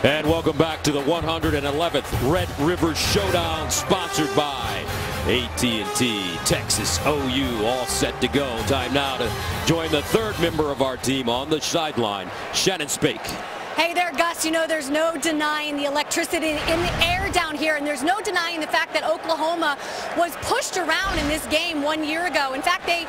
And welcome back to the 111th Red River Showdown, sponsored by AT&T. Texas OU all set to go. Time now to join the third member of our team on the sideline, Shannon Spake. Hey there, Gus. You know, there's no denying the electricity in the air down here, and there's no denying the fact that Oklahoma was pushed around in this game 1 year ago. In fact, they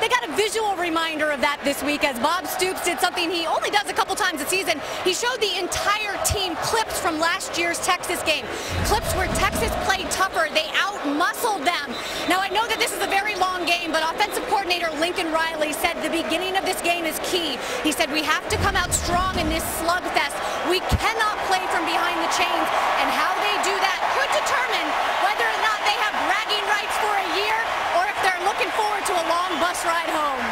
got a visual reminder of that this week as Bob Stoops did something he only does a couple times a season. He showed the entire team clips from last year's Texas game. Clips where Texas played tougher. They out-muscled them. Now, I know that this is a very long game, but offensive coordinator Lincoln Riley said the beginning of this game is key. He said we have to come out strong in this slugfest. We cannot play from behind the chains, and how they do that could determine whether or not they have bragging rights for a year or if they're looking forward to a long bus ride home.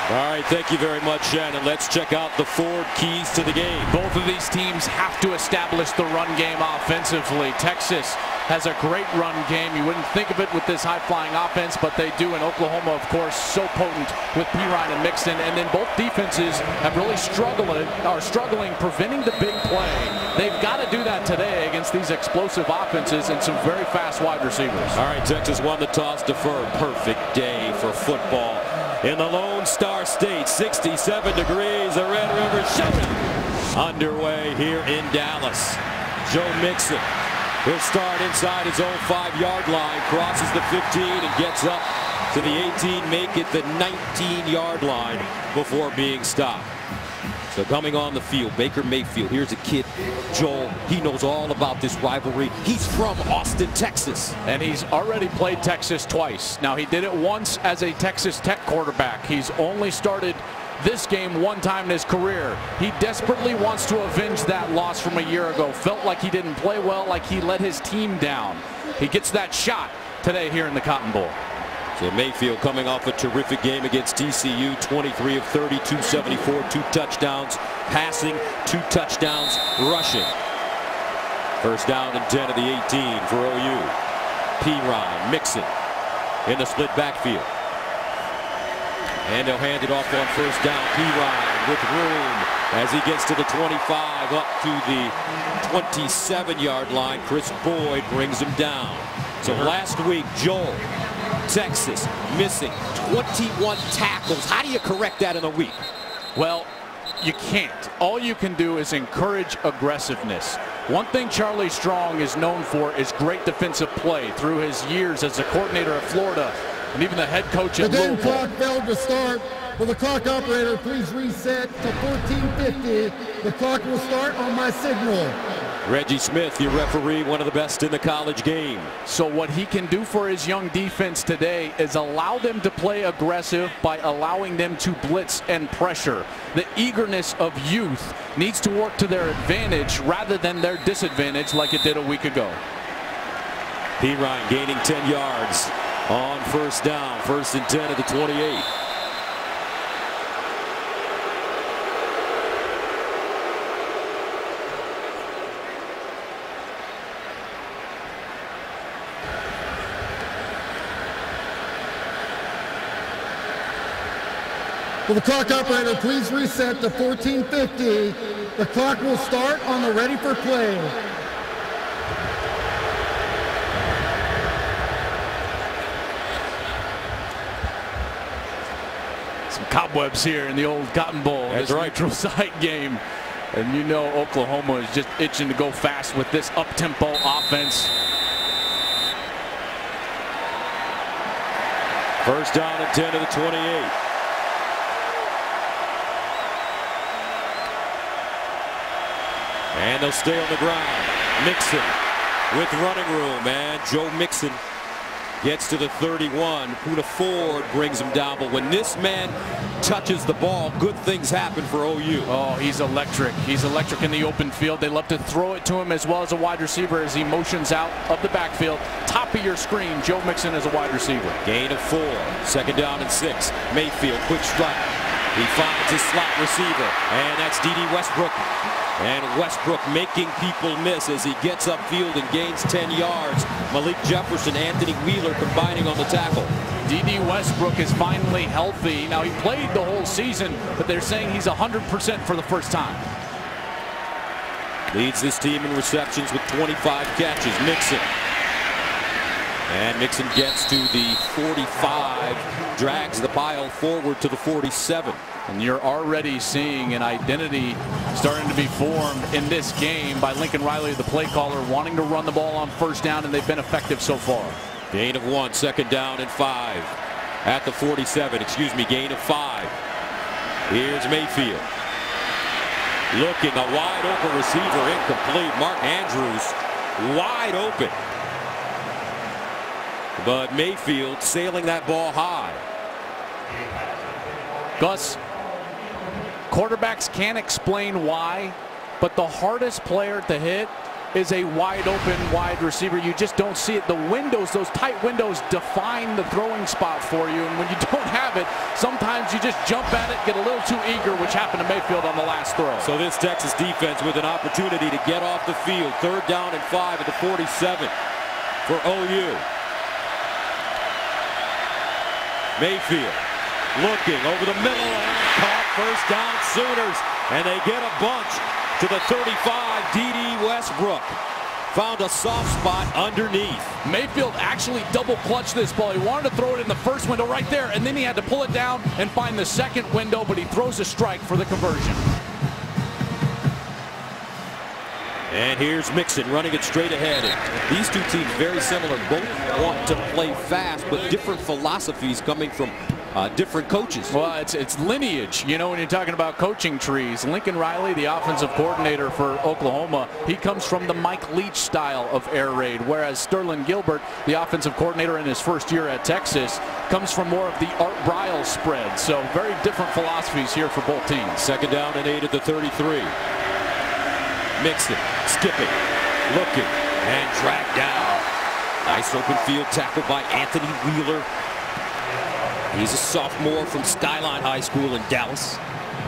All right, thank you very much, Shannon. Let's check out the forward keys to the game. Both of these teams have to establish the run game offensively. Texas has a great run game. You wouldn't think of it with this high-flying offense, but they do. And Oklahoma, of course, so potent with Pirine and Mixon. And then both defenses have really struggling preventing the big play. They've got to do that today against these explosive offenses and some very fast wide receivers. All right, Texas won the toss, deferred. Perfect day for football in the Lone Star State. 67 degrees, the Red River Showdown underway here in Dallas. Joe Mixon will start inside his own 5-yard line, crosses the 15 and gets up to the 18, make it the 19-yard line before being stopped. So coming on the field, Baker Mayfield. Here's a kid, Joel. He knows all about this rivalry. He's from Austin, Texas. And he's already played Texas twice. Now, he did it once as a Texas Tech quarterback. He's only started this game one time in his career. He desperately wants to avenge that loss from a year ago. Felt like he didn't play well, like he let his team down. He gets that shot today here in the Cotton Bowl. So Mayfield coming off a terrific game against TCU, 23 of 30, 274, 2 touchdowns passing, 2 touchdowns rushing. First down and 10 of the 18 for OU. Pirine, Mixon in the split backfield. And they'll hand it off on first down. Pirine with room as he gets to the 25, up to the 27-yard line. Chris Boyd brings him down. So last week, Joel, Texas missing 21 tackles. How do you correct that in a week? Well, you can't. All you can do is encourage aggressiveness. One thing Charlie Strong is known for is great defensive play through his years as a coordinator at Florida and even the head coach at Louisville. The game clock failed to start. Will the clock operator please reset to 14:50? The clock will start on my signal. Reggie Smith, your referee, one of the best in the college game. So what he can do for his young defense today is allow them to play aggressive by allowing them to blitz and pressure. The eagerness of youth needs to work to their advantage rather than their disadvantage like it did a week ago. Pirine gaining 10 yards on first down. First and 10 at the 28. Will the clock operator please reset to 14:50? The clock will start on the ready for play. Some cobwebs here in the old Cotton Bowl. That's right. Neutral site game. And you know Oklahoma is just itching to go fast with this up-tempo offense. First down and 10 to the 28. And they'll stay on the ground. Mixon with running room, and Joe Mixon gets to the 31. Poona Ford brings him down, but when this man touches the ball, good things happen for OU. Oh, he's electric. He's electric in the open field. They love to throw it to him as well as a wide receiver as he motions out of the backfield. Top of your screen, Joe Mixon as a wide receiver. Gain of 4. Second down and 6. Mayfield, quick strike. He finds his slot receiver, and that's D.D. Westbrook. And Westbrook making people miss as he gets upfield and gains 10 yards. Malik Jefferson, Anthony Wheeler combining on the tackle. D.D. Westbrook is finally healthy. Now, he played the whole season, but they're saying he's 100% for the first time. Leads this team in receptions with 25 catches. Mixon. And Mixon gets to the 45, drags the pile forward to the 47. And you're already seeing an identity starting to be formed in this game by Lincoln Riley, the play caller, wanting to run the ball on first down, and they've been effective so far. Gain of 1, second down and 5. At the 47, gain of 5. Here's Mayfield. Looking, a wide open receiver, incomplete. Mark Andrews wide open. But Mayfield sailing that ball high. Gus, quarterbacks can't explain why, but the hardest player to hit is a wide open wide receiver. You just don't see it. The windows, those tight windows, define the throwing spot for you. And when you don't have it, sometimes you just jump at it, get a little too eager, which happened to Mayfield on the last throw. So this Texas defense with an opportunity to get off the field. 3rd down and 5 at the 47 for OU. Mayfield looking over the middle and caught. First down Sooners, and they get a bunch to the 35. D.D. Westbrook found a soft spot underneath. Mayfield actually double clutched this ball. He wanted to throw it in the first window right there, and then he had to pull it down and find the second window, but he throws a strike for the conversion. And here's Mixon running it straight ahead. And these two teams very similar. Both want to play fast, but different philosophies coming from different coaches. Well, it's lineage. You know, when you're talking about coaching trees, Lincoln Riley, the offensive coordinator for Oklahoma, he comes from the Mike Leach style of air raid, whereas Sterling Gilbert, the offensive coordinator in his first year at Texas, comes from more of the Art Briles spread. So very different philosophies here for both teams. 2nd down and 8 at the 33. Mixon, skipping, looking, and dragged down. Nice open field tackle by Anthony Wheeler. He's a sophomore from Skyline High School in Dallas.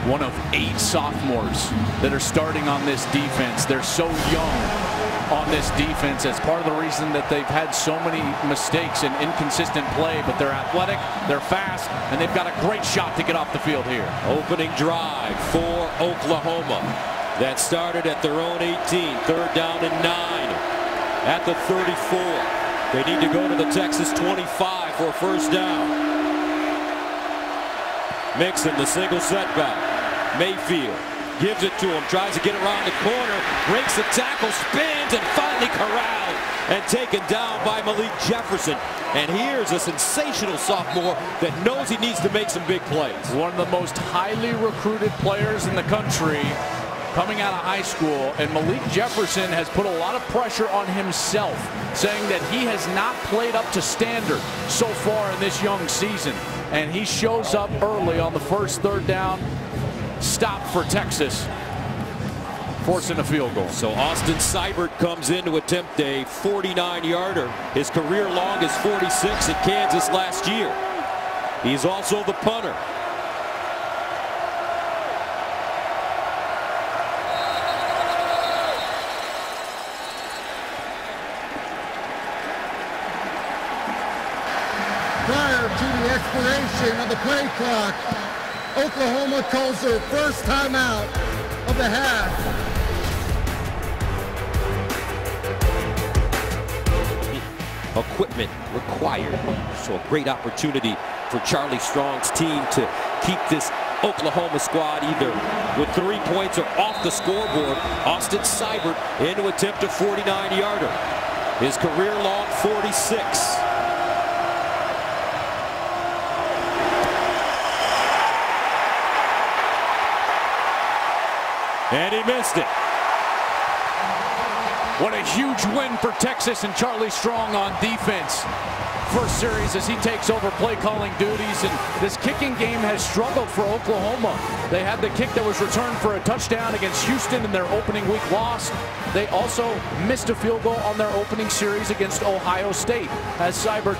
One of 8 sophomores that are starting on this defense. They're so young on this defense. That's part of the reason that they've had so many mistakes and inconsistent play, but they're athletic, they're fast, and they've got a great shot to get off the field here. Opening drive for Oklahoma. That started at their own 18. 3rd down and 9 at the 34. They need to go to the Texas 25 for a first down. Mixon, the single setback. Mayfield gives it to him, tries to get around the corner, breaks the tackle, spins, and finally corralled and taken down by Malik Jefferson. And here's a sensational sophomore that knows he needs to make some big plays. One of the most highly recruited players in the country coming out of high school, and Malik Jefferson has put a lot of pressure on himself, saying that he has not played up to standard so far in this young season. And he shows up early on the first 3rd down stop for Texas, forcing a field goal. So Austin Seibert comes in to attempt a 49-yarder. His career long is 46 at Kansas last year. He's also the punter. Prior to the expiration of the play clock, Oklahoma calls their first timeout of the half. Equipment required. So a great opportunity for Charlie Strong's team to keep this Oklahoma squad either with 3 points or off the scoreboard. Austin Seibert in to attempt a 49-yarder. His career long 46. And he missed it. What a huge win for Texas and Charlie Strong on defense. First series as he takes over play calling duties, and this kicking game has struggled for Oklahoma. They had the kick that was returned for a touchdown against Houston in their opening week loss. They also missed a field goal on their opening series against Ohio State as Seibert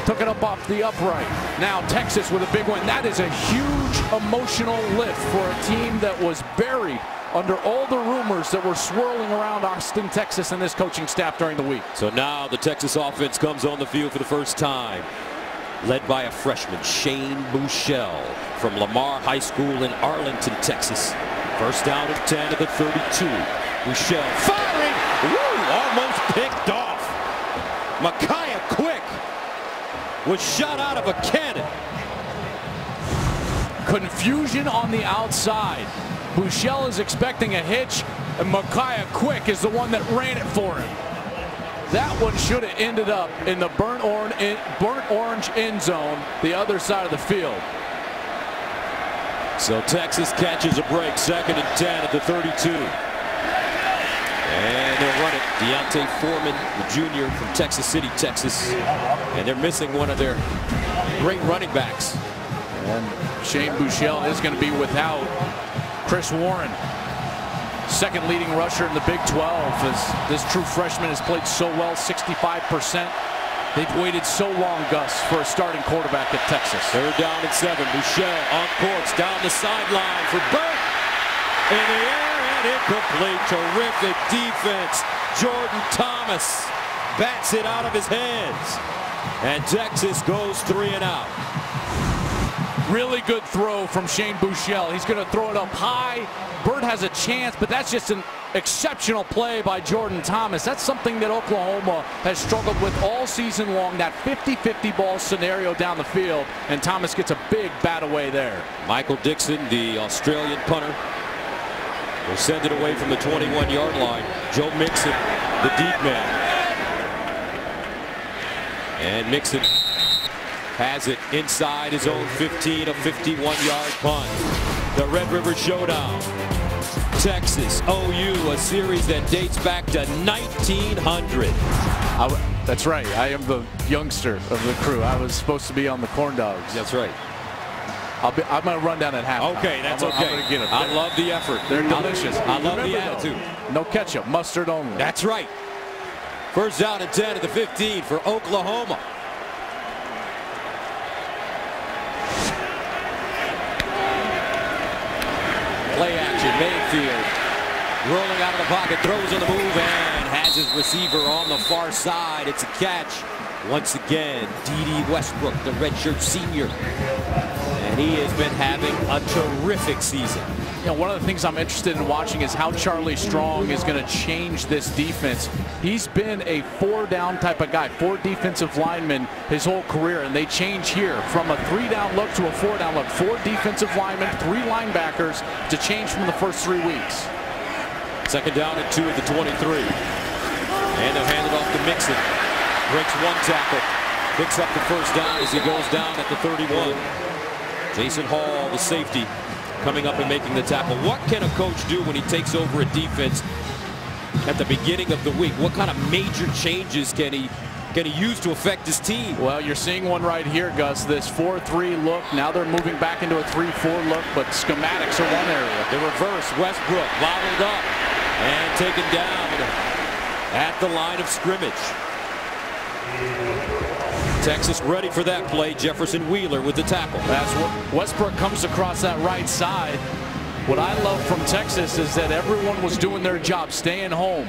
took it up off the upright. Now Texas with a big win. That is a huge emotional lift for a team that was buried under all the rumors that were swirling around Austin, Texas, and this coaching staff during the week. So now the Texas offense comes on the field for the first time, led by a freshman, Shane Buechele from Lamar High School in Arlington, Texas. First down and 10 at the 32. Michelle firing. Woo, almost picked off. Micaiah Quick was shot out of a cannon. Confusion on the outside. Buechele is expecting a hitch, and Micaiah Quick is the one that ran it for him. That one should have ended up in the burnt orange end zone, the other side of the field. So Texas catches a break, 2nd and 10 at the 32. And they'll run it. Deontay Foreman, the junior from Texas City, Texas. And they're missing one of their great running backs. And Shane Buechele is going to be without Chris Warren, second leading rusher in the Big 12, as this true freshman has played so well, 65%. They've waited so long, Gus, for a starting quarterback at Texas. 3rd down and 7. Buechele on course down the sideline for Burt. In the air and incomplete. Terrific defense. Jordan Thomas bats it out of his hands. And Texas goes 3 and out. Really good throw from Shane Buechele. He's going to throw it up high. Burt has a chance, but that's just an exceptional play by Jordan Thomas. That's something that Oklahoma has struggled with all season long, that 50-50 ball scenario down the field, and Thomas gets a big bat away there. Michael Dixon, the Australian punter, will send it away from the 21-yard line. Joe Mixon, the deep man. And Mixon has it inside his own 15, a 51-yard punt. The Red River Showdown. Texas, OU, a series that dates back to 1900. That's right. I am the youngster of the crew. I was supposed to be on the corn dogs. That's right. I'm going to run down at halftime. Okay, that's okay. I'm going to get it. I love the effort. They're delicious. I love the attitude. No ketchup, mustard only. That's right. First down and 10 at the 15 for Oklahoma. Play action, Mayfield rolling out of the pocket, throws on the move, and has his receiver on the far side. It's a catch. Once again, D.D. Westbrook, the redshirt senior. And he has been having a terrific season. You know, one of the things I'm interested in watching is how Charlie Strong is going to change this defense. He's been a 4-down type of guy, 4 defensive linemen his whole career, and they change here from a 3-down look to a 4-down look. 4 defensive linemen, 3 linebackers to change from the first 3 weeks. 2nd down and 2 at the 23. And they'll hand it off to Mixon. Breaks 1 tackle. Picks up the first down as he goes down at the 31. Jason Hall, the safety, coming up and making the tackle. What can a coach do when he takes over a defense at the beginning of the week? What kind of major changes can he use to affect his team? Well, you're seeing one right here, Gus. This 4-3 look. Now they're moving back into a 3-4 look, but schematics are one area. The reverse, Westbrook bottled up and taken down at the line of scrimmage. Texas ready for that play. Jefferson Wheeler with the tackle. That's what Westbrook comes across that right side. What I love from Texas is that everyone was doing their job, staying home.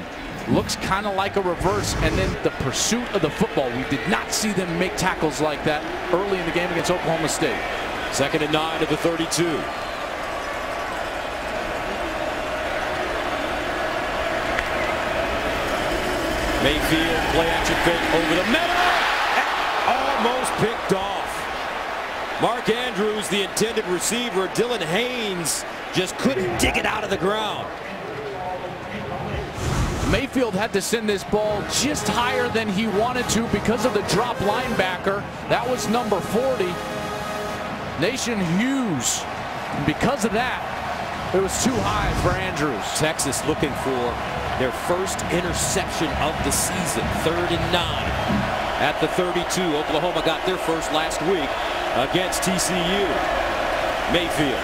Looks kind of like a reverse, and then the pursuit of the football. We did not see them make tackles like that early in the game against Oklahoma State. 2nd and 9 at the 32. Mayfield, play action fake over the middle. Almost picked off. Mark Andrews, the intended receiver. Dylan Haynes just couldn't dig it out of the ground. Mayfield had to send this ball just higher than he wanted to because of the drop linebacker. That was number 40, Nation Hughes. And because of that, it was too high for Andrews. Texas looking for their first interception of the season. 3rd and 9 at the 32. Oklahoma got their first last week against TCU. Mayfield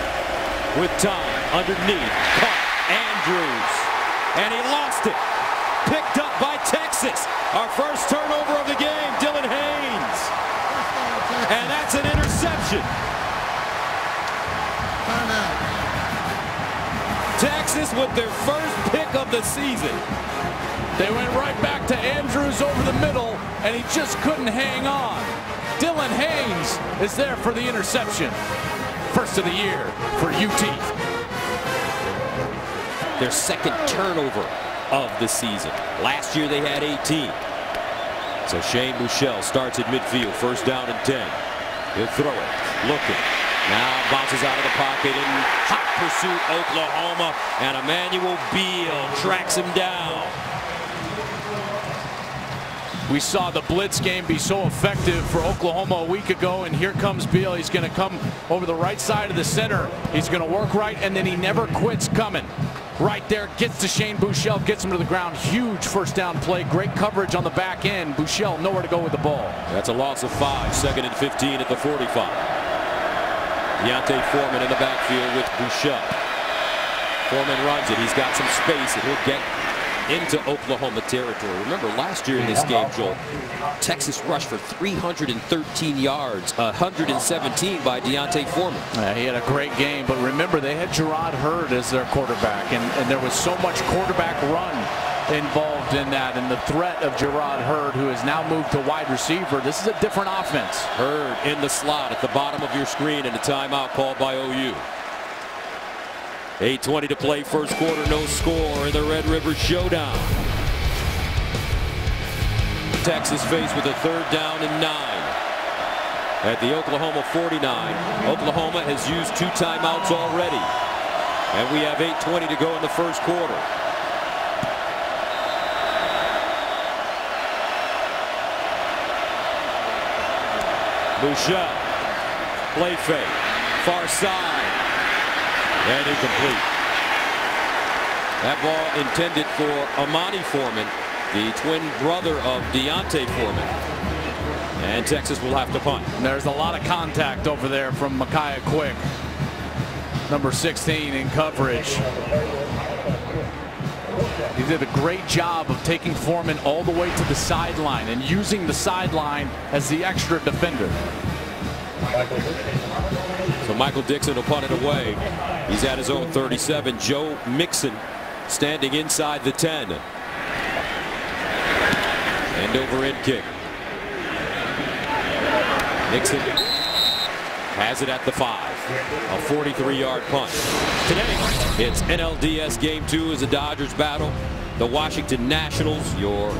with time underneath. Caught Andrews. And he lost it. Picked up by Texas. Our first turnover of the game, Dylan Haynes. And that's an interception. Texas with their first pick of the season. They went right back to Andrews over the middle, and he just couldn't hang on. Dylan Haynes is there for the interception. First of the year for UT. their second turnover of the season. Last year they had 18. So Shane Buechele starts at midfield, first down and 10. He'll throw it, looking. Now bounces out of the pocket in hot pursuit, Oklahoma, and Emmanuel Beal tracks him down. We saw the blitz game be so effective for Oklahoma a week ago, and here comes Beal. He's going to come over the right side of the center. He's going to work right, and then he never quits coming. Right there, gets to Shane Buechele, gets him to the ground. Huge first down play. Great coverage on the back end. Buechele nowhere to go with the ball. That's a loss of 5. Second and 15 at the 45. D'Onta Foreman in the backfield with Buechele. Foreman runs it. He's got some space, and he'll get into Oklahoma territory. Remember last year in this game, Joel, Texas rushed for 313 yards, 117 by D'Onta Foreman. He had a great game, but remember they had Gerard Hurd as their quarterback, and there was so much quarterback run involved in that, and the threat of Gerard Hurd, who has now moved to wide receiver. This is a different offense. Hurd in the slot at the bottom of your screen, and a timeout called by OU. 8:20 to play, first quarter, no score in the Red River Showdown. Texas faced with a third down and 9. At the Oklahoma 49, Oklahoma has used 2 timeouts already. And we have 8:20 to go in the first quarter. Buechele, play fake, far side. And incomplete. That ball intended for Amani Foreman, the twin brother of D'Onta Foreman. And Texas will have to punt. There's a lot of contact over there from Micaiah Quick, number 16 in coverage. He did a great job of taking Foreman all the way to the sideline and using the sideline as the extra defender. So Michael Dixon will punt it away. He's at his own 37. Joe Mixon standing inside the 10. End over end kick. Nixon has it at the 5. A 43-yard punt. Today, it's NLDS Game 2 as the Dodgers battle the Washington Nationals. Your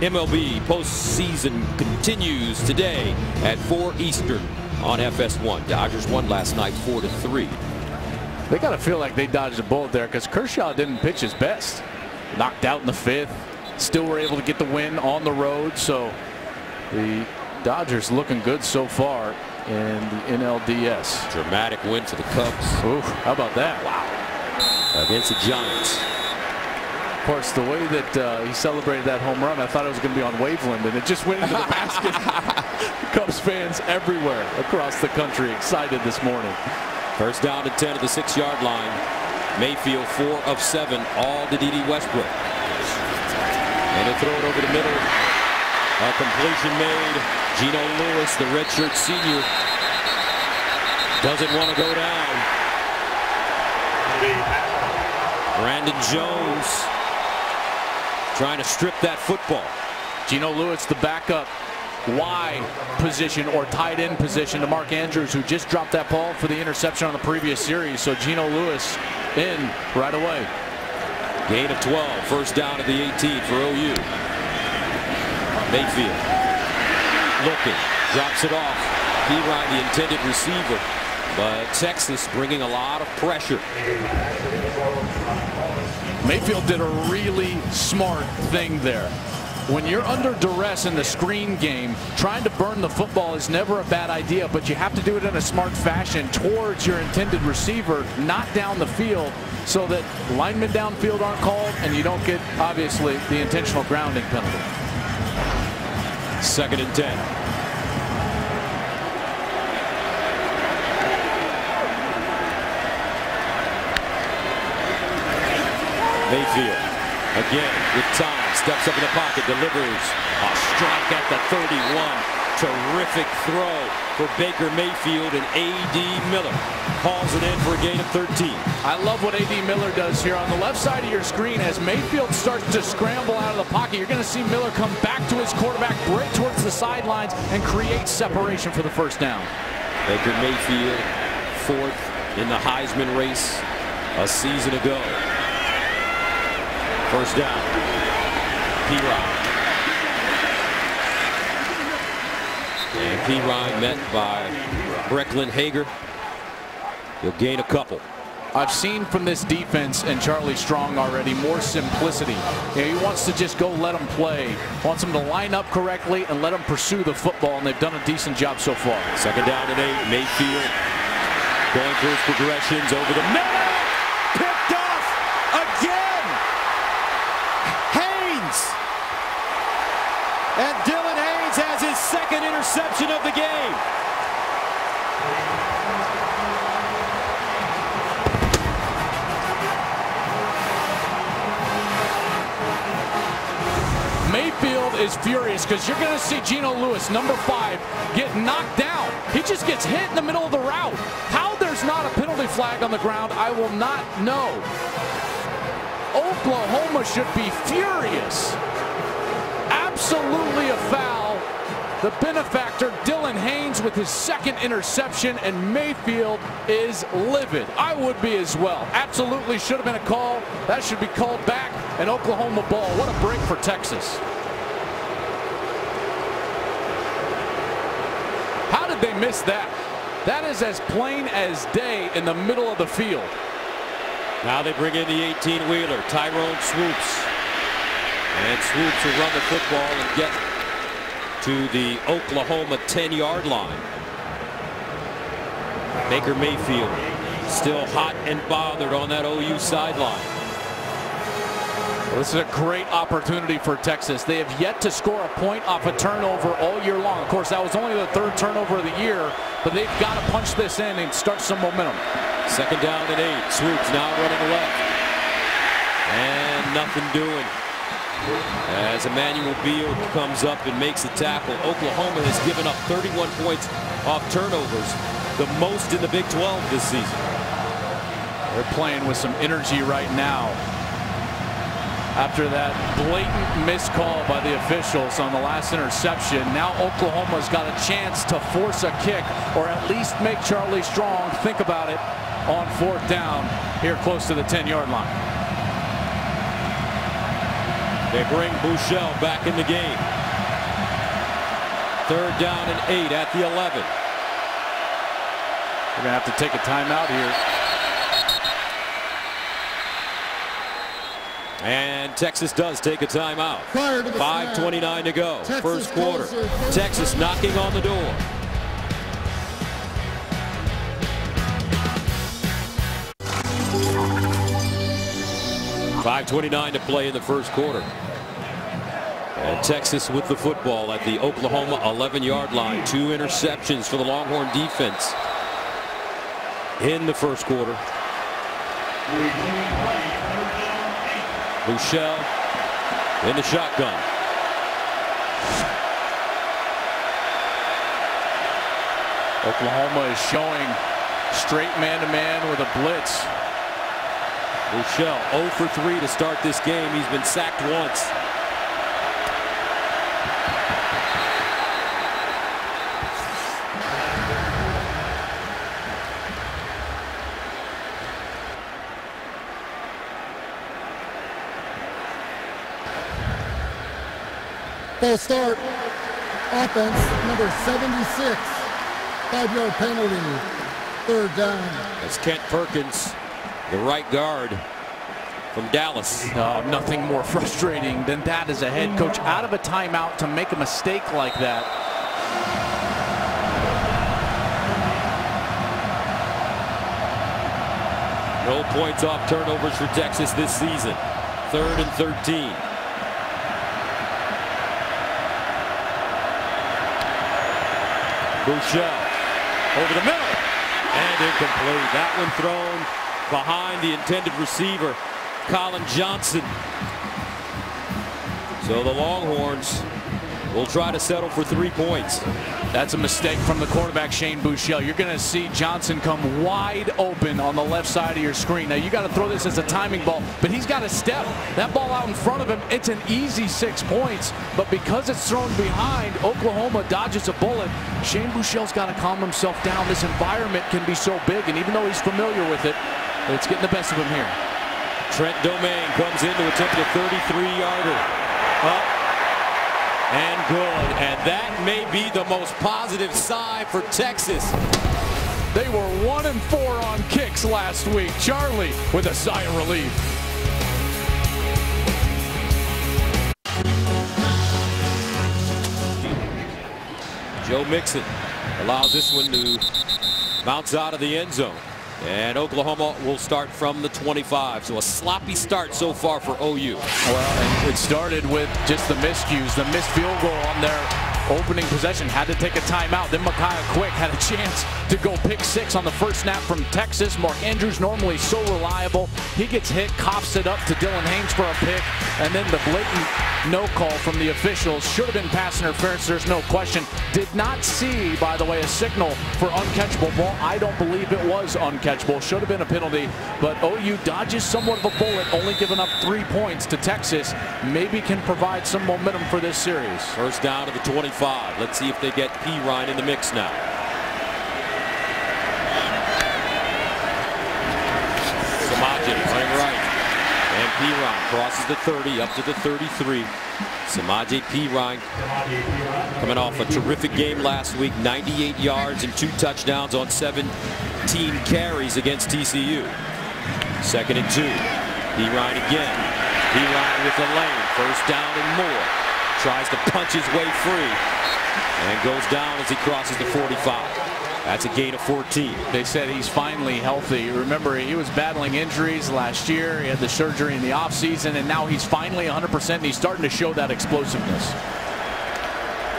MLB postseason continues today at 4 Eastern on FS1. Dodgers won last night 4-3. They got to feel like they dodged a bullet there because Kershaw didn't pitch his best. Knocked out in the 5th. Still were able to get the win on the road. So the Dodgers looking good so far in the NLDS. Dramatic win for the Cubs. Ooh, how about that? Wow. Against the Giants. Of course, the way that he celebrated that home run, I thought it was going to be on Waveland, and it just went into the basket. Cubs fans everywhere across the country excited this morning. First down and 10 at the 6-yard line. Mayfield 4 of 7, all to D.D. Westbrook. And he'll throw it over the middle. A completion made. Geno Lewis, the redshirt senior, doesn't want to go down. Brandon Jones trying to strip that football. Geno Lewis, the backup Y position or tight end position to Mark Andrews, who just dropped that ball for the interception on the previous series. So Geno Lewis in right away. Gain of 12. First down at the 18 for OU. Mayfield looking, drops it off. Pirine, the intended receiver, but Texas bringing a lot of pressure. Mayfield did a really smart thing there. When you're under duress in the screen game, trying to burn the football is never a bad idea, but you have to do it in a smart fashion towards your intended receiver, not down the field, so that linemen downfield aren't called and you don't get, obviously, the intentional grounding penalty. Second and 10. Mayfield again with time, steps up in the pocket, delivers a strike at the 31. Terrific throw for Baker Mayfield, and A.D. Miller calls it in for a gain of 13. I love what A.D. Miller does here on the left side of your screen. As Mayfield starts to scramble out of the pocket, you're going to see Miller come back to his quarterback, break towards the sidelines, and create separation for the first down. Baker Mayfield, 4th in the Heisman race a season ago. First down. P-Ryan. And P-Ryan met by Brecklin Hager. He'll gain a couple. I've seen from this defense and Charlie Strong already more simplicity. You know, he wants to just go let them play. Wants them to line up correctly and let them pursue the football, and they've done a decent job so far. Second down and 8. Mayfield going through his progressions over the middle. Picked off again. Haynes. And Dylan Haynes has his second interception of the game. Mayfield is furious because you're going to see Geno Lewis, number 5, get knocked down. He just gets hit in the middle of the route. How there's not a penalty flag on the ground, I will not know. Oklahoma should be furious. Absolutely a foul. The benefactor, Dylan Haynes, with his second interception, and Mayfield is livid. I would be as well. Absolutely should have been a call. That should be called back. An Oklahoma ball. What a break for Texas. How did they miss that? That is as plain as day in the middle of the field. Now they bring in the 18-wheeler, Tyrone Swoops. And Swoops will run the football and get to the Oklahoma 10-yard line. Baker Mayfield still hot and bothered on that OU sideline. Well, this is a great opportunity for Texas. They have yet to score a point off a turnover all year long. Of course, that was only the 3rd turnover of the year, but they've got to punch this in and start some momentum. Second down and 8. Swoops now running left. And nothing doing. As Emmanuel Beal comes up and makes the tackle. Oklahoma has given up 31 points off turnovers, the most in the Big 12 this season. They're playing with some energy right now. After that blatant missed call by the officials on the last interception, now Oklahoma's got a chance to force a kick or at least make Charlie Strong think about it on 4th down here close to the 10-yard line. They bring Buechele back in the game. 3rd down and 8 at the 11. We're going to have to take a timeout here. And Texas does take a timeout. 5:29 to go. First quarter. Texas knocking on the door. .529 to play in the first quarter. And Texas with the football at the Oklahoma 11-yard line. 2 interceptions for the Longhorn defense in the first quarter. Buechele in the shotgun. Oklahoma is showing straight man-to-man with a blitz. Buechele 0 for 3 to start this game. He's been sacked once. False start. Offense, number 76. 5-yard penalty. 3rd down. That's Kent Perkins, the right guard from Dallas. Nothing more frustrating than that as a head coach out of a timeout to make a mistake like that. No points off turnovers for Texas this season. 3rd and 13. Buechele over the middle and incomplete. That one thrown behind the intended receiver, Colin Johnson. So the Longhorns will try to settle for 3 points. That's a mistake from the quarterback, Shane Buechele. You're going to see Johnson come wide open on the left side of your screen. Now, you got to throw this as a timing ball, but he's got to step that ball out in front of him. It's an easy 6 points, but because it's thrown behind, Oklahoma dodges a bullet. Shane Buechele's got to calm himself down. This environment can be so big, and even though he's familiar with it, it's getting the best of him here. Trent Domingue comes in to attempt a 33-yarder. Up and good. And that may be the most positive sign for Texas. They were 1-4 on kicks last week. Charlie with a sigh of relief. Joe Mixon allows this one to bounce out of the end zone. And Oklahoma will start from the 25. So a sloppy start so far for OU. Well, and it started with just the miscues. The missed field goal on their opening possession. Had to take a timeout. Then Micaiah Quick had a chance to go pick six on the first snap from Texas. Mark Andrews, normally so reliable. He gets hit, coughs it up to Dylan Haynes for a pick. And then the blatant no call from the officials. Should have been pass interference, there's no question. Did not see, by the way, a signal for uncatchable ball. I don't believe it was uncatchable. Should have been a penalty, but OU dodges somewhat of a bullet, only giving up 3 points to Texas. Maybe can provide some momentum for this series. First down to the 25. Let's see if they get Perine in the mix now. Samaje running right. And Perine crosses the 30 up to the 33. Samaje Perine coming off a terrific game last week. 98 yards and 2 touchdowns on 17 carries against TCU. 2nd and 2. Perine again. Perine with the lane. First down and more. Tries to punch his way free. And goes down as he crosses the 45. That's a gain of 14. They said he's finally healthy. Remember, he was battling injuries last year. He had the surgery in the offseason, and now he's finally 100%, and he's starting to show that explosiveness.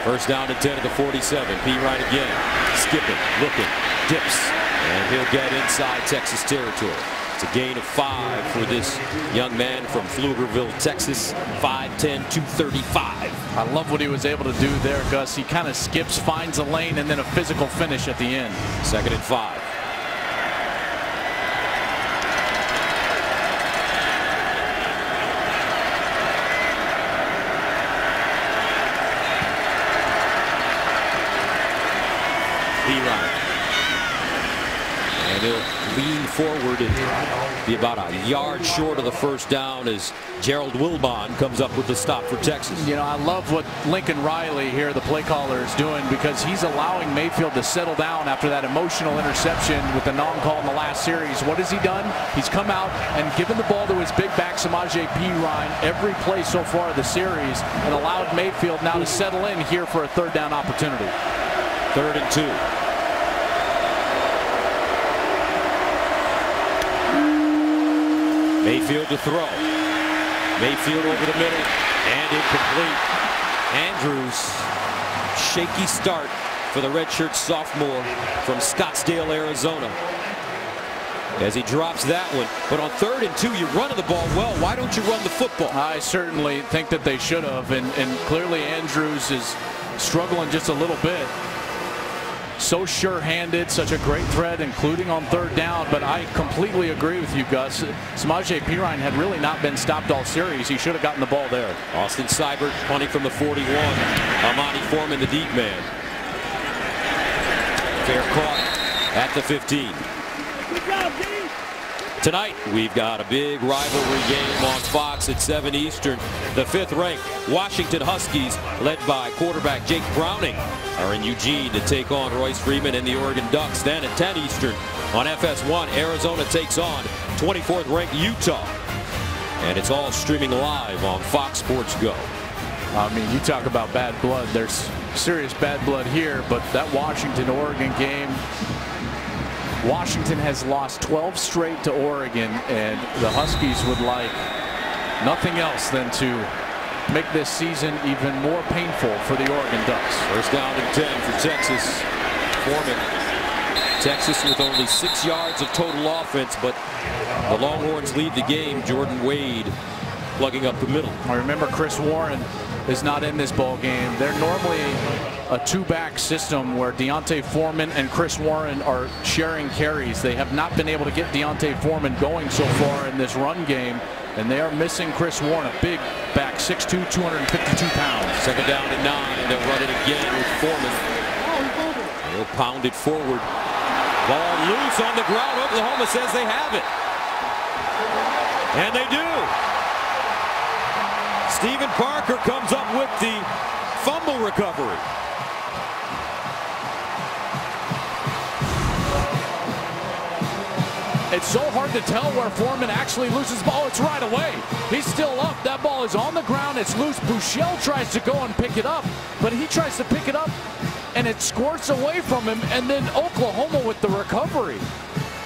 First down to 10 at the 47. Perine again. Skipping, looking, dips, and he'll get inside Texas territory. It's a gain of 5 for this young man from Pflugerville, Texas. 5'10", 235. I love what he was able to do there, Gus. He kind of skips, finds a lane, and then a physical finish at the end. 2nd and 5. Perine. And he'll lean forward and be about a yard short of the first down as Gerald Wilbon comes up with the stop for Texas. You know, I love what Lincoln Riley here, the play caller, is doing, because he's allowing Mayfield to settle down after that emotional interception with the non-call in the last series. What has he done? He's come out and given the ball to his big back, Samaje Perine, every play so far of the series, and allowed Mayfield now to settle in here for a 3rd down opportunity. 3rd and 2. Mayfield to throw. Mayfield over the middle and incomplete. Andrews, shaky start for the redshirt sophomore from Scottsdale, Arizona, as he drops that one. But on 3rd and 2, you're running the ball well. Why don't you run the football? I certainly think that they should have, and clearly Andrews is struggling just a little bit. So sure-handed, such a great threat, including on 3rd down. But I completely agree with you, Gus. Samaje Perine had really not been stopped all series. He should have gotten the ball there. Austin Seibert punting from the 41. Amani Foreman, the deep man. Fair caught at the 15. Tonight, we've got a big rivalry game on Fox at 7 Eastern. The 5th-ranked Washington Huskies, led by quarterback Jake Browning, are in Eugene to take on Royce Freeman and the Oregon Ducks. Then at 10 Eastern on FS1, Arizona takes on 24th-ranked Utah. And it's all streaming live on Fox Sports Go. I mean, you talk about bad blood. There's serious bad blood here, but that Washington-Oregon game, Washington has lost 12 straight to Oregon, and the Huskies would like nothing else than to make this season even more painful for the Oregon Ducks. First down and 10 for Texas. Foreman. Texas with only 6 yards of total offense, but the Longhorns lead the game. Jordan Wade plugging up the middle. I remember Chris Warren is not in this ball game. They're normally a 2-back system where Deontay Foreman and Chris Warren are sharing carries. They have not been able to get Deontay Foreman going so far in this run game, and they are missing Chris Warren, a big back, 6'2", 252 pounds. 2nd down and 9. They'll run it again with Foreman. They'll pound it forward. Ball loose on the ground. Oklahoma says they have it. And they do. Stephen Parker comes up with the fumble recovery. It's so hard to tell where Foreman actually loses the ball. It's right away. He's still up. That ball is on the ground. It's loose. Buechele tries to go and pick it up, but he tries to pick it up, and it squirts away from him, and then Oklahoma with the recovery.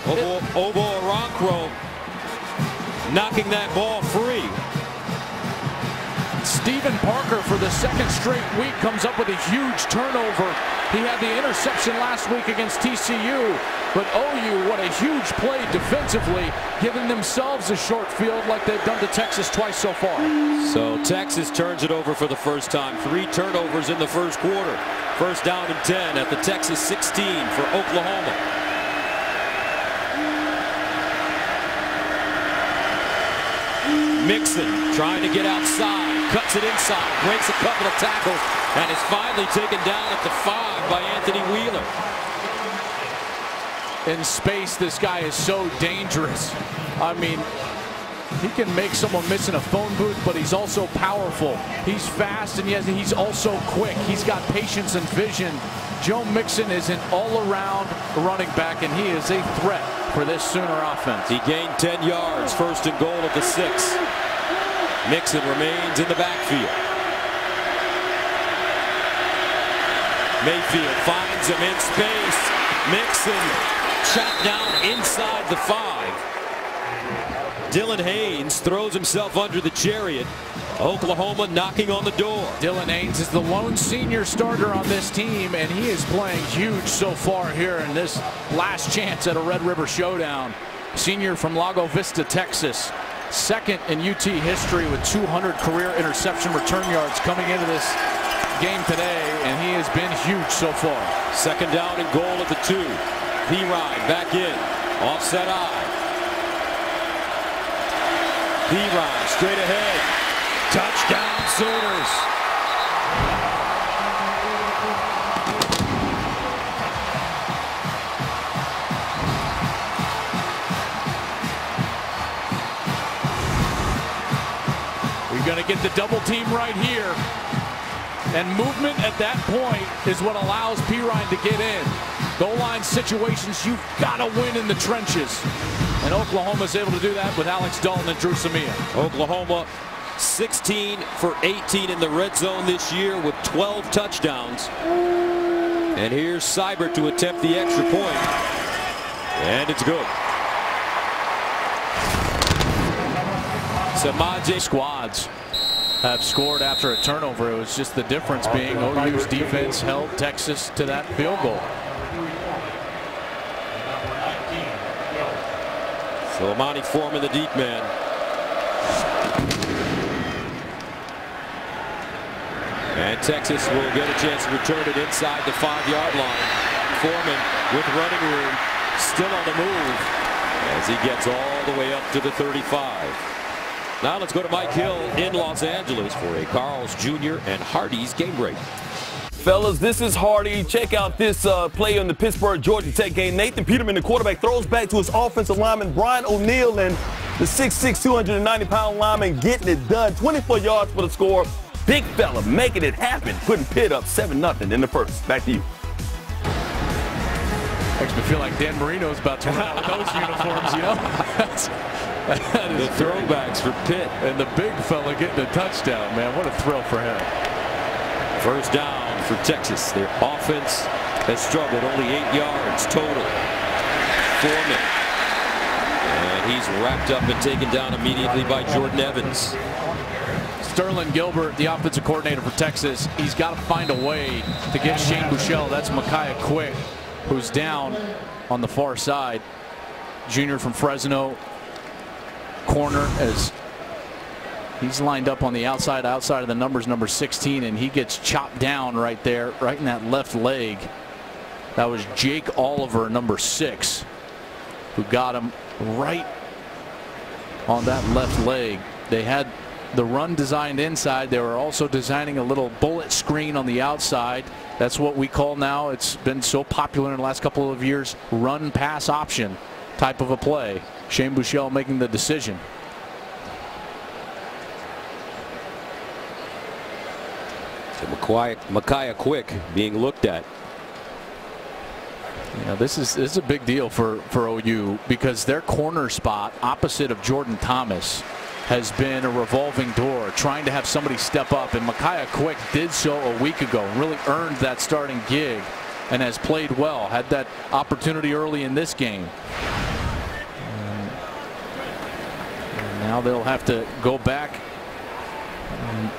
Obo Arankro knocking that ball free. Stephen Parker, for the second straight week, comes up with a huge turnover. He had the interception last week against TCU, but OU, what a huge play defensively, giving themselves a short field like they've done to Texas twice so far. So Texas turns it over for the first time. 3 turnovers in the first quarter. First down and 10 at the Texas 16 for Oklahoma. Mixon trying to get outside, cuts it inside, breaks a couple of tackles, and is finally taken down at the 5 by Anthony Wheeler. In space, this guy is so dangerous. I mean, he can make someone miss in a phone booth, but he's also powerful. He's fast, and yet he's also quick. He's got patience and vision. Joe Mixon is an all-around running back, and he is a threat for this Sooner offense. He gained 10 yards, first and goal at the 6. Mixon remains in the backfield. Mayfield finds him in space. Mixon shot down inside the 5. Dylan Haynes throws himself under the chariot. Oklahoma knocking on the door. Dylan Haynes is the lone senior starter on this team, and he is playing huge so far here in this last chance at a Red River Showdown. Senior from Lago Vista, Texas. Second in UT history with 200 career interception return yards coming into this game today, and he has been huge so far. Second down and goal at the 2. Pirine back in. Offset eye. Pirine straight ahead. Touchdown Sooners. We're going to get the double team right here. And movement at that point is what allows Pirine to get in. Goal line situations, you've got to win in the trenches. And Oklahoma's able to do that with Alex Dalton and Drew Samia. Oklahoma 16 for 18 in the red zone this year with 12 touchdowns. And here's Seibert to attempt the extra point. And it's good. Samaje squads have scored after a turnover. It was just the difference being OU's defense held Texas to that field goal. So Amani Foreman, the deep man. And Texas will get a chance to return it inside the 5-yard line. Foreman with running room, still on the move as he gets all the way up to the 35. Now let's go to Mike Hill in Los Angeles for a Carl's Jr. and Hardee's game break. Fellas, this is Hardy. Check out this play on the Pittsburgh Georgia Tech game. Nathan Peterman, the quarterback, throws back to his offensive lineman, Brian O'Neill, and the 6'6", 290-pound lineman getting it done. 24 yards for the score. Big fella making it happen, putting Pitt up 7-0 in the first. Back to you. Makes me feel like Dan Marino's about to run out with those uniforms, you know? The throwbacks for Pitt. And the big fella getting a touchdown, man. What a thrill for him. First down for Texas. Their offense has struggled, only 8 yards total. Foreman. And he's wrapped up and taken down immediately by Jordan Evans. Sterling Gilbert, the offensive coordinator for Texas, he's got to find a way to get Shane Buechele. That's Micaiah Quick, who's down on the far side. Junior from Fresno, corner, as he's lined up on the outside of the numbers, number 16, and he gets chopped down right there, right in that left leg. That was Jake Oliver, number 6, who got him right on that left leg. They had the run designed inside. They were also designing a little bullet screen on the outside. That's what we call now, it's been so popular in the last couple of years, run pass option type of a play. Shane Buechele making the decision. So Micaiah Quick being looked at. Yeah, this is a big deal for OU because their corner spot opposite of Jordan Thomas has been a revolving door, trying to have somebody step up, and Micaiah Quick did so a week ago, really earned that starting gig and has played well, had that opportunity early in this game. And now they'll have to go back and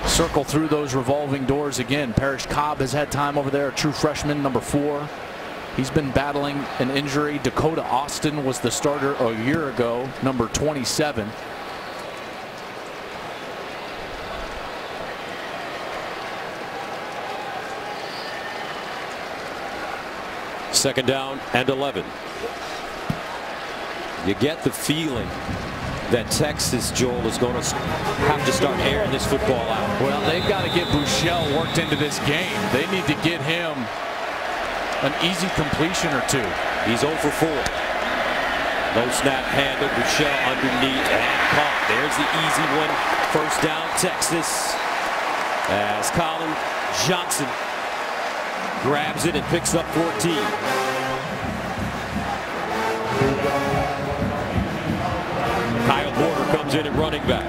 circle through those revolving doors again. Parrish Cobb has had time over there, a true freshman, number 4. He's been battling an injury. Dakota Austin was the starter a year ago, number 27. Second down and 11. You get the feeling that Texas, Joel, is going to have to start airing this football out. Well, they've got to get Buechele worked into this game. They need to get him an easy completion or two. He's 0 for 4. Low snap handle, Buechele underneath and caught. There's the easy one. First down, Texas. As Colin Johnson grabs it and picks up 14. Kyle Porter comes in at running back.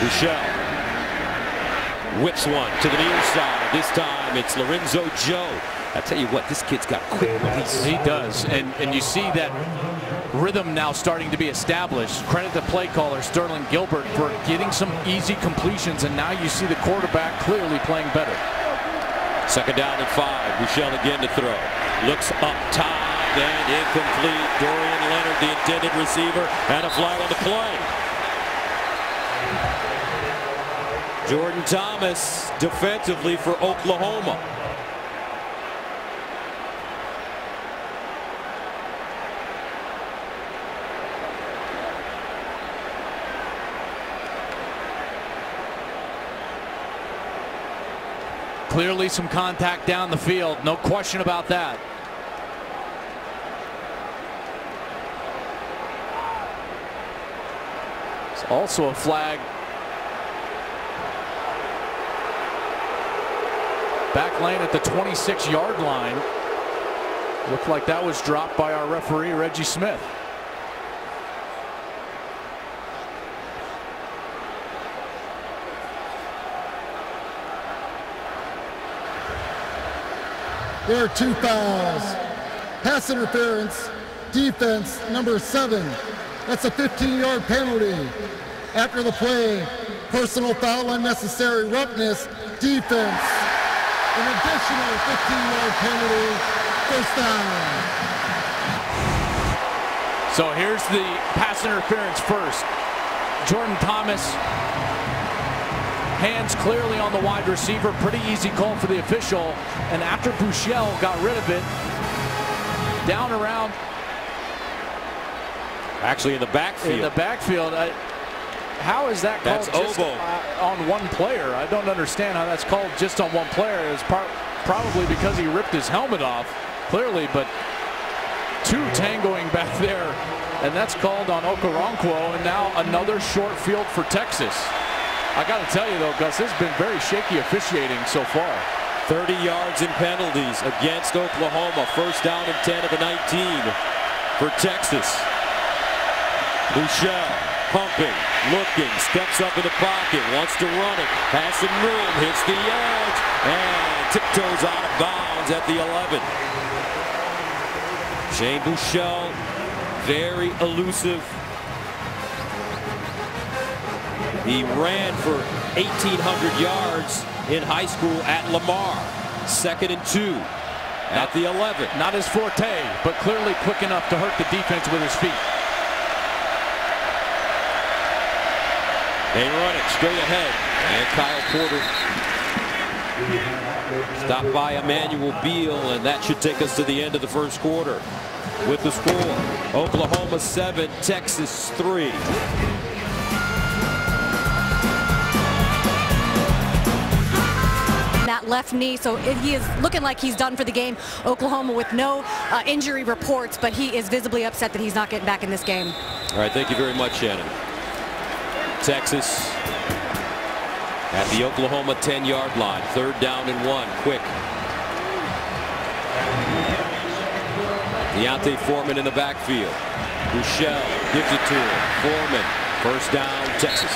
Buechele whips one to the near side. This time it's Lorenzo Joe. I tell you what, this kid's got quick release. He does, and you see that rhythm now starting to be established. Credit the play caller Sterling Gilbert for getting some easy completions, and now you see the quarterback clearly playing better. Second down and 5. Buechele again to throw. Looks up top and incomplete. Dorian Leonard, the intended receiver, and a flag on the play. Jordan Thomas defensively for Oklahoma. Clearly some contact down the field, no question about that. It's also a flag back lane at the 26-yard line. Looked like that was dropped by our referee, Reggie Smith. There are 2 fouls. Pass interference, defense, number 7. That's a 15-yard penalty. After the play, personal foul, unnecessary roughness, defense. An additional 15-yard penalty, first down. So here's the pass interference first. Jordan Thomas, hands clearly on the wide receiver. Pretty easy call for the official. And after Buechele got rid of it, down around. Actually in the backfield. In the backfield. How is that called? That's just on one player? I don't understand how that's called just on one player. It's probably because he ripped his helmet off, clearly, but 2 tangoing back there. And that's called on Okoronkwo, and now another short field for Texas. I got to tell you, though, Gus, this has been very shaky officiating so far. 30 yards in penalties against Oklahoma. First down and 10 of the 19 for Texas. Buechele pumping, looking, steps up in the pocket, wants to run it, has some room, hits the edge, and tiptoes out of bounds at the 11. Shane Buechele, very elusive. He ran for 1,800 yards in high school at Lamar. 2nd and 2 at the 11. Not his forte, but clearly quick enough to hurt the defense with his feet. They run it straight ahead. And Kyle Porter stopped by Emmanuel Beal, and that should take us to the end of the first quarter. With the score, Oklahoma 7, Texas 3. That left knee, so he is looking like he's done for the game. Oklahoma with no injury reports, but he is visibly upset that he's not getting back in this game. All right, thank you very much, Shannon. Texas At the Oklahoma 10-yard line, 3rd down and 1, quick. Deontay Foreman in the backfield. Bouchel gives it to him. Foreman, 1st down, Texas.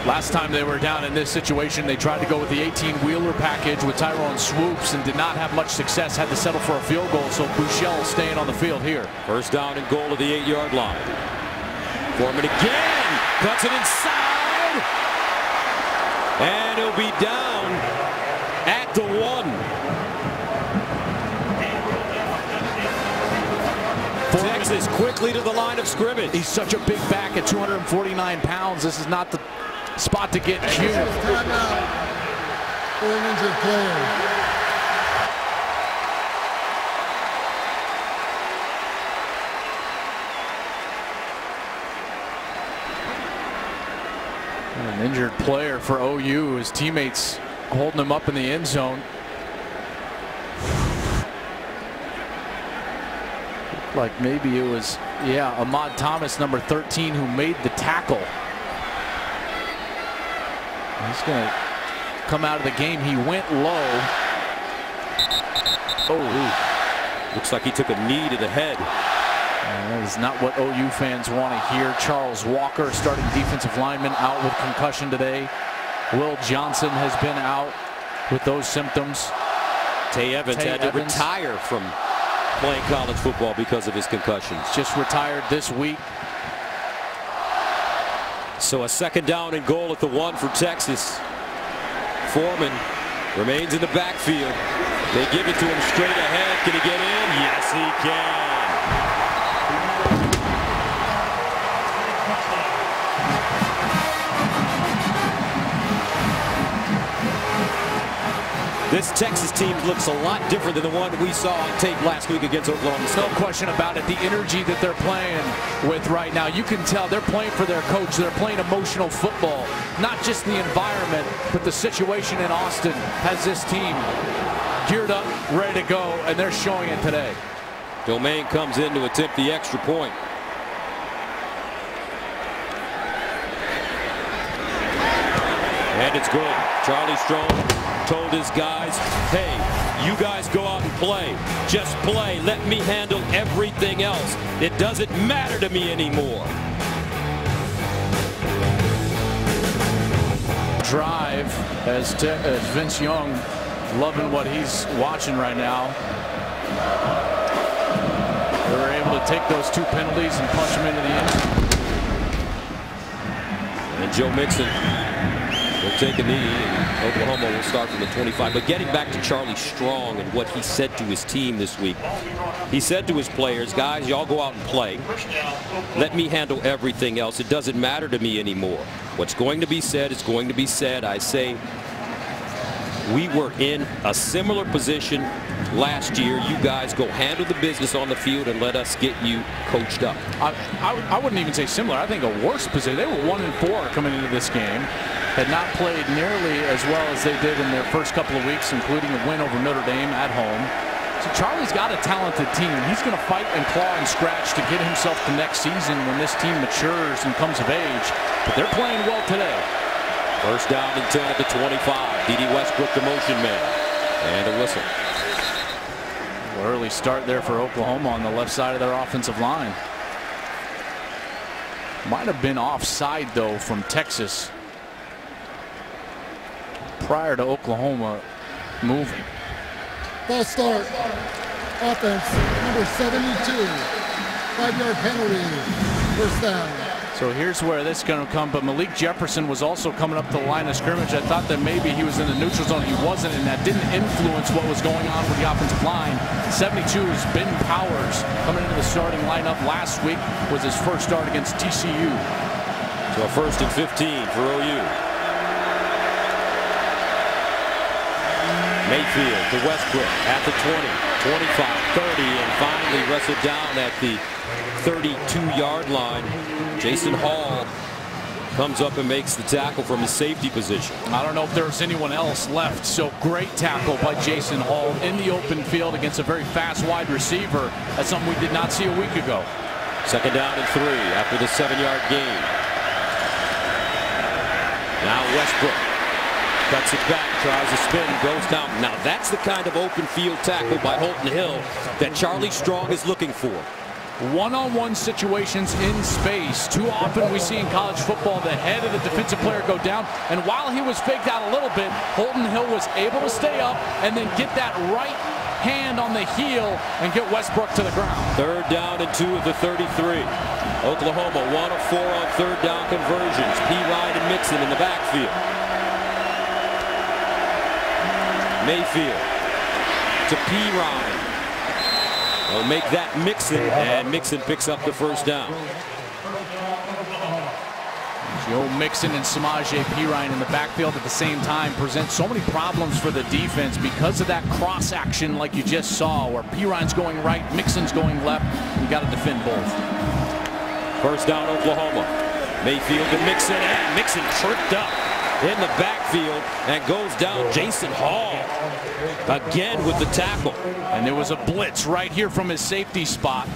Last time they were down in this situation, they tried to go with the 18-wheeler package with Tyrone Swoops and did not have much success, had to settle for a field goal, so Bouchel staying on the field here. 1st down and goal at the 8-yard line. Foreman again, cuts it inside, and he'll be down at the 1. Texas quickly to the line of scrimmage. He's such a big back at 249 pounds. This is not the spot to get cute. Timeout for an injured player. An injured player for OU. His teammates holding him up in the end zone. Like maybe it was, yeah, Ahmad Thomas, number 13, who made the tackle. He's going to come out of the game. He went low. Oh, looks like he took a knee to the head. That is not what OU fans want to hear. Charles Walker, starting defensive lineman, out with concussion today. Will Johnson has been out with those symptoms. Tay Evans had to retire from playing college football because of his concussions. Just retired this week. So a 2nd down and goal at the 1 for Texas. Foreman remains in the backfield. They give it to him straight ahead. Can he get in? Yes, he can. This Texas team looks a lot different than the one we saw on tape last week against Oklahoma State. No question about it. The energy that they're playing with right now, you can tell they're playing for their coach. They're playing emotional football. Not just the environment, but the situation in Austin has this team geared up, ready to go, and they're showing it today. Domain comes in to attempt the extra point. And it's good. Charlie Strong told his guys, hey, you guys go out and play. Just play. Let me handle everything else. It doesn't matter to me anymore. Drive as Vince Young loving what he's watching right now. They were able to take those 2 penalties and punch them into the end. And Joe Mixon will take a knee, and Oklahoma will start from the 25. But getting back to Charlie Strong and what he said to his team this week, he said to his players, guys, y'all go out and play. Let me handle everything else. It doesn't matter to me anymore. What's going to be said is going to be said. I say we were in a similar position last year. You guys go handle the business on the field and let us get you coached up. I wouldn't even say similar. I think a worse position. They were 1-4 coming into this game. Had not played nearly as well as they did in their first couple of weeks, including a win over Notre Dame at home. So Charlie's got a talented team. He's going to fight and claw and scratch to get himself to next season when this team matures and comes of age. But they're playing well today. 1st down and 10 at the 25. D.D. Westbrook, the motion man. And a whistle. Early start there for Oklahoma on the left side of their offensive line. Might have been offside, though, from Texas prior to Oklahoma moving. False start. Offense, number 72. 5-yard penalty. 1st down. So here's where this is going to come. But Malik Jefferson was also coming up to the line of scrimmage. I thought that maybe he was in the neutral zone. He wasn't, and that didn't influence what was going on with the offensive line. 72 is Ben Powers coming into the starting lineup. Last week was his first start against TCU. So a 1st and 15 for OU. Mayfield to Westbrook at the 20, 25, 30, and finally wrestled down at the 32-yard line. Jason Hall comes up and makes the tackle from his safety position. I don't know if there's anyone else left. So great tackle by Jason Hall in the open field against a very fast wide receiver. That's something we did not see a week ago. 2nd down and 3 after the 7-yard gain. Now Westbrook cuts it back, tries to spin, goes down. Now that's the kind of open field tackle by Holton Hill that Charlie Strong is looking for. One-on-one situations in space. Too often we see in college football the head of the defensive player go down, and while he was faked out a little bit, Holton Hill was able to stay up and then get that right hand on the heel and get Westbrook to the ground. 3rd down and 2 of the 33. Oklahoma 1 of 4 on 3rd down conversions. Ryan and Mixon in the backfield. Mayfield to Ryan. They'll make that Mixon, and Mixon picks up the 1st down. Joe Mixon and Samaje Perine in the backfield at the same time present so many problems for the defense because of that cross action like you just saw, where Perine's going right, Mixon's going left. You got to defend both. 1st down Oklahoma. Mayfield to Mixon, and Mixon tripped up in the backfield and goes down. Jason Hall again with the tackle. And there was a blitz right here from his safety spot.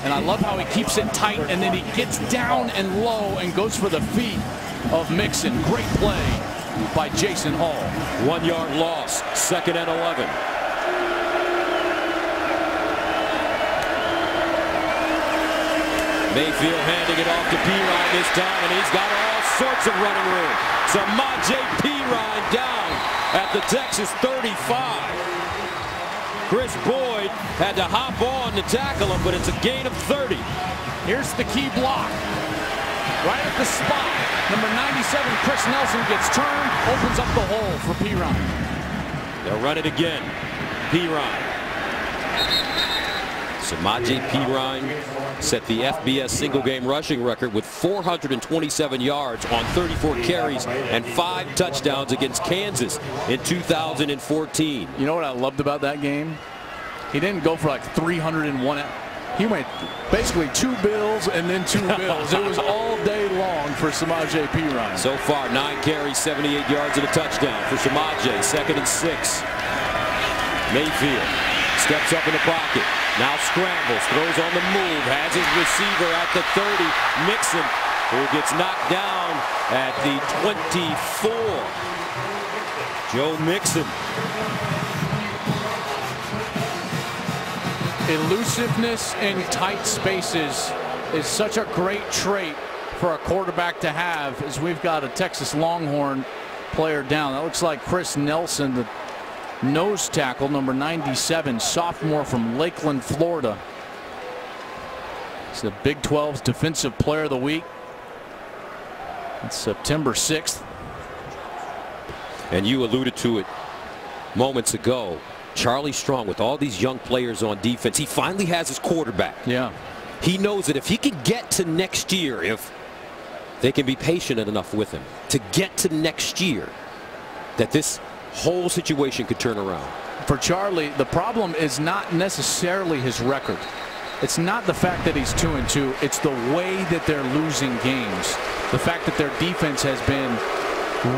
And I love how he keeps it tight, and then he gets down and low and goes for the feet of Mixon. Great play by Jason Hall. 1 yard loss, 2nd and 11. Mayfield handing it off to Perine this time, and he's got all sorts of running room. Samaje Perine down at the Texas 35. Chris Boyd had to hop on to tackle him, but it's a gain of 30. Here's the key block. Right at the spot. Number 97, Chris Nelson gets turned, opens up the hole for Perine. They'll run it again. Perine. Samaje Perine set the FBS single-game rushing record with 427 yards on 34 carries and 5 touchdowns against Kansas in 2014. You know what I loved about that game? He didn't go for like 301. He went basically 2 bills and then 2 bills. It was all day long for Samaje Perine. So far, 9 carries, 78 yards and a touchdown for Samaje. 2nd and 6. Mayfield steps up in the pocket. Now scrambles, throws on the move, has his receiver at the 30. Mixon, who gets knocked down at the 24. Joe Mixon. Elusiveness in tight spaces is such a great trait for a quarterback to have, as we've got a Texas Longhorn player down. That looks like Chris Nelson, the nose tackle, number 97, sophomore from Lakeland, Florida. It's the Big 12's Defensive Player of the Week. It's September 6th. And you alluded to it moments ago. Charlie Strong, with all these young players on defense, he finally has his quarterback. Yeah. He knows that if he can get to next year, if they can be patient enough with him to get to next year, that this whole situation could turn around. For Charlie, the problem is not necessarily his record. It's not the fact that he's 2-2. It's the way that they're losing games. The fact that their defense has been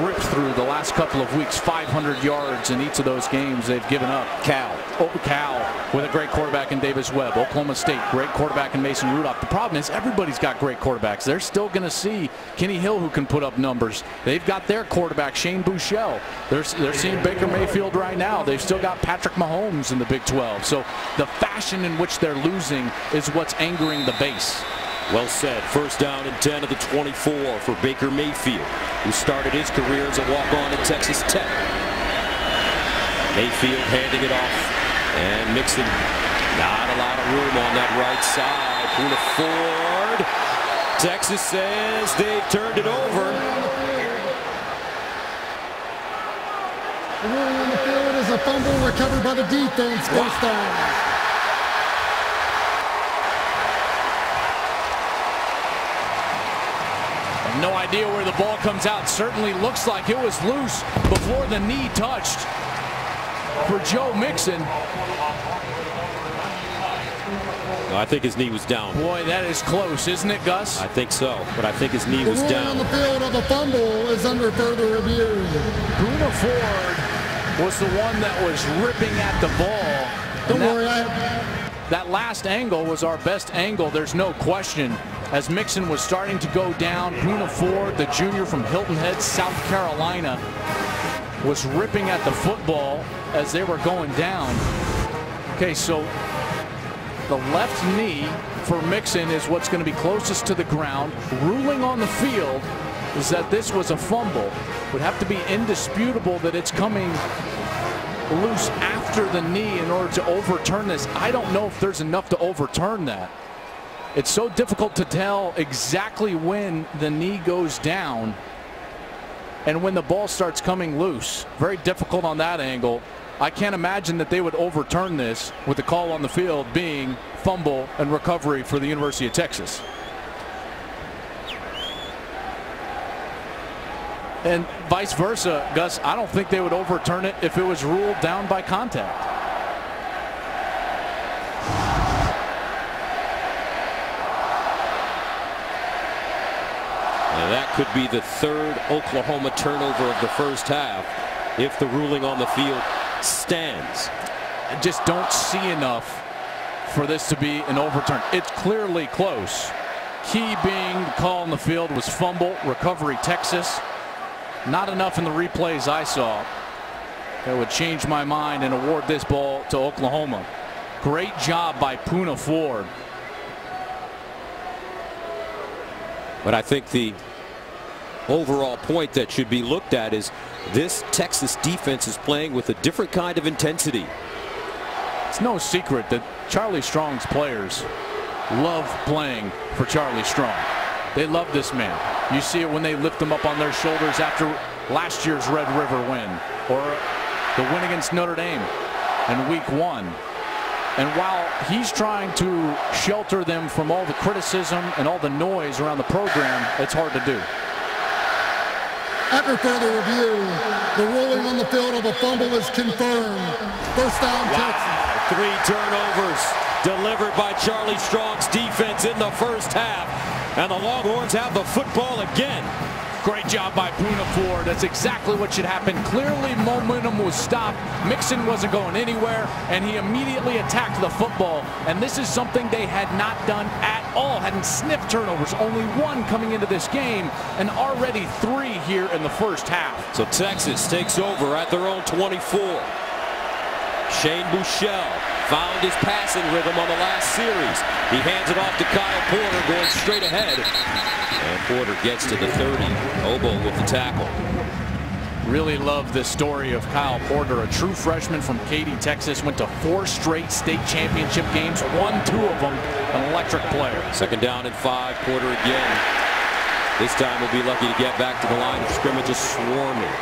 ripped through the last couple of weeks. 500 yards in each of those games they've given up. Cal with a great quarterback in Davis Webb. Oklahoma State, great quarterback in Mason Rudolph. The problem is everybody's got great quarterbacks. They're still going to see Kenny Hill, who can put up numbers. They've got their quarterback, Shane Buechele. They're seeing Baker Mayfield right now. They've still got Patrick Mahomes in the Big 12. So the fashion in which they're losing is what's angering the base. Well said. 1st down and 10 of the 24 for Baker Mayfield, who started his career as a walk-on at Texas Tech. Mayfield handing it off, and Mixon, not a lot of room on that right side. Poona Ford. Texas says they've turned it over. The ruling on the field is a fumble recovered by the defense. 1st down. No idea where the ball comes out. Certainly looks like it was loose before the knee touched for Joe Mixon. I think his knee was down. Boy, that is close, isn't it, Gus? I think so, but I think his knee was down. On the field of a fumble is under further review. Poona Ford was the one that was ripping at the ball. Don't worry, that last angle was our best angle, there's no question. As Mixon was starting to go down, Poona Ford, the junior from Hilton Head, South Carolina, was ripping at the football as they were going down. Okay, so the left knee for Mixon is what's going to be closest to the ground. Ruling on the field is that this was a fumble. Would have to be indisputable that it's coming loose after the knee in order to overturn this. I don't know if there's enough to overturn that. It's so difficult to tell exactly when the knee goes down and when the ball starts coming loose. Very difficult on that angle. I can't imagine that they would overturn this with the call on the field being fumble and recovery for the University of Texas. And vice versa, Gus, I don't think they would overturn it if it was ruled down by contact. That could be the third Oklahoma turnover of the first half if the ruling on the field stands. I just don't see enough for this to be an overturn. It's clearly close. Key being the call on the field was fumble, recovery Texas. Not enough in the replays I saw that would change my mind and award this ball to Oklahoma. Great job by Poona Ford. But I think the overall point that should be looked at is this Texas defense is playing with a different kind of intensity. It's no secret that Charlie Strong's players love playing for Charlie Strong. They love this man. You see it when they lift him up on their shoulders after last year's Red River win or the win against Notre Dame in week 1. And while he's trying to shelter them from all the criticism and all the noise around the program, it's hard to do. After further review, the ruling on the field of a fumble is confirmed. First down, Texas. 3 turnovers delivered by Charlie Strong's defense in the first half. And the Longhorns have the football again. Great job by Poona Ford. That's exactly what should happen. Clearly momentum was stopped. Mixon wasn't going anywhere, and he immediately attacked the football. And this is something they had not done at all. Hadn't sniffed turnovers. Only 1 coming into this game, and already 3 here in the first half. So Texas takes over at their own 24. Shane Buechele found his passing rhythm on the last series. He hands it off to Kyle Porter, going straight ahead. And Porter gets to the 30. Obo with the tackle. Really love this story of Kyle Porter, a true freshman from Katy, Texas. Went to 4 straight state championship games, won 2 of them. An electric player. Second down and 5. Porter again. This time we'll be lucky to get back to the line of scrimmage. A swarming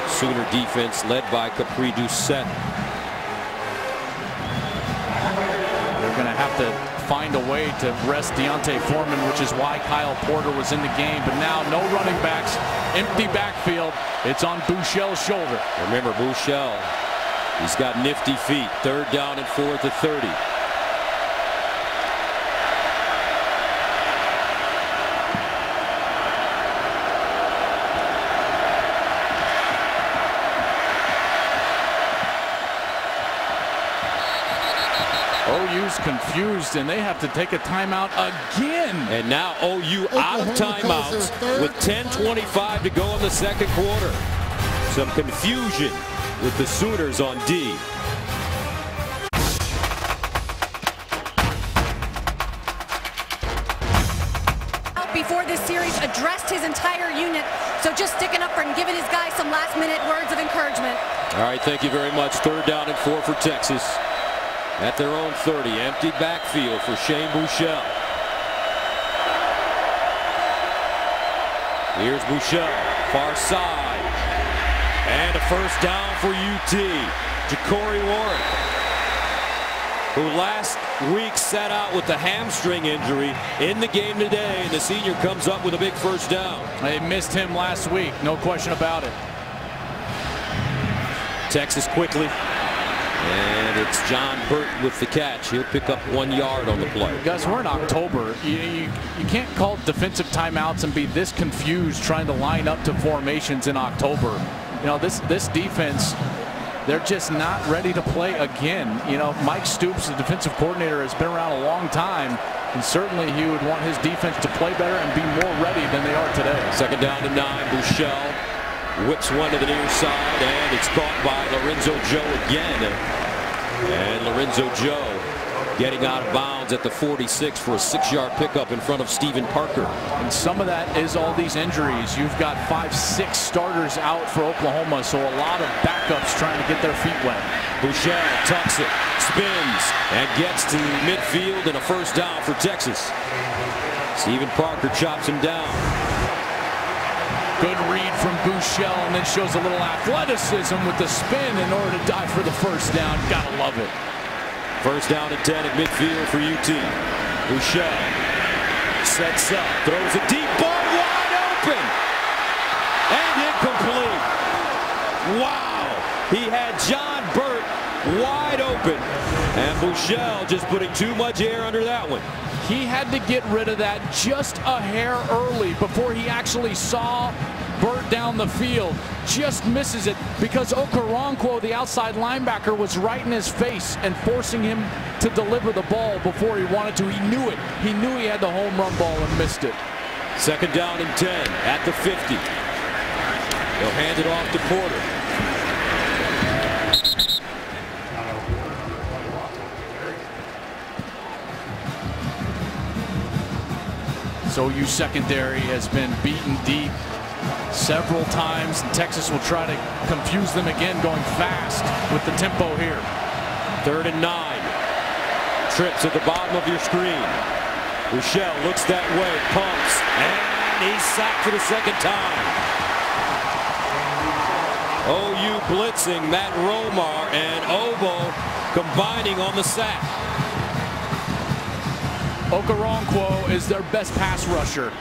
Sooner defense led by Capri Doucette. They're going to have to find a way to rest Deontay Foreman, which is why Kyle Porter was in the game. But now no running backs, empty backfield. It's on Buechele's shoulder. Remember Buechele, he's got nifty feet. Third down and 4 at the 30. OU's confused, and they have to take a timeout again. And now OU out of timeouts with 10:25 to go in the second quarter. Some confusion with the Sooners on D. Before this series addressed his entire unit, so just sticking up for and giving his guys some last-minute words of encouragement. All right, thank you very much. Third down and 4 for Texas. At their own 30, empty backfield for Shane Buechele. Here's Buechele, far side. And a first down for UT. Ja'Cory Warren, who last week sat out with the hamstring injury, in the game today, and the senior comes up with a big first down. They missed him last week, no question about it. Texas quickly. And it's John Burton with the catch. He'll pick up 1 yard on the play. Guys, we're in October. You can't call defensive timeouts and be this confused trying to line up to formations in October. You know, this defense they're just not ready to play again. You know, Mike Stoops, the defensive coordinator, has been around a long time, and certainly he would want his defense to play better and be more ready than they are today. Second down to 9. Buechele whips one to the near side, and it's caught by Lorenzo Joe again. And Lorenzo Joe getting out of bounds at the 46 for a 6-yard pickup in front of Stephen Parker. And some of that is all these injuries. You've got 5-6 starters out for Oklahoma, so a lot of backups trying to get their feet wet. Buechele tucks it, spins, and gets to midfield and a first down for Texas. Stephen Parker chops him down. Good read from Buechele, and then shows a little athleticism with the spin in order to dive for the first down. Gotta love it. First down and 10 at midfield for UT. Buechele sets up, throws a deep ball wide open, and incomplete. Wow, he had John Burt wide open, and Buechele just putting too much air under that one. He had to get rid of that just a hair early before he actually saw Burt down the field. Just misses it because Okoronkwo, the outside linebacker, was right in his face and forcing him to deliver the ball before he wanted to. He knew it. He knew he had the home run ball and missed it. Second down and 10 at the 50. They'll hand it off to Porter. So OU secondary has been beaten deep several times, and Texas will try to confuse them again, going fast with the tempo here. 3rd and 9. Trips at the bottom of your screen. Buechele looks that way, pumps, and he's sacked for the second time. OU blitzing Matt Romar, and Obo combining on the sack. Okoronkwo is their best pass rusher.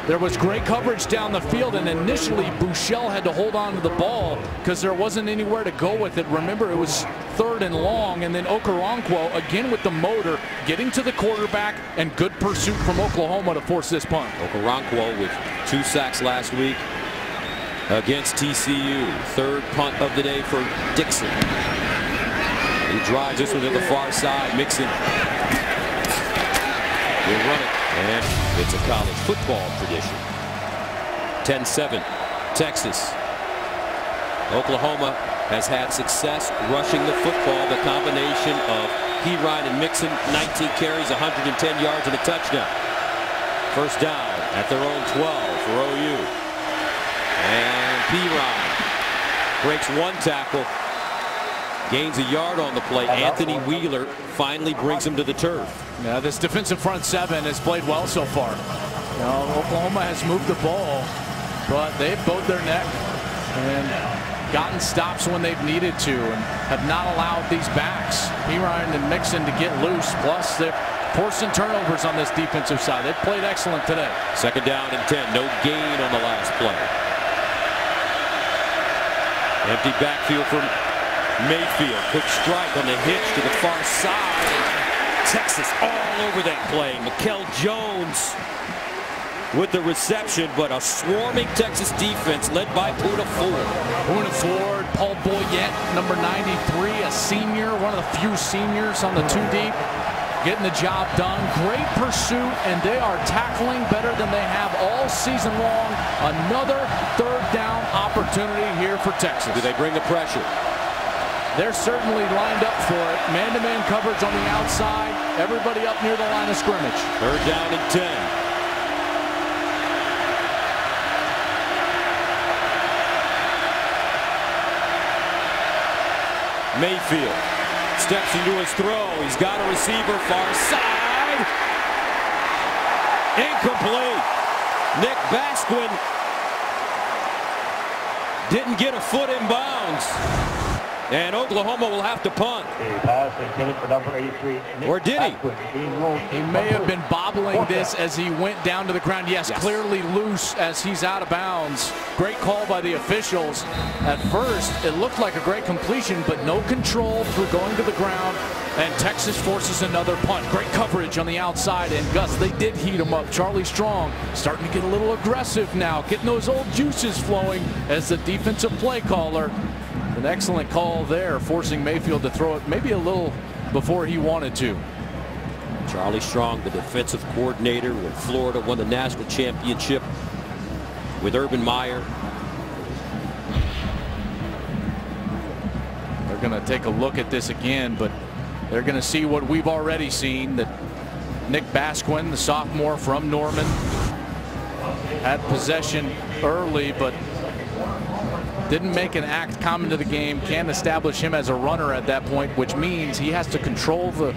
There was great coverage down the field, and initially Buechele had to hold on to the ball because there wasn't anywhere to go with it. Remember, it was 3rd and long, and then Okoronkwo again with the motor, getting to the quarterback, and good pursuit from Oklahoma to force this punt. Okoronkwo with 2 sacks last week against TCU. 3rd punt of the day for Dixon. He drives this one to the far side. Mixon will run it, and it's a college football tradition. 10-7, Texas. Oklahoma has had success rushing the football. The combination of Perine and Mixon, 19 carries, 110 yards, and a touchdown. First down at their own 12 for OU. And Perine breaks 1 tackle, gains a yard on the play. Anthony Wheeler finally brings him to the turf. Yeah, this defensive front 7 has played well so far. You know, Oklahoma has moved the ball, but they've bowed their neck and gotten stops when they've needed to, and have not allowed these backs, Perine and Mixon, to get loose. Plus, they're forcing turnovers on this defensive side. They've played excellent today. Second down and 10. No gain on the last play. Empty backfield from Mayfield. Quick strike on the hitch to the far side. Texas all over that play. Mikel Jones with the reception, but a swarming Texas defense led by Poona Ford. Poona Ford, Paul Boyette, number 93, a senior, one of the few seniors on the 2 deep, getting the job done. Great pursuit, and they are tackling better than they have all season long. Another 3rd down opportunity here for Texas. Do they bring the pressure? They're certainly lined up for it. Man-to-man coverage on the outside. Everybody up near the line of scrimmage. 3rd down and 10. Mayfield steps into his throw. He's got a receiver far side. Incomplete. Nick Basquin didn't get a foot in bounds. And Oklahoma will have to punt. Pass intended for number 83. Or did he? He may have been bobbling this as he went down to the ground. Yes, clearly loose as he's out of bounds. Great call by the officials. At first, it looked like a great completion, but no control through going to the ground. And Texas forces another punt. Great coverage on the outside. And Gus, they did heat him up. Charlie Strong starting to get a little aggressive now, getting those old juices flowing as the defensive play caller An excellent call there, forcing Mayfield to throw it maybe a little before he wanted to. Charlie Strong, the defensive coordinator when Florida won the national championship with Urban Meyer. They're going to take a look at this again, but they're going to see what we've already seen, that Nick Basquin, the sophomore from Norman, had possession early, but didn't make an act common to the game. Can't establish him as a runner at that point, which means he has to control the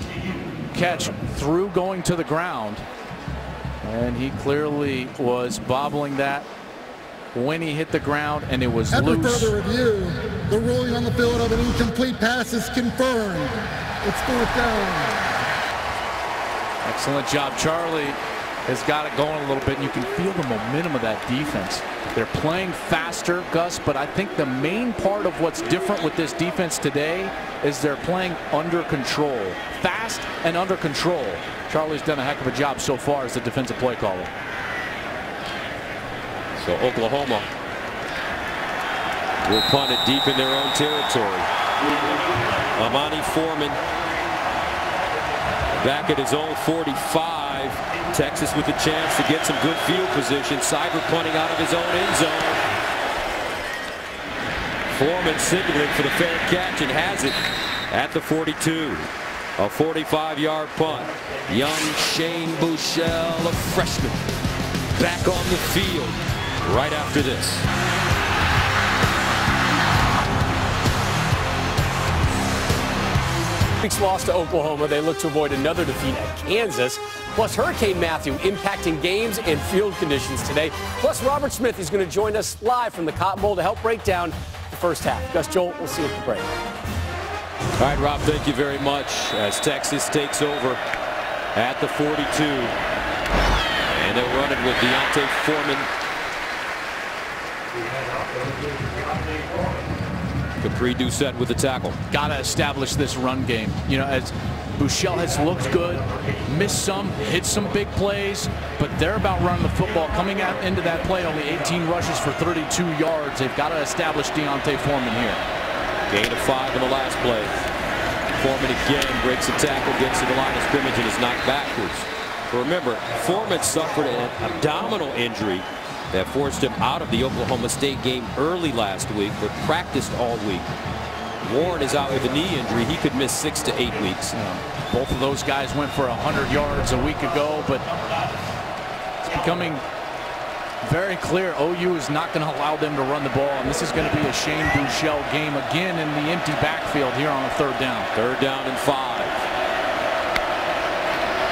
catch through going to the ground. And he clearly was bobbling that when he hit the ground, and it was After loose. further review, the ruling on the field of an incomplete pass is confirmed. It's 4th down. Excellent job. Charlie has got it going a little bit, and you can feel the momentum of that defense. They're playing faster, Gus, but I think the main part of what's different with this defense today is they're playing under control. Fast and under control. Charlie's done a heck of a job so far as the defensive play caller. So Oklahoma will punt it deep in their own territory. Amani Foreman back at his own 45. Texas with a chance to get some good field position. Seibert punting out of his own end zone. Foreman signaling for the fair catch and has it at the 42. A 45-yard punt. Young Shane Buechele, a freshman, back on the field right after this. Week's loss to Oklahoma, they look to avoid another defeat at Kansas. Plus Hurricane Matthew impacting games and field conditions today. Plus Robert Smith is going to join us live from the Cotton Bowl to help break down the first half. Gus, Joel, we'll see you at the break. All right, Rob, thank you very much as Texas takes over at the 42. And they'll run it with Deontay Foreman. Capri Doucette with the tackle. Got to establish this run game. You know, as Buechele has looked good, missed some, hit some big plays, but they're about running the football. Coming out into that play, only 18 rushes for 32 yards. They've got to establish Deontay Foreman here. Gain of 5 in the last play. Foreman again breaks the tackle, gets to the line of scrimmage, and is knocked backwards. But remember, Foreman suffered an abdominal injury that forced him out of the Oklahoma State game early last week, but practiced all week. Warren is out with a knee injury. He could miss 6 to 8 weeks. Both of those guys went for 100 yards a week ago, but it's becoming very clear OU is not going to allow them to run the ball, and this is going to be a Shane Buechele game again in the empty backfield here on a 3rd down. 3rd down and 5.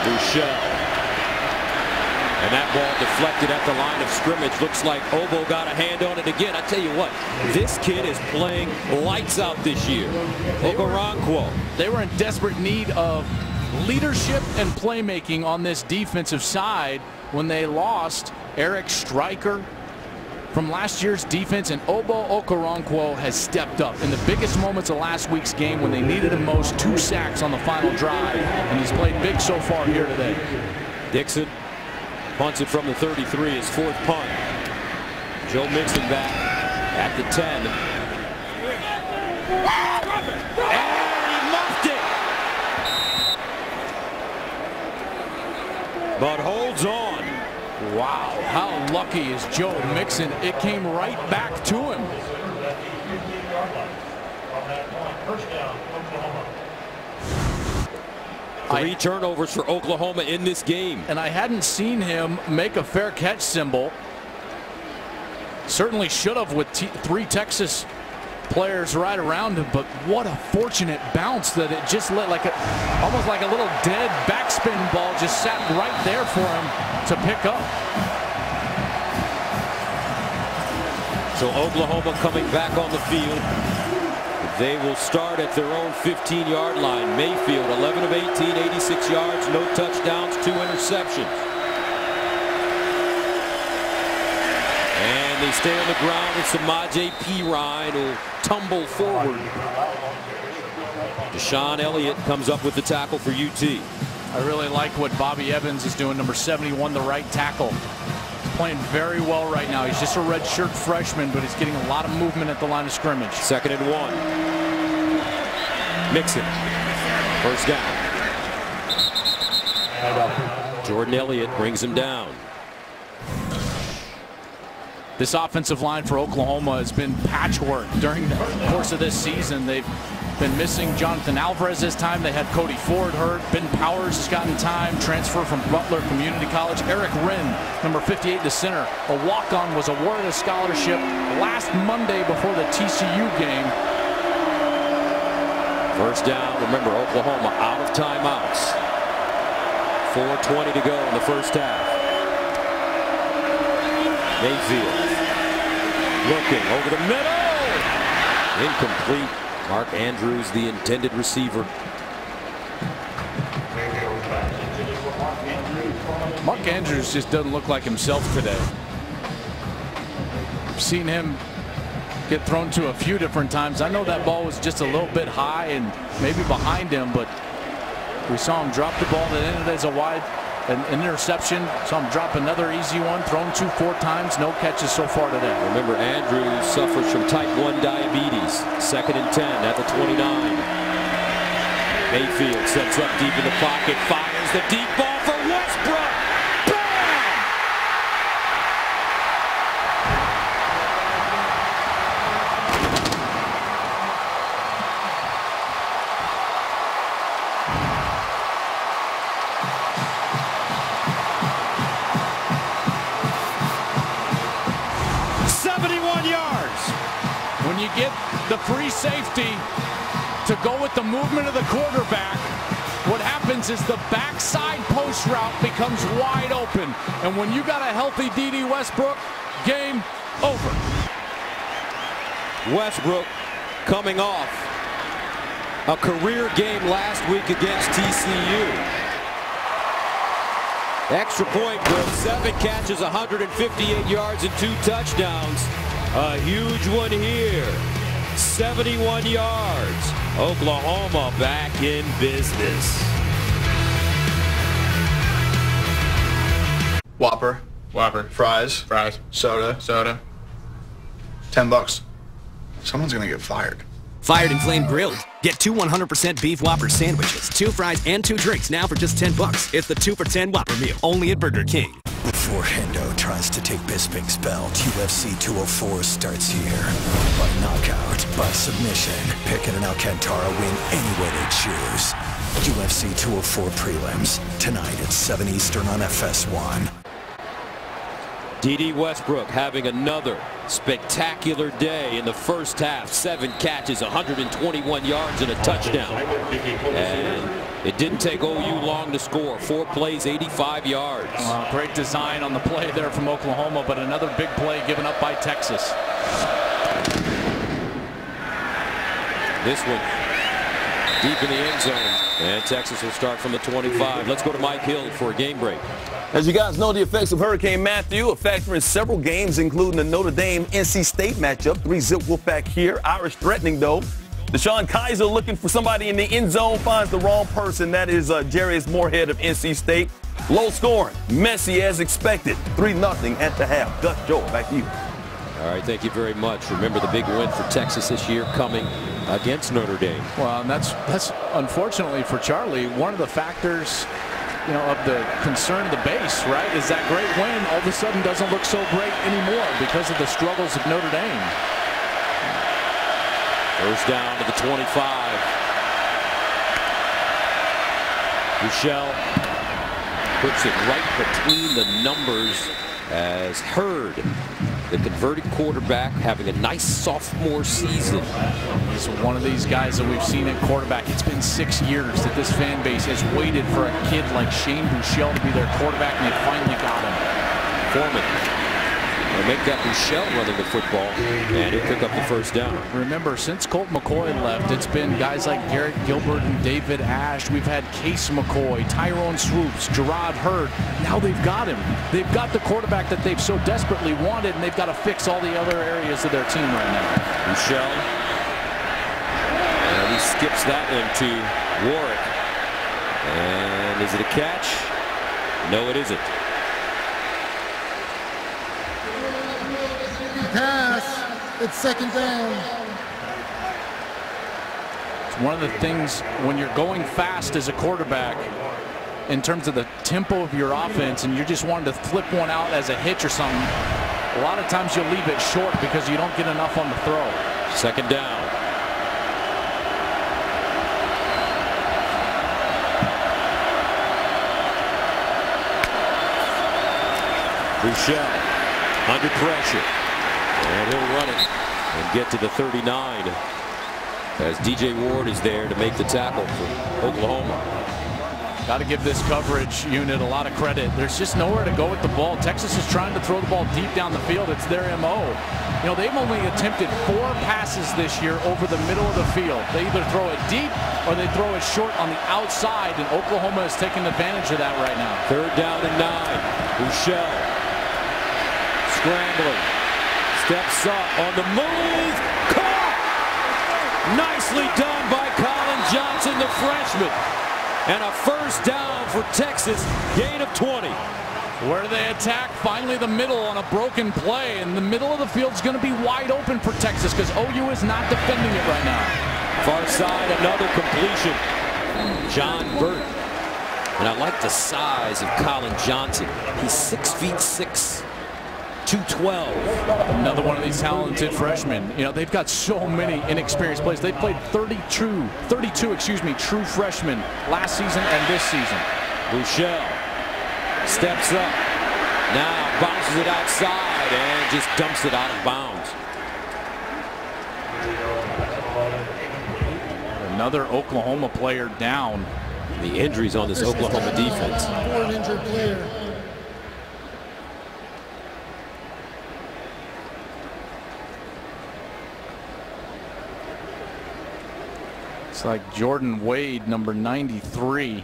Buechele. And that ball deflected at the line of scrimmage. Looks like Obo got a hand on it again. I tell you what, this kid is playing lights out this year. Okoronkwo. They were in desperate need of leadership and playmaking on this defensive side when they lost Eric Stryker from last year's defense, and Obo Okoronkwo has stepped up in the biggest moments of last week's game when they needed him most. 2 sacks on the final drive, and he's played big so far here today. Dixon punts it from the 33, his 4th punt. Joe Mixon back at the 10. And he muffed it. But holds on. Wow, how lucky is Joe Mixon? It came right back to him. Three turnovers for Oklahoma in this game. And I hadn't seen him make a fair catch symbol. Certainly should have with 3 Texas players right around him, but what a fortunate bounce that it just let almost like a little dead backspin ball just sat right there for him to pick up. So Oklahoma coming back on the field. They will start at their own 15-yard line. Mayfield, 11 of 18, 86 yards, no touchdowns, 2 interceptions. And they stay on the ground with Samaje Perine, who'll tumble forward. Deshaun Elliott comes up with the tackle for UT. I really like what Bobby Evans is doing, number 71, the right tackle. playing very well right now. He's just a redshirt freshman, but he's getting a lot of movement at the line of scrimmage. 2nd and 1. Mixon. First down. Jordan Elliott brings him down. This offensive line for Oklahoma has been patchwork during the course of this season. They've been missing Jonathan Alvarez this time. They had Cody Ford hurt. Ben Powers has gotten time. Transfer from Butler Community College. Eric Wren, number 58, the center. A walk-on, was awarded a scholarship last Monday before the TCU game. First down. Remember, Oklahoma out of timeouts. 4:20 to go in the first half. Mayfield looking over the middle. Incomplete. Mark Andrews, the intended receiver. Mark Andrews just doesn't look like himself today. I've seen him get thrown to a few different times. I know that ball was just a little bit high and maybe behind him, but we saw him drop the ball that ended as an interception. Saw him drop another easy one, thrown 4 times, no catches so far today. Remember, Andrews suffers from type 1 diabetes. 2nd and 10 at the 29. Mayfield sets up deep in the pocket, fires the deep ball for Westbrook. Bam! When you get the free safety to go with the movement of the quarterback, what happens is the backside post route becomes wide open. And when you got a healthy D.D. Westbrook, game over. Westbrook coming off a career game last week against TCU. Extra point goal, 7 catches, 158 yards and 2 touchdowns. A huge one here. 71 yards. Oklahoma back in business. Whopper. Fries. Soda. $10. Someone's gonna get fired. Fired and Flame Grilled. Get 2 100% beef Whopper sandwiches, 2 fries, and 2 drinks now for just $10. It's the 2 for $10 Whopper meal, only at Burger King. Before Hendo tries to take Bisping's belt, UFC 204 starts here. By knockout, by submission, Pickett and Alcantara win any way they choose. UFC 204 prelims, tonight at 7 Eastern on FS1. D.D. Westbrook having another spectacular day in the first half. 7 catches, 121 yards, and a touchdown. And it didn't take OU long to score. 4 plays, 85 yards. Great design on the play there from Oklahoma, but another big play given up by Texas. This one deep in the end zone. And Texas will start from the 25. Let's go to Mike Hill for a game break. As you guys know, the effects of Hurricane Matthew, a factor in several games, including the Notre Dame-NC State matchup. 3-zip Wolfpack here. Irish threatening, though. Deshaun Kaiser looking for somebody in the end zone, finds the wrong person. That is Jarius Moorhead of NC State. Low scoring, messy as expected. 3-0 at the half. Gus Joe, back to you. All right, thank you very much. Remember the big win for Texas this year coming against Notre Dame. Well, and that's unfortunately for Charlie, one of the factors, you know, of the concern of the base, right, is that great win all of a sudden doesn't look so great anymore because of the struggles of Notre Dame. First down to the 25. Michelle puts it right between the numbers as Hurd, the converted quarterback, having a nice sophomore season. He's one of these guys that we've seen at quarterback. It's been 6 years that this fan base has waited for a kid like Shane Buechele to be their quarterback, and they finally got him. Foreman will make that Buechele running the football, and he'll pick up the first down. Remember, since Colt McCoy left, it's been guys like Garrett Gilbert and David Ash. We've had Case McCoy, Tyrone Swoops, Gerard Hurd. Now they've got him. They've got the quarterback that they've so desperately wanted, and they've got to fix all the other areas of their team right now. Buechele, and he skips that one to Warwick. And is it a catch? No, it isn't. pass. It's second down. It's one of the things when you're going fast as a quarterback in terms of the tempo of your offense and you're just wanting to flip one out as a hitch or something, a lot of times you'll leave it short because you don't get enough on the throw. Second down. Bouchel under pressure, and he'll run it and get to the 39 as DJ Ward is there to make the tackle for Oklahoma. Got to give this coverage unit a lot of credit. There's just nowhere to go with the ball. Texas is trying to throw the ball deep down the field. It's their MO. You know, they've only attempted 4 passes this year over the middle of the field. They either throw it deep or they throw it short on the outside, and Oklahoma is taking advantage of that right now. Third down and 9. Bouchel scrambling. Steps up on the move. Caught! Nicely done by Colin Johnson, the freshman. And a first down for Texas, gain of 20. Where do they attack? Finally the middle on a broken play, and the middle of the field is going to be wide open for Texas because OU is not defending it right now. Far side, another completion. John Burt. And I like the size of Colin Johnson. He's 6'6", 212. Another one of these talented freshmen. You know, they've got so many inexperienced players. They played 32 true freshmen last season and this season. Bouchel steps up. Now bounces it outside and just dumps it out of bounds. Another Oklahoma player down. The injuries on this Oklahoma defense. For an injured player. It's like Jordan Wade, number 93.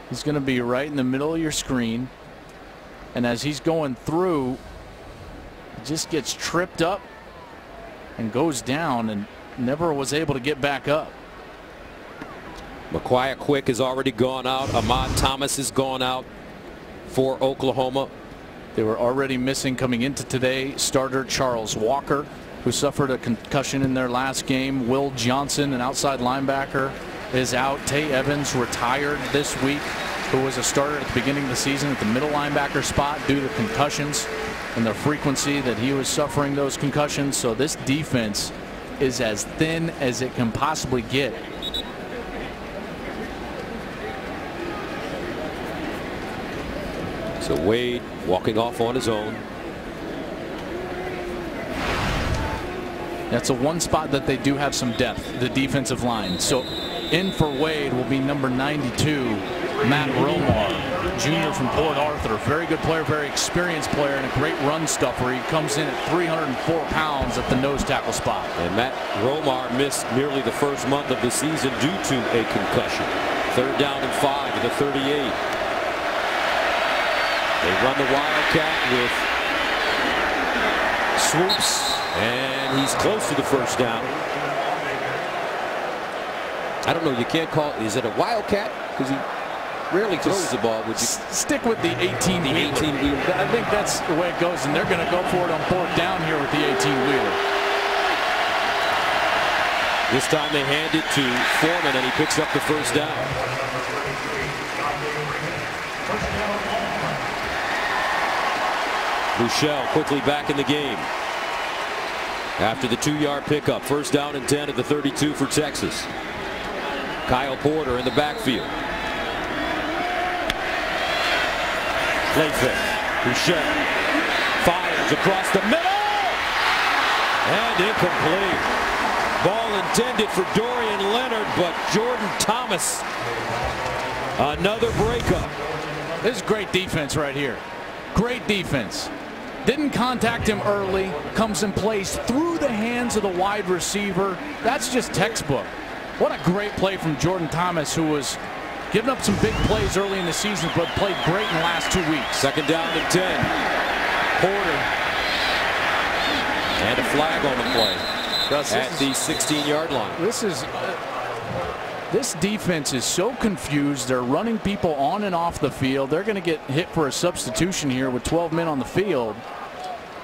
He's going to be right in the middle of your screen. And as he's going through, he just gets tripped up and goes down and never was able to get back up. McQuire Quick has already gone out. Ahmad Thomas has gone out for Oklahoma. They were already missing coming into today starter Charles Walker, who suffered a concussion in their last game. Will Johnson, an outside linebacker, is out. Tay Evans retired this week, who was a starter at the beginning of the season at the middle linebacker spot due to concussions and the frequency that he was suffering those concussions. So this defense is as thin as it can possibly get. So Wade walking off on his own. That's a one spot that they do have some depth, the defensive line. So in for Wade will be number 92, Matt Romar, junior from Port Arthur. Very good player, very experienced player, and a great run stuffer. He comes in at 304 pounds at the nose tackle spot. And Matt Romar missed nearly the first month of the season due to a concussion. Third down and 5 to the 38. They run the Wildcat with swoops, and he's close to the first down. I don't know, you can't call it, is it a Wildcat? Because he rarely throws the ball. Would you stick with the 18-wheeler? I think that's the way it goes, and they're going to go for it on 4th down here with the 18-wheeler. This time they hand it to Foreman, and he picks up the first down. Bouchel quickly back in the game after the 2-yard pickup. First down and 10 at the 32 for Texas. Kyle Porter in the backfield. Play fake. Bouchel fires across the middle and incomplete. Ball intended for Dorian Leonard, but Jordan Thomas, another breakup. This is great defense right here. Great defense. Didn't contact him early, comes and plays through the hands of the wide receiver. That's just textbook. What a great play from Jordan Thomas, who was giving up some big plays early in the season, but played great in the last 2 weeks. Second down and 10. Porter. And a flag on the play at the 16-yard line. This is This defense is so confused. They're running people on and off the field. They're going to get hit for a substitution here with 12 men on the field.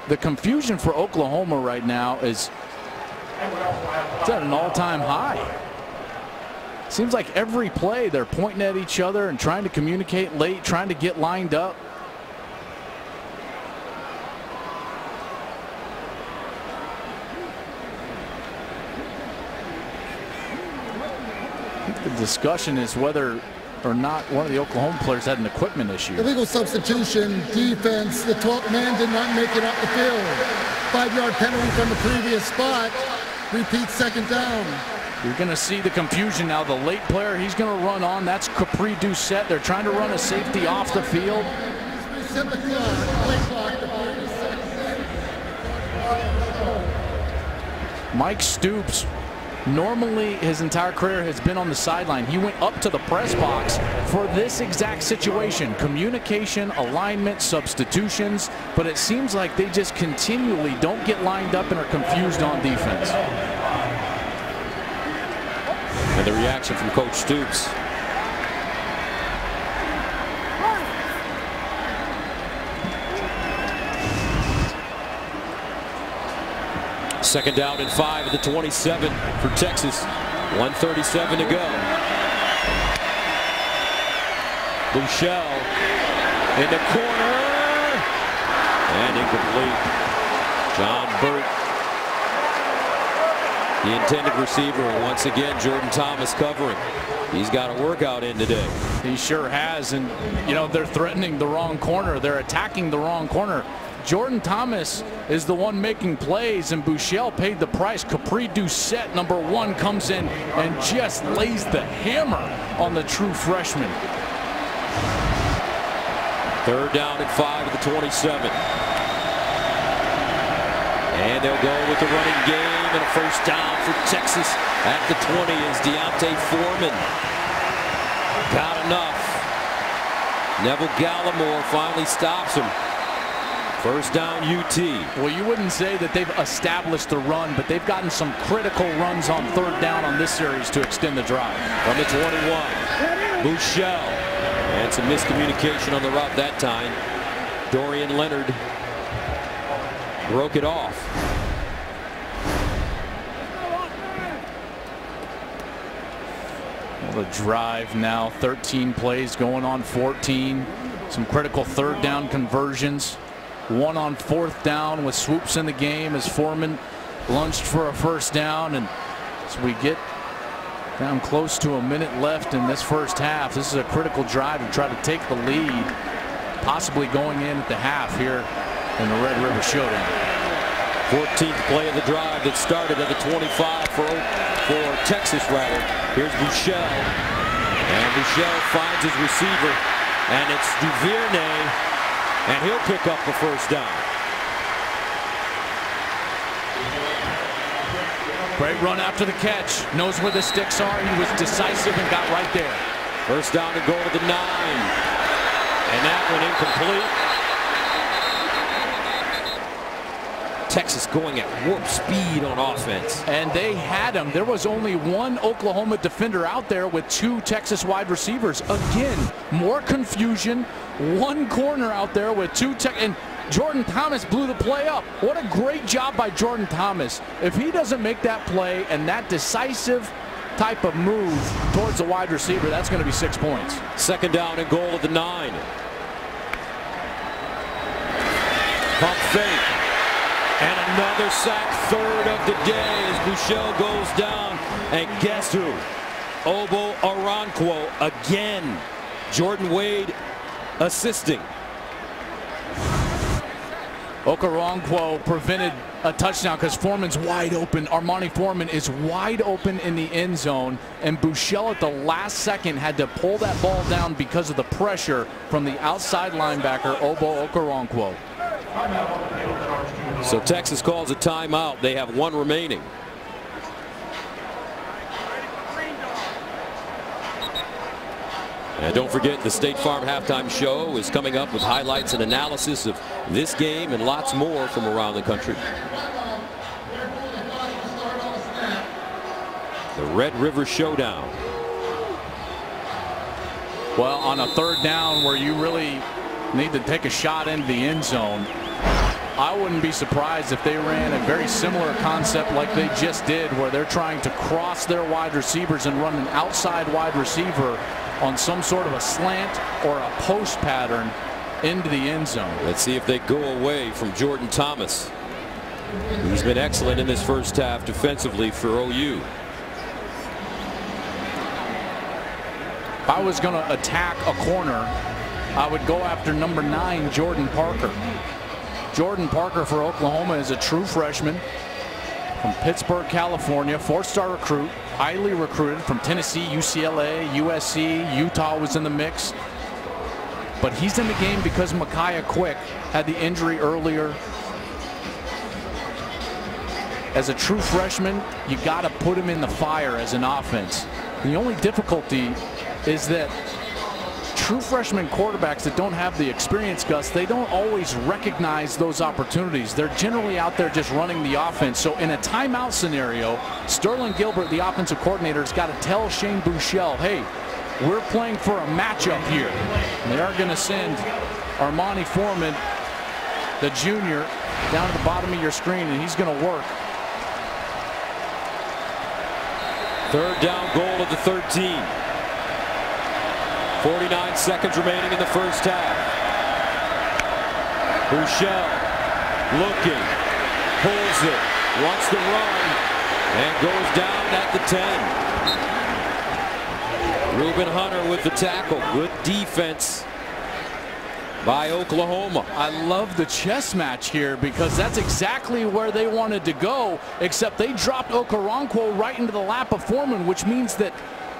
The confusion for Oklahoma right now is it's at an all-time high. Seems like every play they're pointing at each other and trying to communicate late, trying to get lined up. The discussion is whether or not one of the Oklahoma players had an equipment issue. Illegal substitution, defense. The 12th man did not make it off the field. 5-yard penalty from the previous spot. Repeat, second down. You're going to see the confusion now. The late player he's going to run on, that's Capri Doucette. They're trying to run a safety off the field. Reset the clock. Play clock to 30 seconds. Mike Stoops, normally his entire career has been on the sideline. He went up to the press box for this exact situation. Communication, alignment, substitutions. But it seems like they just continually don't get lined up and are confused on defense. And the reaction from Coach Stoops. Second down and 5 at the 27 for Texas. 1:37 to go. Buechele in the corner. And incomplete. John Burt, the intended receiver, and once again Jordan Thomas covering. He's got a workout in today. He sure has, and you know they're threatening the wrong corner. They're attacking the wrong corner. Jordan Thomas is the one making plays, and Buechele paid the price. Capri Doucette, number 1, comes in and just lays the hammer on the true freshman. Third down and 5 at the 27. And they'll go with the running game, and a first down for Texas at the 20 as Deontay Foreman got enough. Neville Gallimore finally stops him. First down, UT. Well, you wouldn't say that they've established the run, but they've gotten some critical runs on third down on this series to extend the drive. From the 21, Buechele. And some miscommunication on the route that time. Dorian Leonard broke it off. Well, the drive now, 13 plays going on 14. Some critical third down conversions. 1 on 4th down with swoops in the game as Foreman lunged for a first down. And as we get down close to a minute left in this first half, this is a critical drive to try to take the lead, possibly going in at the half here in the Red River Showdown. 14th play of the drive that started at the 25 for Texas, rather. Here's Buechele. And Buechele finds his receiver, and it's Duvernay. And he'll pick up the first down. Great run after the catch. Knows where the sticks are. He was decisive and got right there. First down and goal to the 9. And that one incomplete. Texas going at warp speed on offense. And they had him. There was only one Oklahoma defender out there with 2 Texas wide receivers. Again, more confusion. One corner out there with 2 and Jordan Thomas blew the play up. What a great job by Jordan Thomas. If he doesn't make that play and that decisive type of move towards the wide receiver, that's going to be 6 points. Second down and goal at the 9. Pump fake. And another sack, third of the day as Buechele goes down. And guess who? Obo Arankwo again. Jordan Wade assisting. Okoronkwo prevented a touchdown because Foreman's wide open. Armani Foreman is wide open in the end zone, and Buechele at the last second had to pull that ball down because of the pressure from the outside linebacker, Obo Okoronkwo. So Texas calls a timeout. They have 1 remaining. And don't forget, the State Farm Halftime Show is coming up with highlights and analysis of this game and lots more from around the country. The Red River Showdown. Well, on a third down where you really need to take a shot into the end zone, I wouldn't be surprised if they ran a very similar concept like they just did, where they're trying to cross their wide receivers and run an outside wide receiver on some sort of a slant or a post pattern into the end zone. Let's see if they go away from Jordan Thomas. He's been excellent in this first half defensively for OU. If I was going to attack a corner, I would go after number 9, Jordan Parker. Jordan Parker for Oklahoma is a true freshman from Pittsburgh, California, 4-star recruit, highly recruited from Tennessee, UCLA, USC, Utah was in the mix. But he's in the game because Micaiah Quick had the injury earlier. As a true freshman, you got to put him in the fire as an offense. The only difficulty is that true freshman quarterbacks that don't have the experience, Gus, they don't always recognize those opportunities. They're generally out there just running the offense. So in a timeout scenario, Sterling Gilbert, the offensive coordinator, has got to tell Shane Buechele, hey, we're playing for a matchup here. And they are going to send Armani Foreman, the junior, down to the bottom of your screen, and he's going to work. Third down, goal of the 13. 49 seconds remaining in the first half. Buechele looking, pulls it, wants to run, and goes down at the 10. Reuben Hunter with the tackle. Good defense by Oklahoma. I love the chess match here because that's exactly where they wanted to go, except they dropped Okoronkwo right into the lap of Foreman, which means that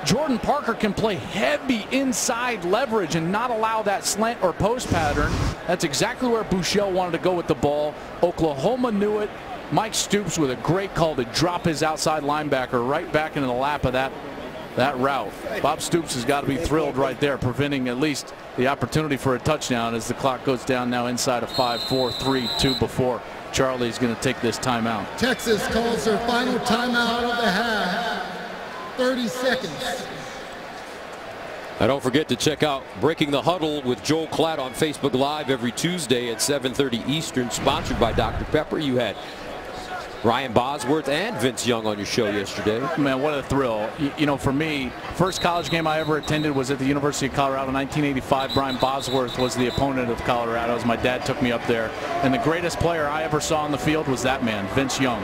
Jordan Parker can play heavy inside leverage and not allow that slant or post pattern. That's exactly where Buechele wanted to go with the ball. Oklahoma knew it. Mike Stoops with a great call to drop his outside linebacker right back into the lap of that route. Bob Stoops has got to be thrilled right there, preventing at least the opportunity for a touchdown as the clock goes down now inside of 5, 4, 3, 2 before Charlie's going to take this timeout. Texas calls their final timeout of the half. 30 seconds. And don't forget to check out Breaking the Huddle with Joel Klatt on Facebook Live every Tuesday at 7:30 Eastern, sponsored by Dr. Pepper. You had Ryan Bosworth and Vince Young on your show yesterday. Man, what a thrill. You know, for me, first college game I ever attended was at the University of Colorado in 1985. Brian Bosworth was the opponent of Colorado as my dad took me up there. And the greatest player I ever saw on the field was that man, Vince Young.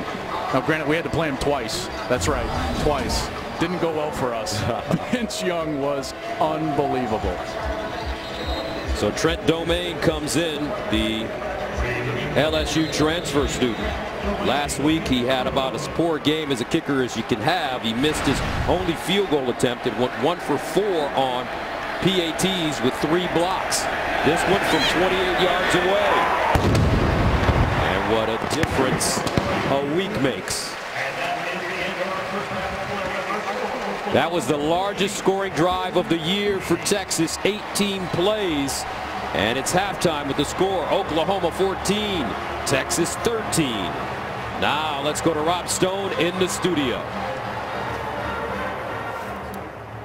Now, granted, we had to play him twice. That's right, twice. Didn't go well for us. Vince Young was unbelievable. So Trent Domain comes in, the LSU transfer student. Last week he had about as poor a game as a kicker as you can have. He missed his only field goal attempt and went 1 for 4 on PATs with 3 blocks. This one from 28 yards away. And what a difference a week makes. That was the largest scoring drive of the year for Texas, 18 plays. And it's halftime with the score, Oklahoma 14, Texas 13. Now let's go to Rob Stone in the studio.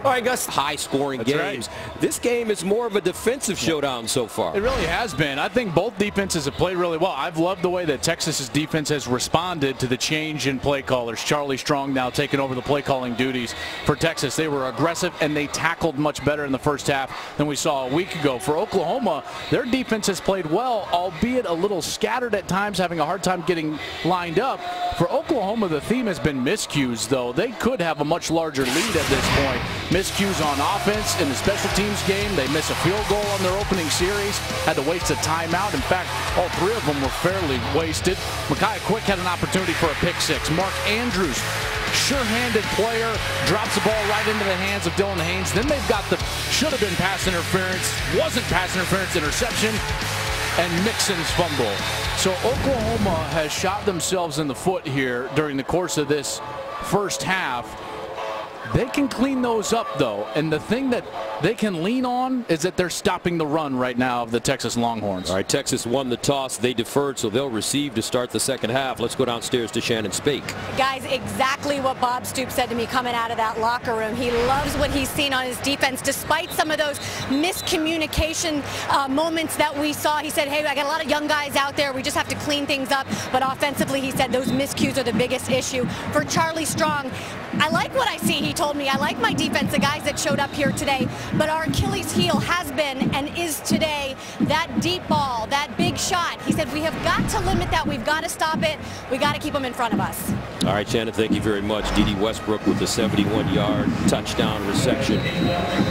All right, Gus, high-scoring games. Right. This game is more of a defensive showdown so far. It really has been. I think both defenses have played really well. I've loved the way that Texas's defense has responded to the change in play callers. Charlie Strong now taking over the play calling duties for Texas. They were aggressive and they tackled much better in the first half than we saw a week ago. For Oklahoma, their defense has played well, albeit a little scattered at times, having a hard time getting lined up. For Oklahoma, the theme has been miscues, though. They could have a much larger lead at this point. Miscues on offense in the special teams game. They miss a field goal on their opening series. Had to waste a timeout. In fact, all 3 of them were fairly wasted. Micaiah Quick had an opportunity for a pick 6. Mark Andrews, sure-handed player, drops the ball right into the hands of Dylan Haynes. Then they've got the should-have-been pass interference, wasn't pass interference, interception, and Mixon's fumble. So Oklahoma has shot themselves in the foot here during the course of this first half. They can clean those up, though, and the thing that they can lean on is that they're stopping the run right now of the Texas Longhorns. All right, Texas won the toss. They deferred, so they'll receive to start the second half. Let's go downstairs to Shannon Spake. Guys, exactly what Bob Stoops said to me coming out of that locker room. He loves what he's seen on his defense, despite some of those miscommunication moments that we saw. He said, hey, I got a lot of young guys out there. We just have to clean things up. But offensively, he said those miscues are the biggest issue. For Charlie Strong, I like what I see, he told me. I like my defense, the guys that showed up here today. But our Achilles heel has been and is today that deep ball, that big shot. He said we have got to limit that. We've got to stop it. We got to keep them in front of us. All right, Shannon, thank you very much. D.D. Westbrook with the 71-yard touchdown reception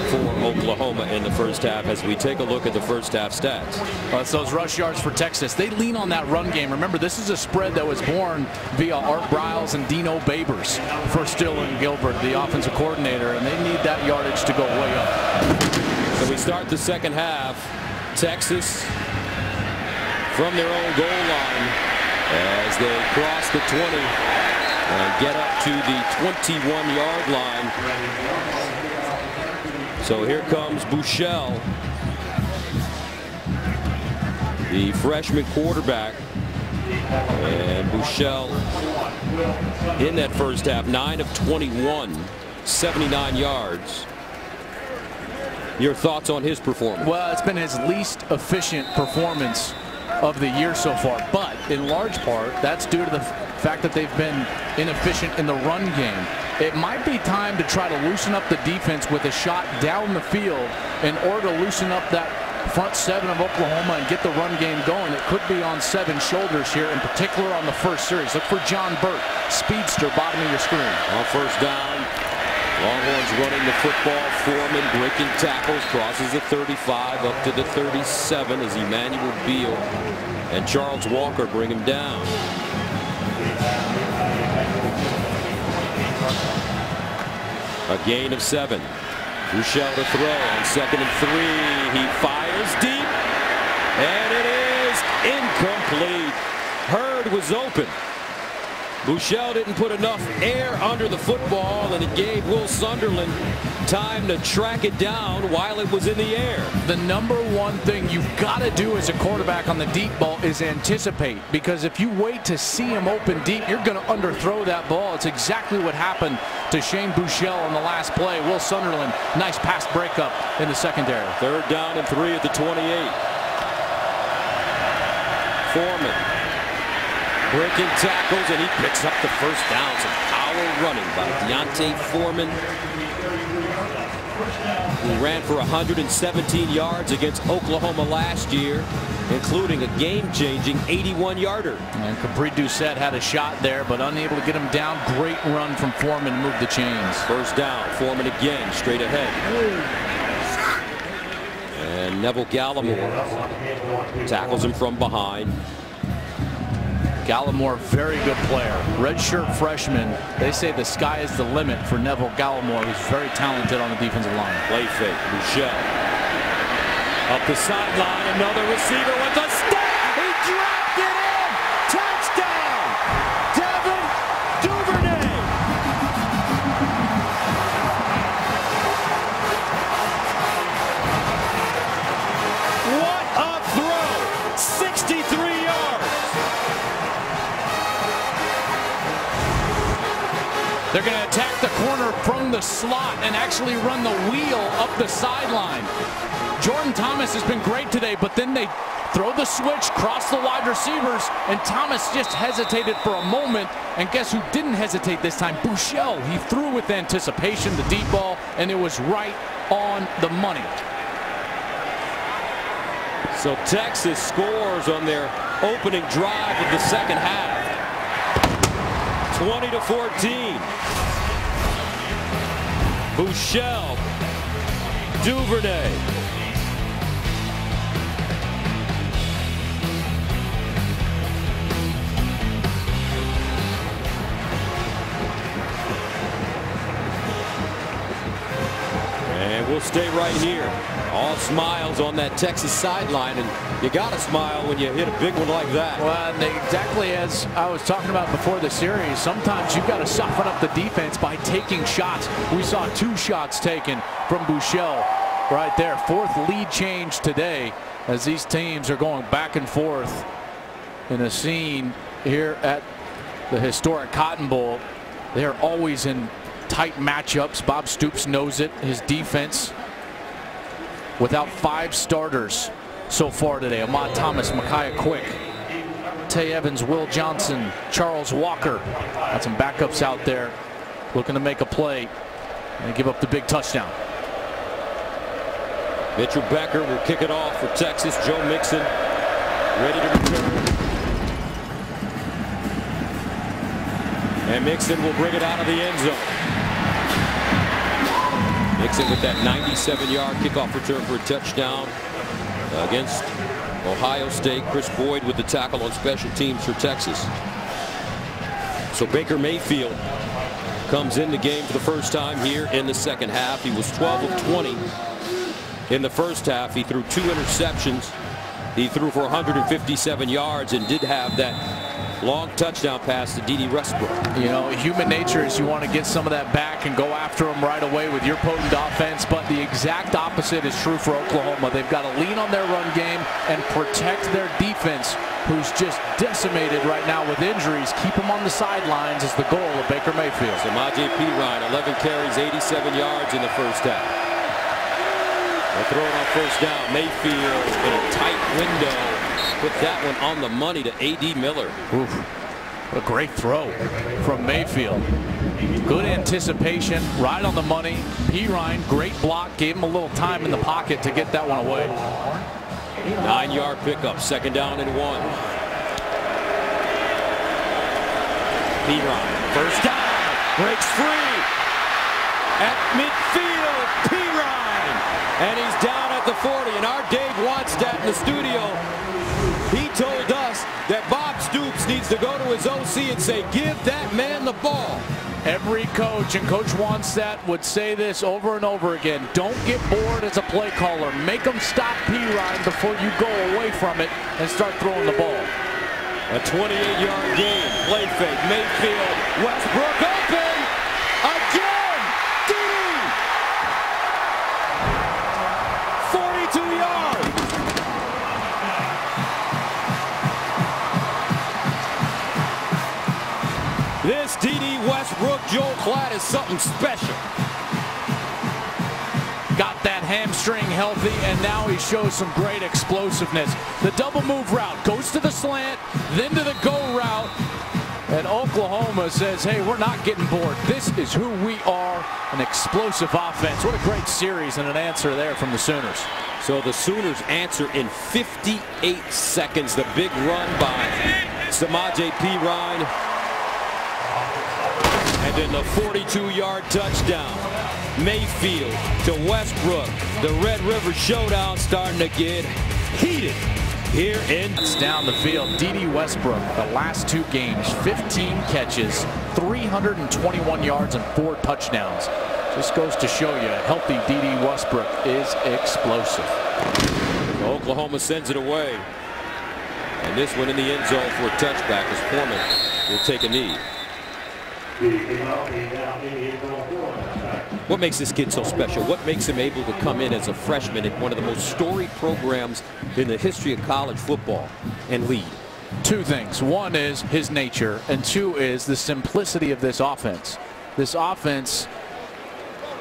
for Oklahoma in the first half as we take a look at the first half stats. Well, it's those rush yards for Texas. They lean on that run game. Remember, this is a spread that was born via Art Briles and Dino Babers for Dylan Gilbert, the offensive coordinator, and they need that yardage to go way up. So we start the second half. Texas from their own goal line as they cross the 20 and get up to the 21-yard line. So here comes Buechele, the freshman quarterback. And Buechele in that first half, 9 of 21, 79 yards. Your thoughts on his performance? Well, it's been his least efficient performance of the year so far, but in large part that's due to the fact that they've been inefficient in the run game. It might be time to try to loosen up the defense with a shot down the field in order to loosen up that front seven of Oklahoma and get the run game going. It could be on 7 shoulders here, in particular on the first series. Look for John Burt, speedster, bottom of your screen. On first down, Longhorns running the football. Foreman breaking tackles, crosses the 35 up to the 37 as Emmanuel Beal and Charles Walker bring him down. A gain of 7. Buechele to throw on 2nd and 3. He fires deep, and it is incomplete. Hurd was open. Buechele didn't put enough air under the football, and it gave Will Sunderland time to track it down while it was in the air. The number one thing you've got to do as a quarterback on the deep ball is anticipate, because if you wait to see him open deep, you're going to underthrow that ball. It's exactly what happened to Shane Buechele on the last play. Will Sunderland, nice pass breakup in the secondary. 3rd down and 3 at the 28. Foreman breaking tackles, and he picks up the first down. Some power running by Deontay Foreman, who ran for 117 yards against Oklahoma last year, including a game-changing 81-yarder. And Capri Doucette had a shot there, but unable to get him down. Great run from Foreman to move the chains. First down, Foreman again, straight ahead. And Neville Gallimore tackles him from behind. Gallimore, very good player. Redshirt freshman. They say the sky is the limit for Neville Gallimore, who's very talented on the defensive line. Play fake, Buechele. Up the sideline, another receiver with a step. He dropped it in. Touchdown, Devin Duvernay. What a throw. 63 yards. They're going to attack the corner from the slot and actually run the wheel up the sideline. Jordan Thomas has been great today, but then they throw the switch, cross the wide receivers, and Thomas just hesitated for a moment. And guess who didn't hesitate this time? Buechele. He threw with anticipation the deep ball, and it was right on the money. So Texas scores on their opening drive of the second half. 20-14. Buechele, Duvernay. And We'll stay right here. All smiles on that Texas sideline, and you got to smile when you hit a big one like that. Well, exactly as I was talking about before the series, sometimes you've got to soften up the defense by taking shots. We saw 2 shots taken from Buechele right there. 4th lead change today as these teams are going back and forth in a scene here at the historic Cotton Bowl. They're always in tight matchups. Bob Stoops knows it. His defense without 5 starters so far today. Ahmad Thomas, Micaiah Quick, Tay Evans, Will Johnson, Charles Walker. Got some backups out there looking to make a play and give up the big touchdown. Mitchell Becker will kick it off for Texas. Joe Mixon ready to return. And Mixon will bring it out of the end zone. Mixon with that 97-yard kickoff return for a touchdown against Ohio State. Chris Boyd with the tackle on special teams for Texas. So Baker Mayfield comes in the game for the first time here in the second half. He was 12 of 20 in the first half. He threw 2 interceptions. He threw for 157 yards and did have that long touchdown pass to D.D. Westbrook. You know, human nature is you want to get some of that back and go after them right away with your potent offense, but the exact opposite is true for Oklahoma. They've got to lean on their run game and protect their defense, who's just decimated right now with injuries. Keep them on the sidelines is the goal of Baker Mayfield. Samaje Perine, 11 carries, 87 yards in the first half. They'll throw it on first down. Mayfield in a tight window. Put that one on the money to A.D. Miller. Oof. What a great throw from Mayfield. Good anticipation, right on the money. Perine, great block, gave him a little time in the pocket to get that one away. 9-yard pickup, 2nd down and 1. Perine, first down, breaks free at midfield. Perine, and he's down at the 40. And our Dave Wadstat in the studio, he told us that Bob Stoops needs to go to his OC and say, give that man the ball. Every coach, and Coach Wadstat would say this over and over again, don't get bored as a play caller. Make them stop Perine before you go away from it and start throwing the ball. A 28-yard gain. Play fake. Mayfield. Westbrook open. Again. D.D. 42 yards. This D.D. Westbrook, Joel Klatt, is something special. Got that hamstring healthy, and now he shows some great explosiveness. The double move route goes to the slant, then to the go route. And Oklahoma says, hey, we're not getting bored. This is who we are, an explosive offense. What a great series and an answer there from the Sooners. So the Sooners answer in 58 seconds. The big run by Samaje Perine. And then the 42-yard touchdown. Mayfield to Westbrook. The Red River Showdown starting to get heated here in. It's down the field. D.D. Westbrook, the last 2 games, 15 catches, 321 yards, and 4 touchdowns. Just goes to show you, a healthy D.D. Westbrook is explosive. Oklahoma sends it away. And this one in the end zone for a touchback as Foreman will take a knee. What makes this kid so special? What makes him able to come in as a freshman at one of the most storied programs in the history of college football and lead? 2 things. 1 is his nature, and 2 is the simplicity of this offense. This offense,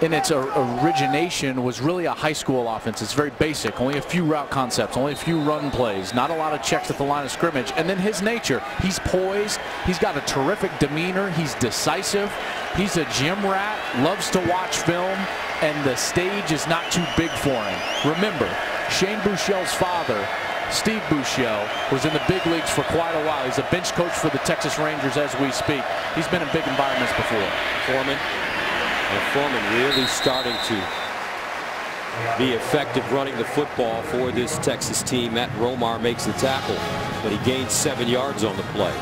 in its origination, was really a high school offense. It's very basic. Only a few route concepts, only a few run plays, not a lot of checks at the line of scrimmage. And then his nature, he's poised, he's got a terrific demeanor, he's decisive, he's a gym rat, loves to watch film, and the stage is not too big for him. Remember, Shane Buechele's father, Steve Buechele, was in the big leagues for quite a while. He's a bench coach for the Texas Rangers as we speak. He's been in big environments before. Foreman. And Foreman really starting to be effective running the football for this Texas team. Matt Romar makes the tackle, but he gains 7 yards on the play.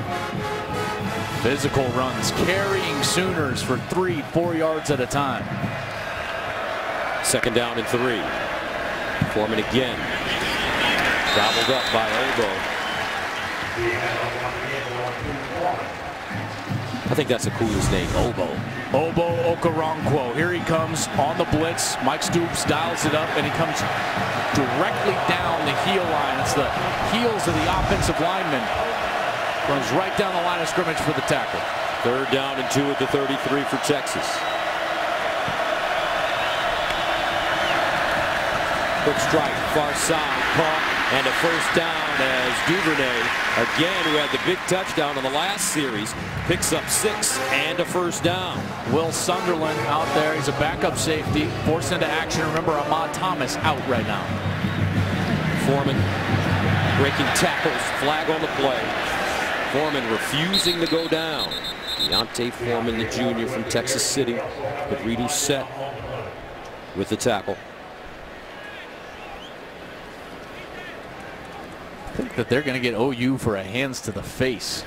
Physical runs, carrying Sooners for 3-4 yards at a time. Second down and 3. Foreman again. Gobbled up by Obo. I think that's the coolest name, Obo. Obo Okoronkwo. Here he comes on the blitz. Mike Stoops dials it up, and he comes directly down the heel line. It's the heels of the offensive lineman. Runs right down the line of scrimmage for the tackle. Third down and 2 at the 33 for Texas. Quick strike, far side, caught, and a first down as Duvernay, again, who had the big touchdown in the last series, picks up 6 and a first down. Will Sunderland out there. He's a backup safety, forced into action. Remember, Ahmad Thomas out right now. Foreman breaking tackles, flag on the play. Foreman refusing to go down. Deontay Foreman, the junior from Texas City, but Reedy set with the tackle. I think that they're going to get OU for a hands to the face.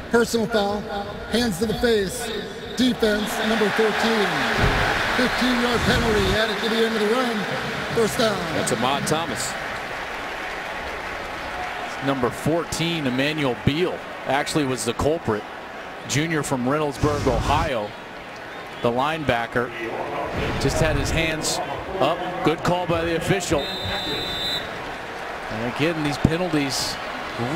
Personal foul, hands to the face, defense, number 13. 15-yard penalty added to the end of the run, first down. That's Ahmad Thomas. Number 14, Emmanuel Beal, actually was the culprit. Junior from Reynoldsburg, Ohio. The linebacker just had his hands up. Good call by the official. And again, these penalties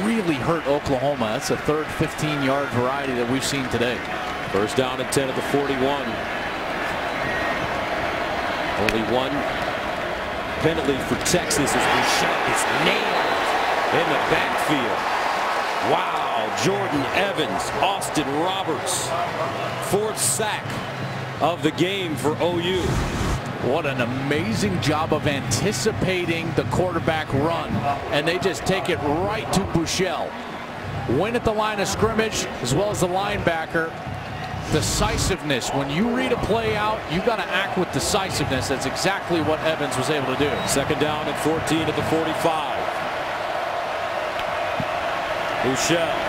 really hurt Oklahoma. That's the third 15-yard variety that we've seen today. First down and 10 at the 41. Only one penalty for Texas as Bouchette is nailed in the backfield. Wow, Jordan Evans, Austin Roberts, 4th sack of the game for OU. What an amazing job of anticipating the quarterback run, and they just take it right to Bouchelle. Win at the line of scrimmage as well as the linebacker. Decisiveness. When you read a play out, you got to act with decisiveness. That's exactly what Evans was able to do. Second down and 14 at the 45. Bouchelle,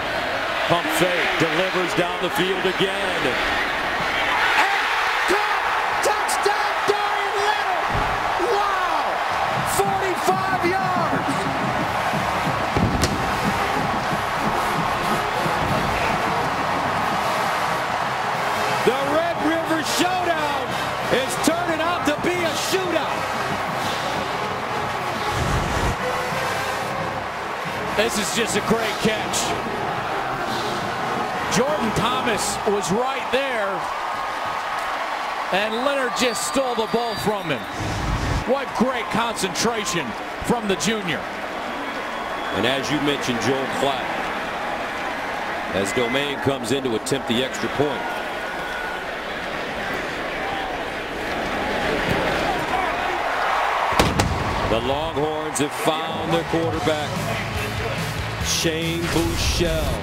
pump fake, delivers down the field again. This is just a great catch. Jordan Thomas was right there, and Leonard just stole the ball from him. What great concentration from the junior. And as you mentioned, Joel Klatt, as Domain comes in to attempt the extra point. The Longhorns have found their quarterback. Shane Bouchelle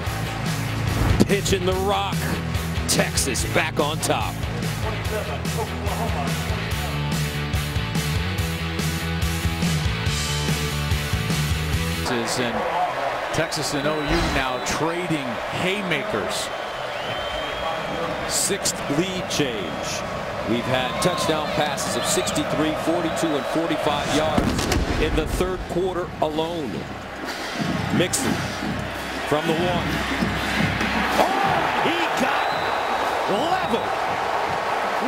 pitching the rock. Texas back on top. And Texas and OU now trading haymakers. 6th lead change. We've had touchdown passes of 63, 42, and 45 yards in the third quarter alone. Mixon from the 1. Oh, he got level.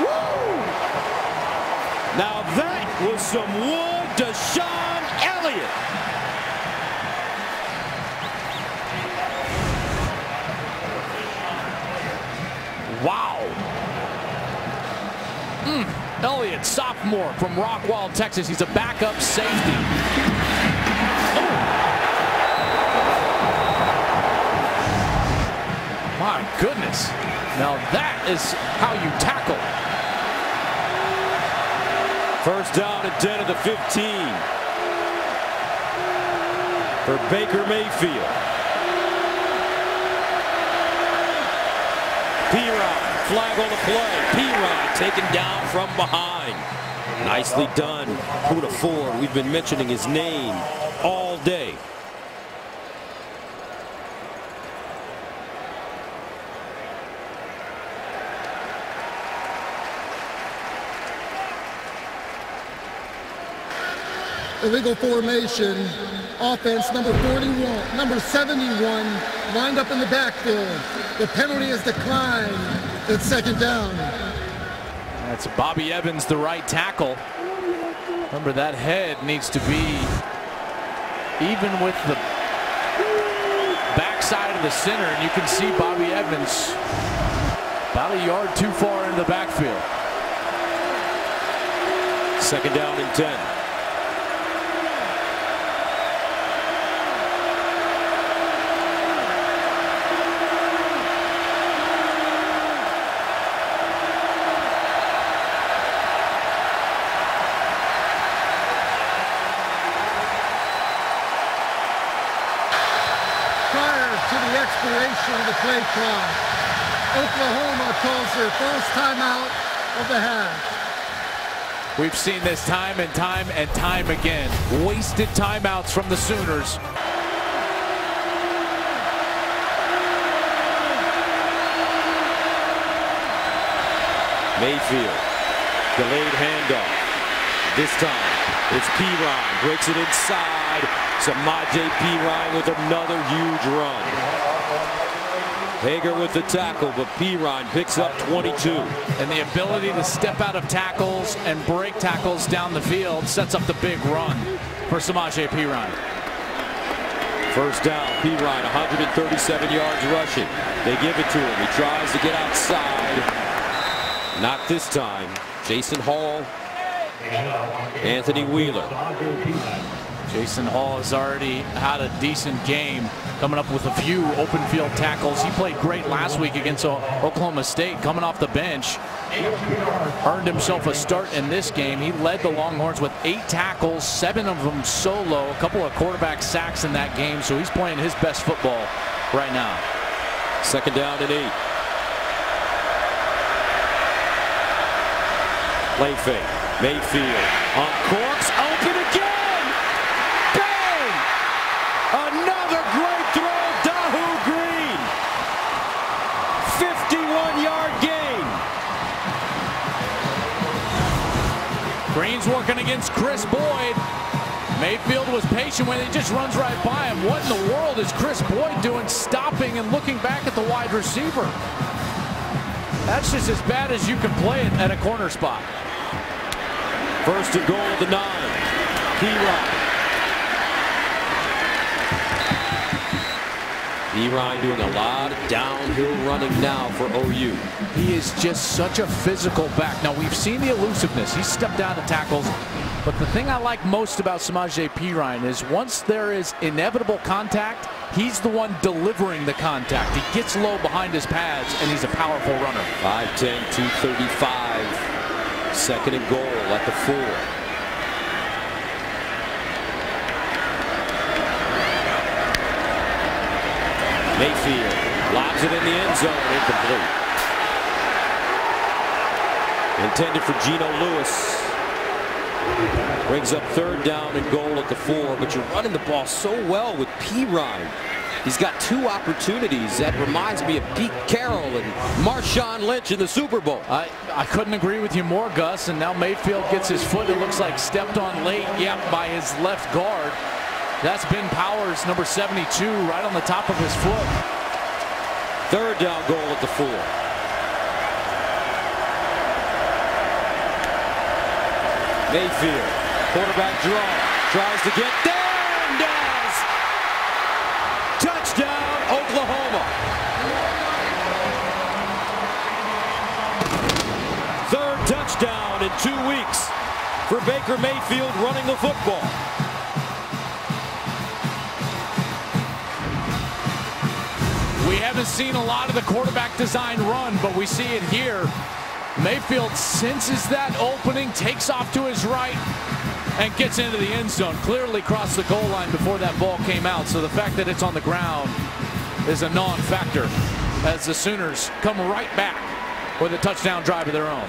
Woo! Now that was some wood to Sean Elliott. Wow. Elliott, sophomore from Rockwall, Texas. He's a backup safety. My goodness. Now that is how you tackle. First down and 10 at the 15 for Baker Mayfield. Piron, flag on the play. Piron taken down from behind. Nicely done. Puda Ford, we've been mentioning his name all day. illegal formation. Offense number 41, number 71, lined up in the backfield. The penalty is declined. It's second down. That's Bobby Evans, the right tackle. Remember, that head needs to be even with the backside of the center, and you can see Bobby Evans about a yard too far in the backfield. Second down and 10. Expiration of the play clock. Oklahoma calls their first timeout of the half. We've seen this time and time again. Wasted timeouts from the Sooners. Mayfield, delayed handoff. This time, it's Pirine, breaks it inside. Samaje Pirine with another huge run. Hager with the tackle, but Pirine picks up 22. And the ability to step out of tackles and break tackles down the field sets up the big run for Samaje Pirine. First down, Pirine, 137 yards rushing. They give it to him. He tries to get outside. Not this time. Jason Hall, Anthony Wheeler. Jason Hall has already had a decent game, coming up with a few open field tackles. He played great last week against Oklahoma State, coming off the bench. Earned himself a start in this game. He led the Longhorns with 8 tackles, 7 of them solo, a couple of quarterback sacks in that game, so he's playing his best football right now. Second down and 8. Play fake. Mayfield on course, open again. Bang! Another great throw, Dahu Green. 51-yard gain. Green's working against Chris Boyd. Mayfield was patient when he just runs right by him. What in the world is Chris Boyd doing, stopping and looking back at the wide receiver? That's just as bad as you can play it at a corner spot. First and goal at the 9. Pirine doing a lot of downhill running now for OU. He is just such a physical back. Now, we've seen the elusiveness. He's stepped down to tackles. But the thing I like most about Samaje Pirine is once there is inevitable contact, he's the one delivering the contact. He gets low behind his pads, and he's a powerful runner. 5'10", 235. Second and goal at the 4. Mayfield lobs it in the end zone, incomplete. Intended for Geno Lewis. Brings up third down and goal at the 4, but you're running the ball so well with Pirine. He's got 2 opportunities. That reminds me of Pete Carroll and Marshawn Lynch in the Super Bowl. I couldn't agree with you more, Gus. And now Mayfield gets his foot, it looks like, stepped on late, by his left guard. That's Ben Powers, number 72, right on the top of his foot. Third down goal at the 4. Mayfield, quarterback draw, tries to get there and does. Touchdown, Oklahoma. Third touchdown in 2 weeks for Baker Mayfield running the football. We haven't seen a lot of the quarterback design run, but we see it here. Mayfield senses that opening, takes off to his right, and gets into the end zone. Clearly crossed the goal line before that ball came out, so the fact that it's on the ground is a non-factor as the Sooners come right back with a touchdown drive of their own.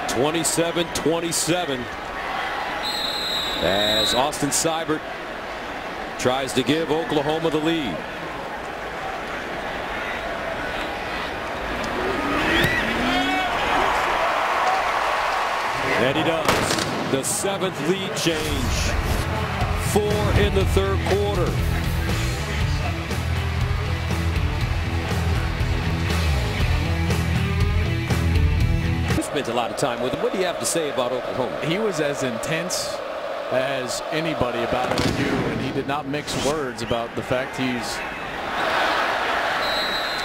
27-27 as Austin Seibert tries to give Oklahoma the lead. And he does. The 7th lead change. 4 in the 3rd quarter. You spent a lot of time with him. What do you have to say about Oklahoma? He was as intense as anybody about OU, and he did not mix words about the fact he's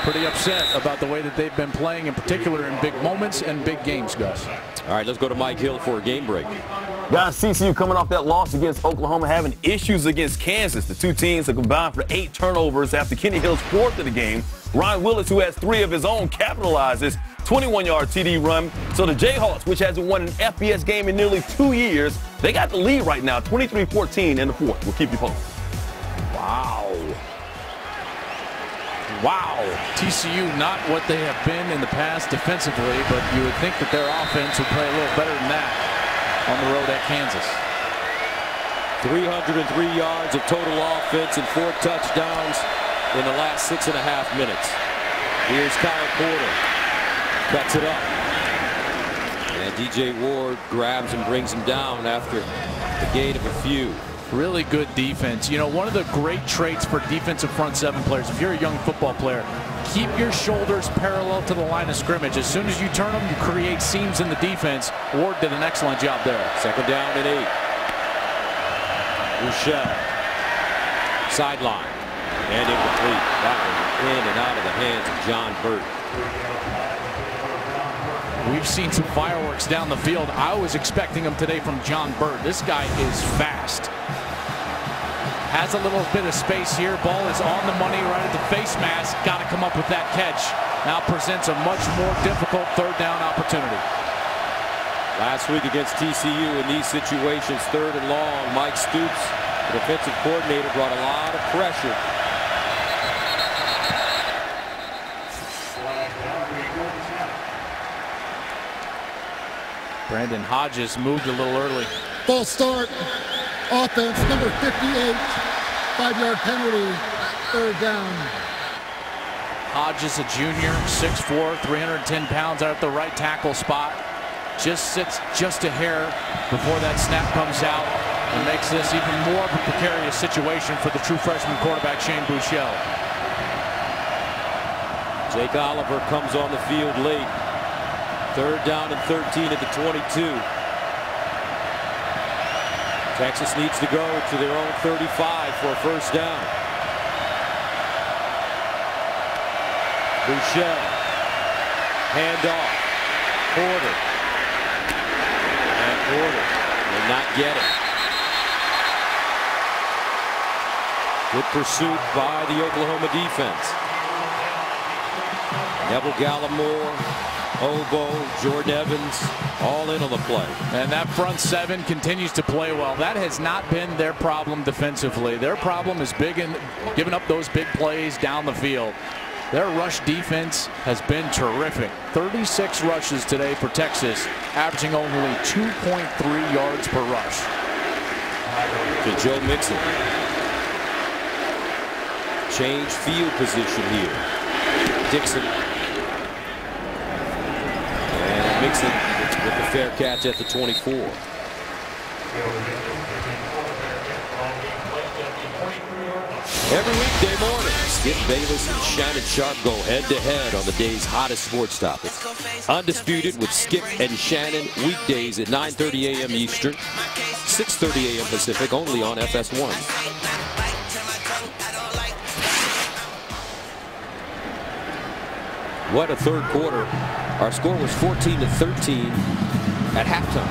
pretty upset about the way that they've been playing, in particular in big moments and big games, Gus. All right, let's go to Mike Hill for a game break. Guys, TCU coming off that loss against Oklahoma, having issues against Kansas. The two teams have combined for 8 turnovers after Kenny Hill's 4th of the game. Ryan Willis, who has 3 of his own, capitalizes 21-yard TD run. So the Jayhawks, which hasn't won an FBS game in nearly 2 years, they got the lead right now, 23-14 in the 4th. We'll keep you posted. Wow. TCU not what they have been in the past defensively, but you would think that their offense would play a little better than that on the road at Kansas. 303 yards of total offense and 4 touchdowns in the last 6.5 minutes. Here's Kyle Porter. Cuts it up. And DJ Ward grabs and brings him down after the gain of a few. Really good defense. You know, one of the great traits for defensive front 7 players, if you're a young football player, keep your shoulders parallel to the line of scrimmage. As soon as you turn them, you create seams in the defense. Ward did an excellent job there. 2nd down and 8. Rochelle. Sideline. And incomplete. That one in and out of the hands of John Burt. We've seen some fireworks down the field. I was expecting them today from John Burt. This guy is fast. Has a little bit of space here. Ball is on the money right at the face mask. Got to come up with that catch. Now presents a much more difficult 3rd down opportunity. Last week against TCU in these situations, 3rd and long, Mike Stoops, the defensive coordinator, brought a lot of pressure. Brandon Hodges moved a little early. False start. Offense, number 58. 5-yard penalty. 3rd down. Hodges, a junior, 6'4", 310 pounds out at the right tackle spot. Just sits just a hair before that snap comes out and makes this even more of a precarious situation for the true freshman quarterback, Shane Buechele. Jake Oliver comes on the field late. 3rd down and 13 at the 22. Texas needs to go to their own 35 for a 1st down. Buechele. Handoff. Porter. And Porter will not get it. Good pursuit by the Oklahoma defense. Neville Gallimore, Obo, Jordan Evans, all in on the play. And that front 7 continues to play well. That has not been their problem defensively. Their problem is big in giving up those big plays down the field. Their rush defense has been terrific. 36 rushes today for Texas, averaging only 2.3 yards per rush. To Joe Mixon. Change field position here. Dixon. Mixon with the fair catch at the 24. Every weekday morning, Skip Bayless and Shannon Sharp go head-to-head on the day's hottest sports topics. Undisputed with Skip and Shannon weekdays at 9:30 a.m. Eastern, 6:30 a.m. Pacific, only on FS1. What a 3rd quarter. Our score was 14-13 at halftime.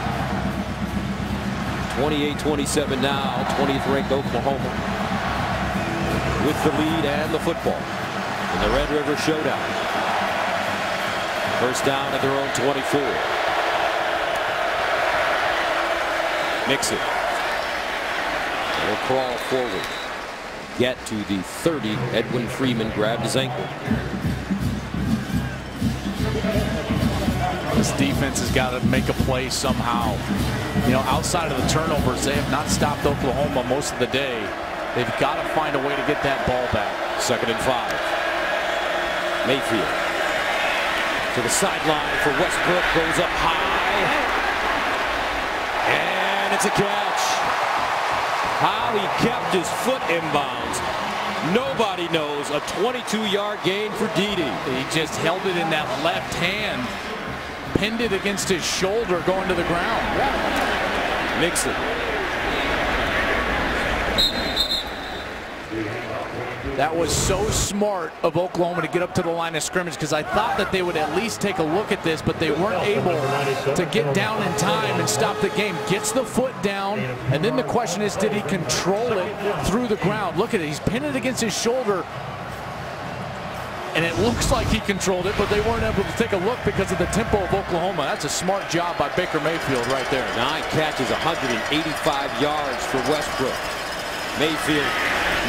28-27 now, 20th ranked Oklahoma with the lead and the football in the Red River Showdown. 1st down at their own 24. Mixon will crawl forward. Get to the 30. Edwin Freeman grabbed his ankle. This defense has got to make a play somehow. You know, outside of the turnovers, they have not stopped Oklahoma most of the day. They've got to find a way to get that ball back. 2nd and 5. Mayfield to the sideline for Westbrook, goes up high. And Makes a catch. How he kept his foot in bounds. Nobody knows a 22-yard gain for Dede. He just held it in that left hand, pinned it against his shoulder going to the ground. Nixon. That was so smart of Oklahoma to get up to the line of scrimmage, because I thought that they would at least take a look at this, but they weren't able to get down in time and stop the game. Gets the foot down, and then the question is, did he control it through the ground? Look at it. He's pinned it against his shoulder, and it looks like he controlled it, but they weren't able to take a look because of the tempo of Oklahoma. That's a smart job by Baker Mayfield right there. 9 catches, 185 yards for Westbrook. Mayfield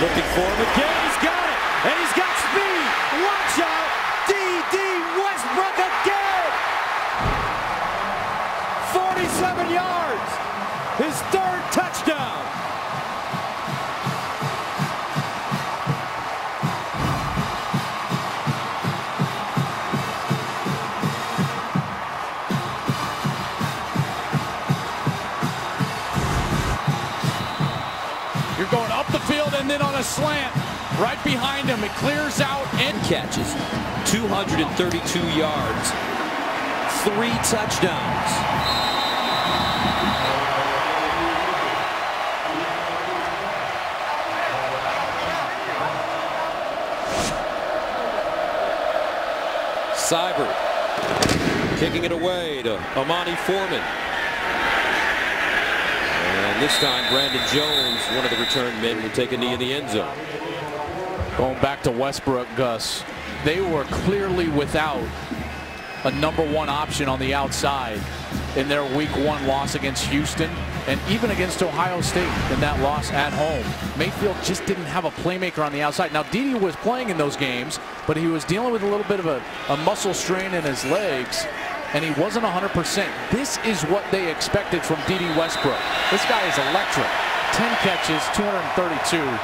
looking for him again. He's got it, and he's got speed. Watch out, D.D. Westbrook again. 47 yards, his 3rd touchdown. You're going up the field and then on a slant right behind him. It clears out and Catches, 232 yards, 3 touchdowns. Seibert kicking it away to Amani Foreman. And this time, Brandon Jones, one of the return men, will take a knee in the end zone. going back to Westbrook, Gus, they were clearly without a #1 option on the outside in their Week 1 loss against Houston, and even against Ohio State in that loss at home. Mayfield just didn't have a playmaker on the outside. Now, Dede was playing in those games, but he was dealing with a little bit of a muscle strain in his legs, and he wasn't 100%. This is what they expected from Dede Westbrook. This guy is electric. 10 catches, 232,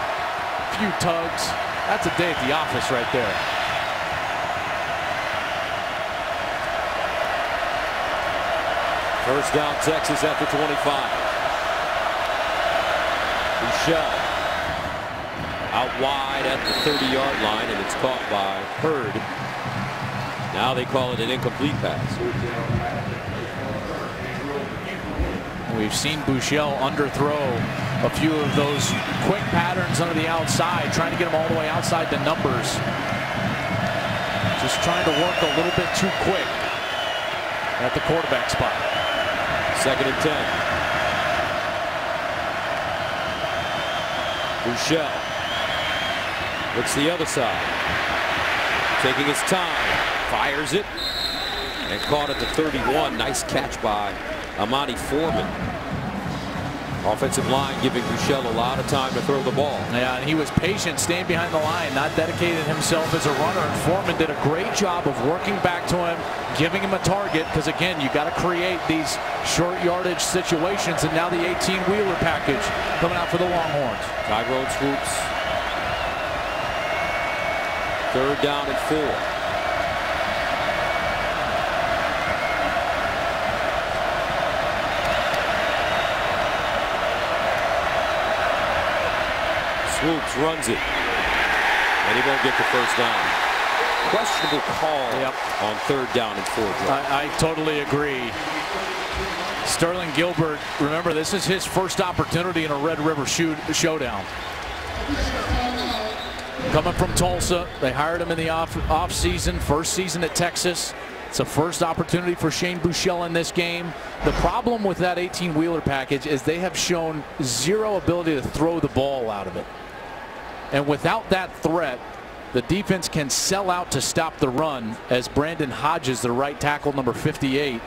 few tugs. That's a day at the office right there. First down, Texas after 25. Michelle out wide at the 30-yard line, and it's caught by Hurd. Now they call it an incomplete pass. We've seen Buechele underthrow a few of those quick patterns under the outside, trying to get them all the way outside the numbers. Just trying to work a little bit too quick at the quarterback spot. 2nd and 10. Buechele looks the other side, taking his time, fires it, and caught at the 31. Nice catch by Amani Foreman. Offensive line giving Buechele a lot of time to throw the ball. Yeah, and he was patient, staying behind the line, not dedicated himself as a runner. And Foreman did a great job of working back to him, giving him a target, because again, you got to create these short yardage situations. And now the 18-wheeler package coming out for the Longhorns. Tyrone swoops. 3rd down and 4. Swoops runs it, and he won't get the first down. Questionable call on 3rd down and 4. I totally agree. Sterling Gilbert, remember, this is his first opportunity in a Red River showdown. Coming from Tulsa, they hired him in the off season, first season at Texas. It's a first opportunity for Shane Buechele in this game. The problem with that 18-wheeler package is they have shown zero ability to throw the ball out of it. And without that threat, the defense can sell out to stop the run, as Brandon Hodges, the right tackle, number 58,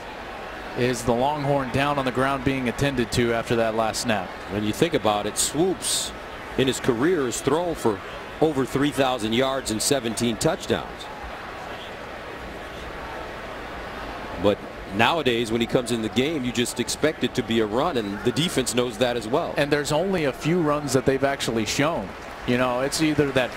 is the Longhorn down on the ground being attended to after that last snap. When you think about it, Swoops in his career has thrown for over 3,000 yards and 17 touchdowns. But nowadays, when he comes in the game, you just expect it to be a run, and the defense knows that as well. And there's only a few runs that they've actually shown. You know, it's either that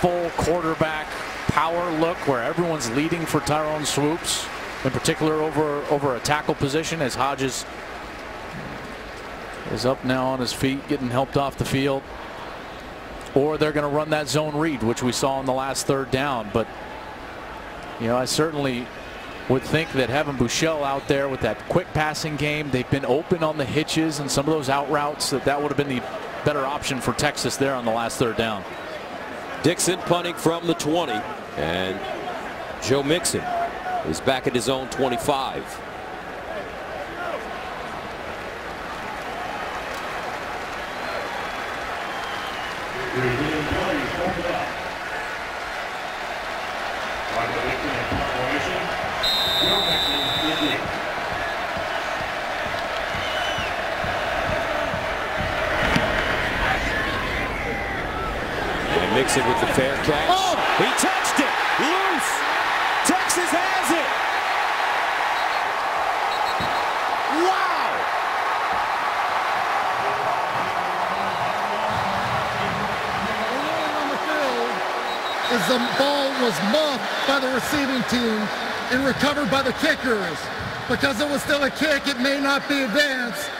full quarterback power look where everyone's leading for Tyrone Swoops, in particular over a tackle position, as Hodges is up now on his feet, getting helped off the field. Or they're going to run that zone read, which we saw on the last third down. But, you know, I certainly would think that having Buechele out there with that quick passing game, they've been open on the hitches and some of those out routes, that would have been the better option for Texas there on the last third down. Dixon punting from the 20, and Joe Mixon is back at his own 25. And Mixon with the fair catch. Oh, he touched it. Loose. Texas has it. Wow. On the field as the ball was muffed by the receiving team and recovered by the kickers. Because it was still a kick, it may not be advanced.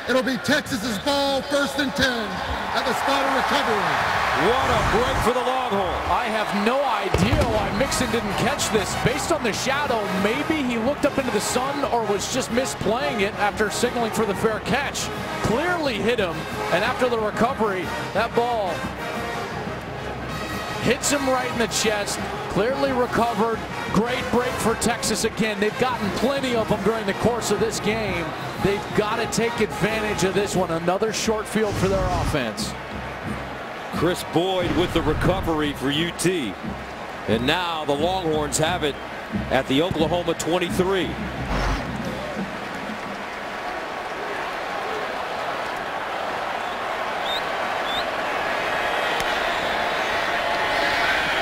It'll be Texas's ball, 1st and 10 at the spot of recovery. What a break for the Longhorns. I have no idea why Mixon didn't catch this. Based on the shadow, maybe he looked up into the sun or was just misplaying it after signaling for the fair catch. Clearly hit him, and after the recovery, that ball hits him right in the chest. Clearly recovered. Great break for Texas again. They've gotten plenty of them during the course of this game. They've got to take advantage of this one. Another short field for their offense. Chris Boyd with the recovery for UT. And now the Longhorns have it at the Oklahoma 23.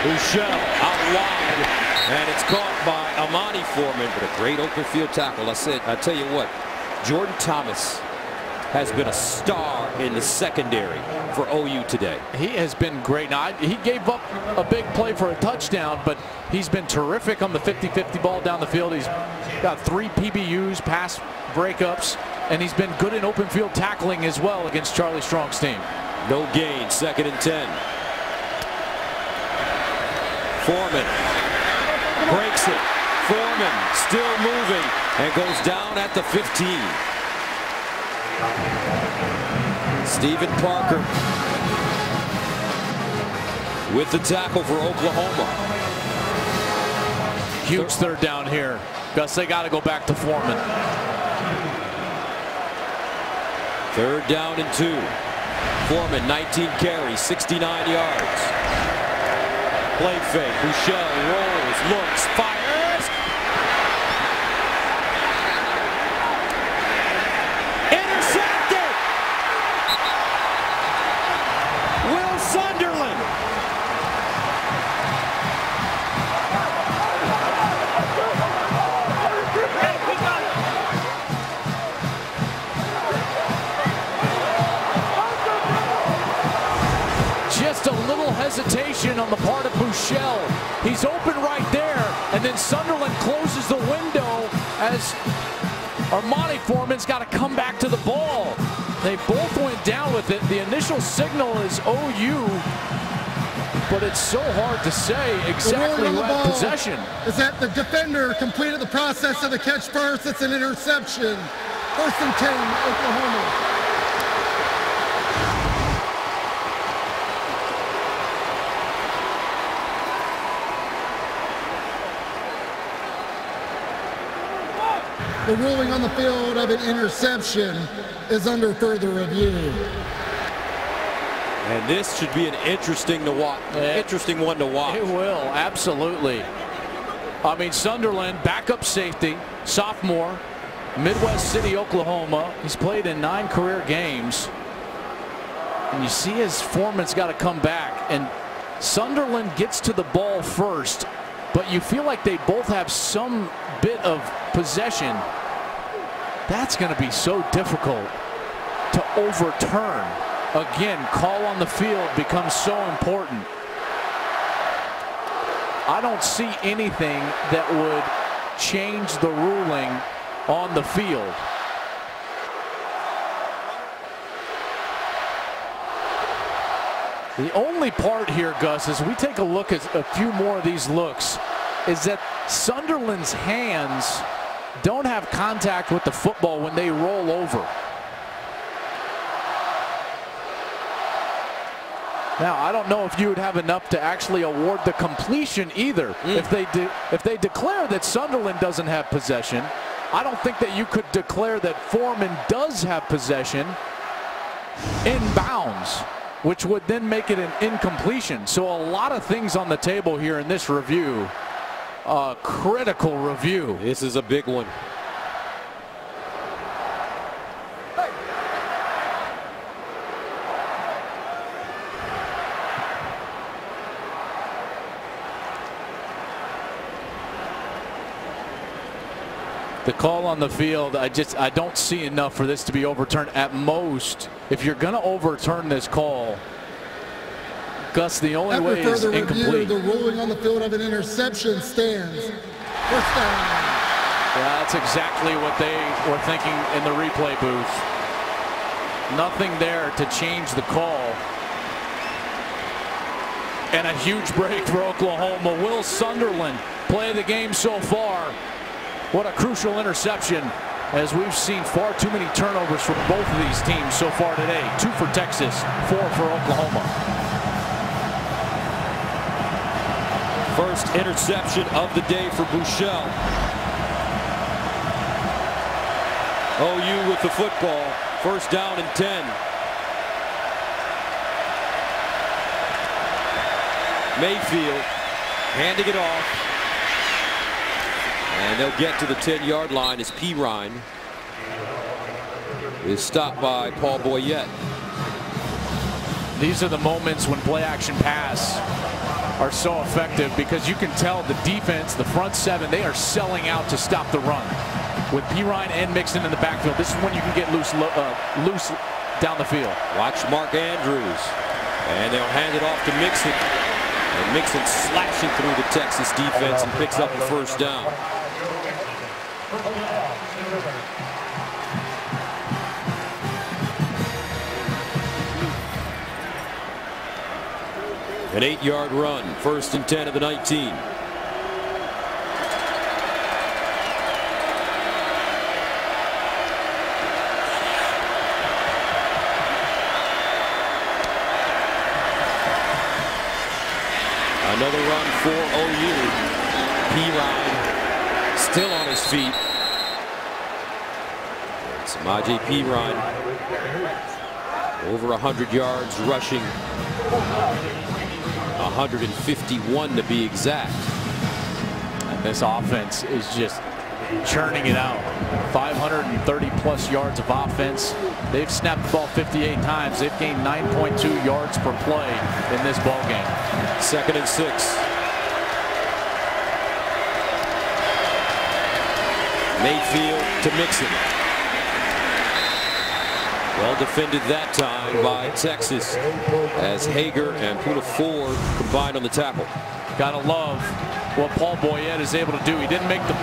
Buechele out wide, and it's caught by Amani Foreman, but a great open field tackle. I tell you what, Jordan Thomas has been a star in the secondary for OU today. He has been great. Now, he gave up a big play for a touchdown, but he's been terrific on the 50-50 ball down the field. He's got 3 PBUs, pass breakups, and he's been good in open field tackling as well against Charlie Strong's team. No gain, 2nd and 10. Foreman breaks it. Foreman still moving and goes down at the 15. Stephen Parker with the tackle for Oklahoma. Huge third down here. Gus, they got to go back to Foreman. 3rd down and 2. Foreman, 19 carries, 69 yards. Play fake. Buechele rolls, looks, fires. Intercepted. Will Sunderland. Just a little hesitation on the part of Buechele. He's open right there, and then Sunderland closes the window as Armani Foreman's got to come back to the ball. They both went down with it. The initial signal is OU, but it's so hard to say exactly who had possession. Is that the defender completed the process of the catch first? It's an interception. 1st and 10, Oklahoma. The ruling on the field of an interception is under further review. And this should be an interesting one to watch. It will, absolutely. I mean, Sunderland, backup safety, sophomore, Midwest City, Oklahoma. He's played in 9 career games. And you see his Foreman's got to come back. And Sunderland gets to the ball first, but you feel like they both have some bit of possession. That's going to be so difficult to overturn. Again, call on the field becomes so important. I don't see anything that would change the ruling on the field. The only part here, Gus, as we take a look at a few more of these looks, is that Sunderland's hands don't have contact with the football when they roll over. Now, I don't know if you would have enough to actually award the completion either. If they declare that Sunderland doesn't have possession, I don't think that you could declare that Foreman does have possession in bounds, which would then make it an incompletion. So a lot of things on the table here in this review. A critical review. This is a big one. The call on the field, I don't see enough for this to be overturned. At most, if you're going to overturn this call, Gus, the only way is incomplete. The ruling on the field of an interception stands. First down. Yeah, that's exactly what they were thinking in the replay booth. Nothing there to change the call. And a huge break for Oklahoma. Will Sunderland play the game so far? What a crucial interception, as we've seen far too many turnovers from both of these teams so far today. 2 for Texas, 4 for Oklahoma. First interception of the day for Buechele. OU with the football. First down and 10. Mayfield handing it off. And they'll get to the 10-yard line as Pirine is stopped by Paul Boyette. These are the moments when play-action pass are so effective, because you can tell the defense, the front seven, they are selling out to stop the run. With Pirine and Mixon in the backfield, this is when you can get loose down the field. Watch Mark Andrews. And they'll hand it off to Mixon. And Mixon slashing through the Texas defense and picks up the first down. An 8-yard run, first and 10 of the 19. Another run for OU. Pirine still on his feet. Samaje Pirine over 100 yards rushing. 151 to be exact. And this offense is just churning it out. 530 plus yards of offense. They've snapped the ball 58 times. They've gained 9.2 yards per play in this ball game. Second and 6. Mayfield to Mixon. Well defended that time by Texas, as Hager and Puna Ford combined on the tackle. Gotta love what Paul Boyette is able to do. He didn't make the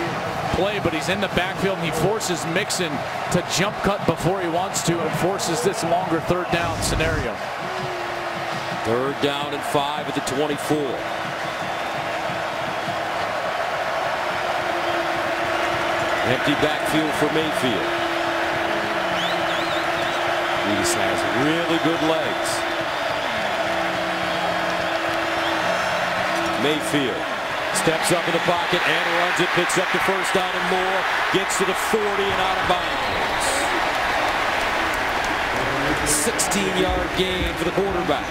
play, but he's in the backfield and he forces Mixon to jump cut before he wants to, and forces this longer third down scenario. Third down and 5 at the 24. Empty backfield for Mayfield. Reese has really good legs. Mayfield steps up in the pocket and runs it, picks up the first down and more, gets to the 40 and out of bounds. 16-yard gain for the quarterback.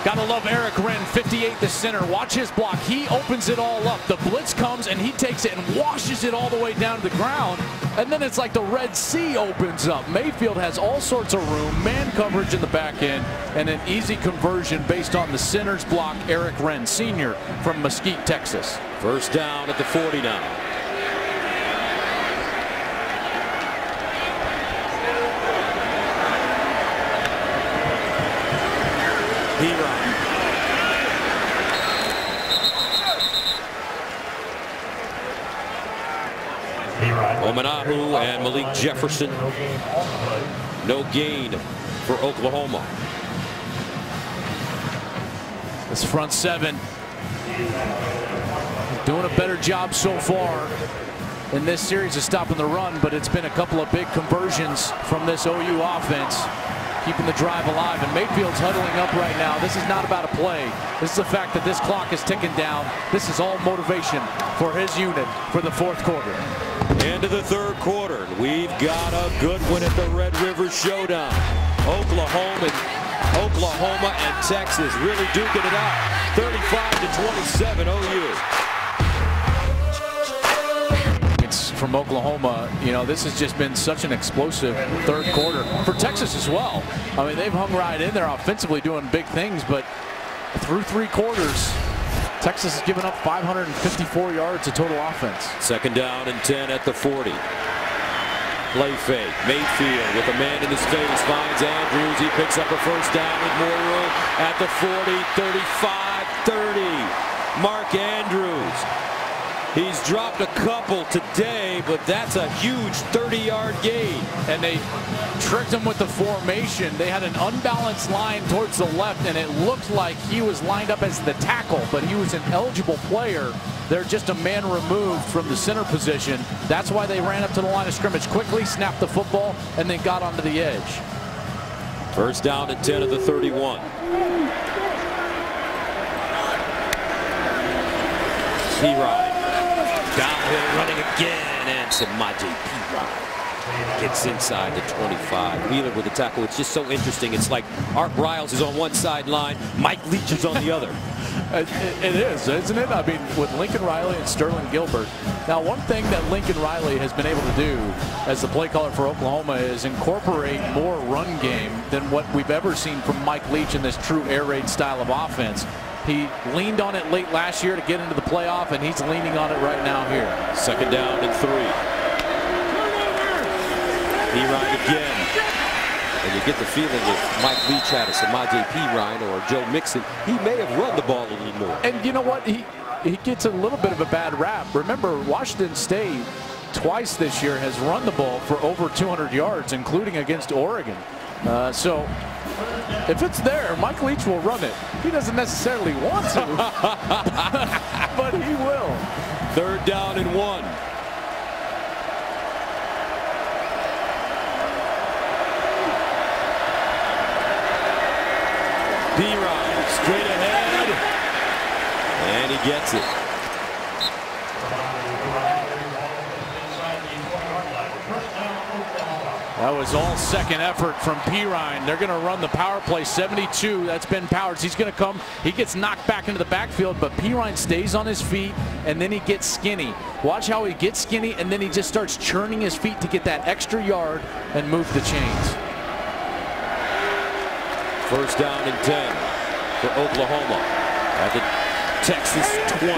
Gotta love Eric Wren, 58 the center. Watch his block. He opens it all up. The blitz comes and he takes it and washes it all the way down to the ground. And then it's like the Red Sea opens up. Mayfield has all sorts of room, man coverage in the back end, and an easy conversion based on the center's block, Eric Wren, senior from Mesquite, Texas. First down at the 49. Omanahu and Malik Jefferson. No gain for Oklahoma. This front seven doing a better job so far in this series of stopping the run, but it's been a couple of big conversions from this OU offense, keeping the drive alive. And Mayfield's huddling up right now. This is not about a play. This is the fact that this clock is ticking down. This is all motivation for his unit for the fourth quarter. Into the third quarter. We've got a good one at the Red River Showdown. Oklahoma and Texas really duking it out. 35-27 OU. From Oklahoma, you know, this has just been such an explosive third quarter for Texas as well. I mean, they've hung right in there offensively doing big things, but through three quarters, Texas has given up 554 yards of total offense. Second down and 10 at the 40. Play fake. Mayfield with a man in his face finds Andrews. He picks up a first down with more room at the 40, 35, 30. Mark Andrews. He's dropped a couple today, but that's a huge 30-yard gain. And they tricked him with the formation. They had an unbalanced line towards the left, and it looked like he was lined up as the tackle, but he was an eligible player. They're just a man removed from the center position. That's why they ran up to the line of scrimmage quickly, snapped the football, and then got onto the edge. First down and 10 at the 31. P-Rod. Downhill running again, and Samaje P-Rod gets inside the 25. Wheeler with the tackle. It's just so interesting. It's like Art Briles is on one sideline, Mike Leach is on the other. It is, isn't it? I mean, with Lincoln Riley and Sterling Gilbert. Now, one thing that Lincoln Riley has been able to do as the play caller for Oklahoma is incorporate more run game than what we've ever seen from Mike Leach in this true air raid style of offense. He leaned on it late last year to get into the playoff, and he's leaning on it right now here. Second down and 3. P-Ryan again. And you get the feeling if Mike Leach had a Samaje P-Ryan or Joe Mixon, he may have run the ball a little more. And you know what? He gets a little bit of a bad rap. Remember, Washington State twice this year has run the ball for over 200 yards, including against Oregon. So if it's there, Mike Leach will run it. He doesn't necessarily want to, but he will. Third down and 1. P-Ryan straight ahead, and he gets it. That was all second effort from P-Ryan. They're going to run the power play 72. That's Ben Powers. He's going to come. He gets knocked back into the backfield, but P-Ryan stays on his feet, and then he gets skinny. Watch how he gets skinny, and then he just starts churning his feet to get that extra yard and move the chains. First down and 10 for Oklahoma at the Texas 20.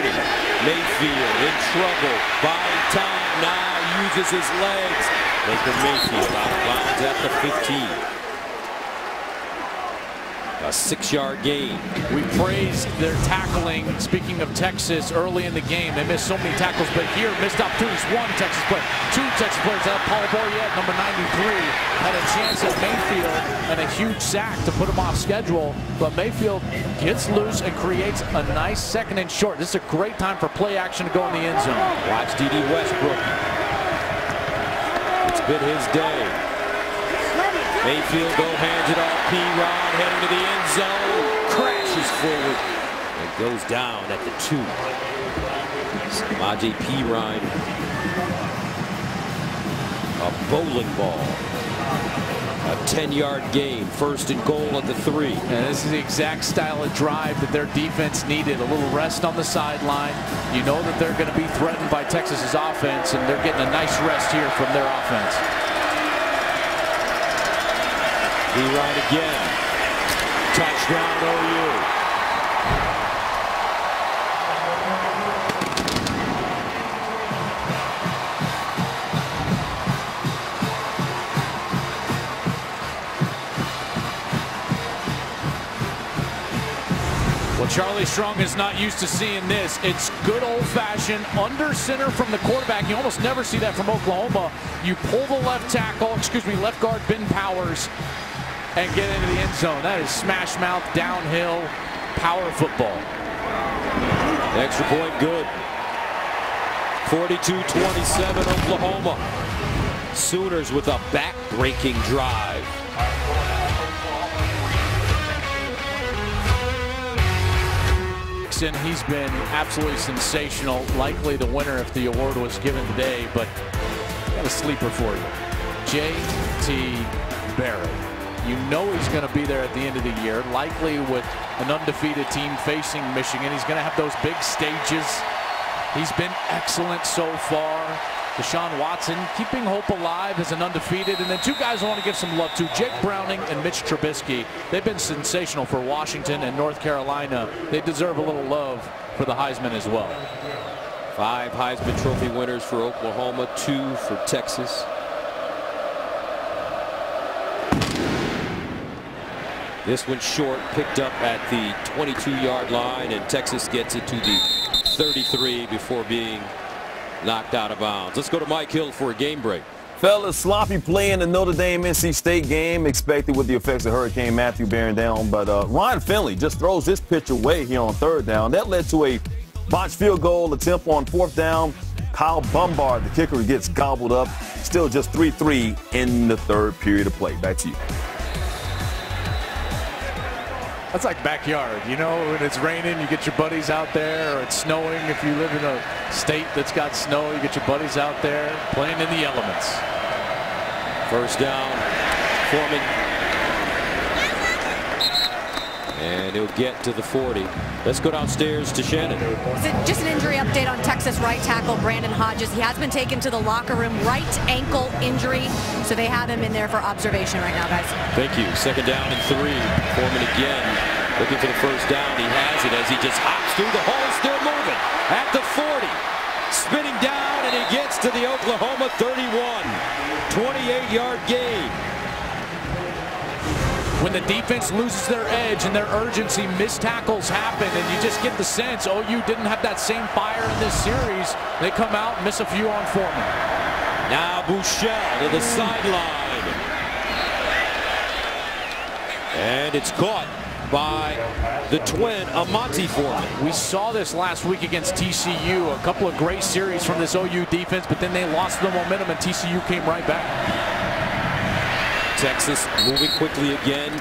Mayfield in trouble, buying time, now uses his legs. Baker Mayfield out of bounds at the 15. A 6-yard gain. We praised their tackling, speaking of Texas, early in the game. They missed so many tackles, but here, missed opportunities. One Texas player, two Texas players. Paul Boyette, number 93, had a chance at Mayfield and a huge sack to put him off schedule, but Mayfield gets loose and creates a nice second and short. This is a great time for play action to go in the end zone. Watch D.D. Westbrook. It's been his day. Mayfield hands it off. P-Rod heading to the end zone. Crashes forward and goes down at the 2. Samaje P-Rod. A bowling ball. A 10-yard gain. First and goal at the 3. And this is the exact style of drive that their defense needed. A little rest on the sideline. You know that they're going to be threatened by Texas's offense, and they're getting a nice rest here from their offense. P-Rod again. Touchdown OU. Well, Charlie Strong is not used to seeing this. It's good old-fashioned under center from the quarterback. You almost never see that from Oklahoma. You pull the left tackle, left guard Ben Powers, and get into the end zone. That is smash mouth, downhill, power football. Extra point good. 42-27 Oklahoma. Sooners with a back-breaking drive. He's been absolutely sensational. Likely the winner if the award was given today, but I got a sleeper for you. J.T. Barrett. You know he's going to be there at the end of the year, likely with an undefeated team facing Michigan. He's going to have those big stages. He's been excellent so far. Deshaun Watson keeping hope alive as an undefeated. And then two guys I want to give some love to, Jake Browning and Mitch Trubisky. They've been sensational for Washington and North Carolina. They deserve a little love for the Heisman as well. 5 Heisman Trophy winners for Oklahoma, 2 for Texas. This one short, picked up at the 22-yard line, and Texas gets it to the 33 before being knocked out of bounds. Let's go to Mike Hill for a game break. Fellas, sloppy play in the Notre Dame-NC State game, expected with the effects of Hurricane Matthew bearing down. But Ryan Finley just throws this pitch away here on 3rd down. That led to a botched field goal attempt on 4th down. Kyle Bombard, the kicker, gets gobbled up. Still just 3-3 in the 3rd period of play. Back to you. That's like backyard, you know, when it's raining, you get your buddies out there, or it's snowing. If you live in a state that's got snow, you get your buddies out there playing in the elements. 1st down, Foreman. And he'll get to the 40. Let's go downstairs to Shannon. Just an injury update on Texas right tackle Brandon Hodges. He has been taken to the locker room, right ankle injury. So they have him in there for observation right now, guys. Thank you. 2nd down and 3. Foreman again looking for the 1st down. He has it as he just hops through the hole, still moving at the 40. Spinning down, and he gets to the Oklahoma 31. 28-yard gain. When the defense loses their edge and their urgency, missed tackles happen, and you just get the sense OU didn't have that same fire in this series. They come out and miss a few on Foreman. Now Bouchel to the sideline. And it's caught by the twin, Amante Foreman. We saw this last week against TCU. A couple of great series from this OU defense, but then they lost the momentum and TCU came right back. Texas moving quickly again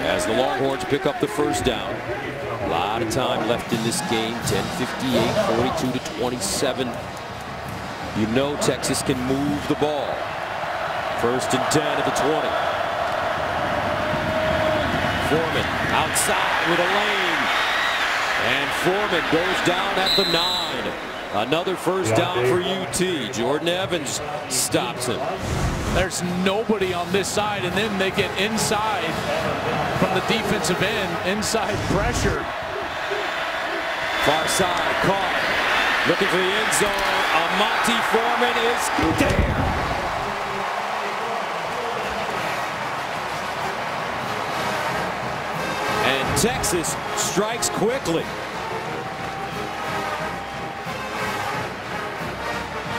as the Longhorns pick up the 1st down. A lot of time left in this game. 10:58, 42-27. You know Texas can move the ball. 1st and 10 at the 20. Foreman outside with a lane. And Foreman goes down at the 9. Another 1st down for UT. Jordan Evans stops him. There's nobody on this side, and then they get inside from the defensive end, inside pressure. Far side, caught. Looking for the end zone. Amante Foreman is there. And Texas strikes quickly.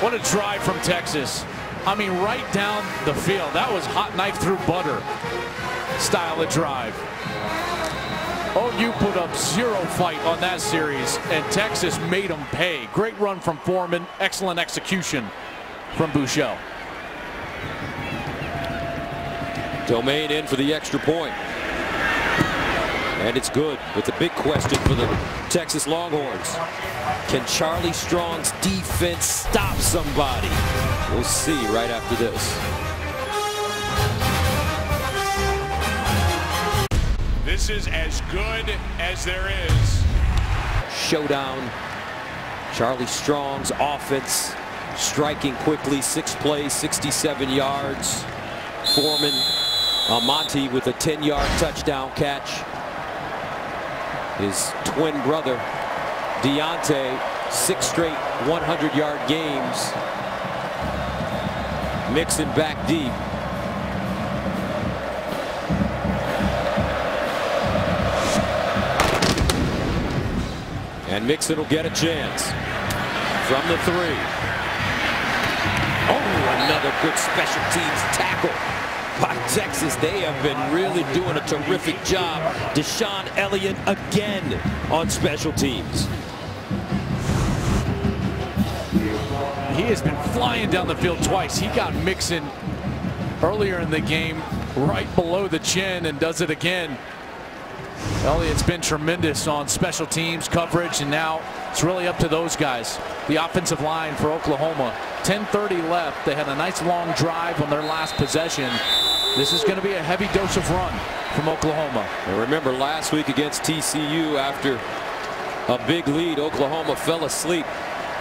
What a drive from Texas. I mean, right down the field. That was hot knife through butter style of drive. OU put up 0 fight on that series, and Texas made them pay. Great run from Foreman. Excellent execution from Bouchel. Domain in for the extra point. And it's good, with the big question for the Texas Longhorns. Can Charlie Strong's defense stop somebody? We'll see right after this. This is as good as there is. Showdown. Charlie Strong's offense striking quickly. 6 plays, 67 yards. Foreman, Amante with a 10-yard touchdown catch. His twin brother, Deontay, 6 straight 100-yard games. Mixon back deep. And Mixon will get a chance from the 3. Oh, another good special teams tackle by Texas. They have been really doing a terrific job. Deshaun Elliott again on special teams. He has been flying down the field twice. He got Mixon earlier in the game right below the chin and does it again. Elliott's been tremendous on special teams coverage, and now it's really up to those guys. The offensive line for Oklahoma. 10:30 left. They had a nice long drive on their last possession. This is going to be a heavy dose of run from Oklahoma. And remember last week against TCU, after a big lead, Oklahoma fell asleep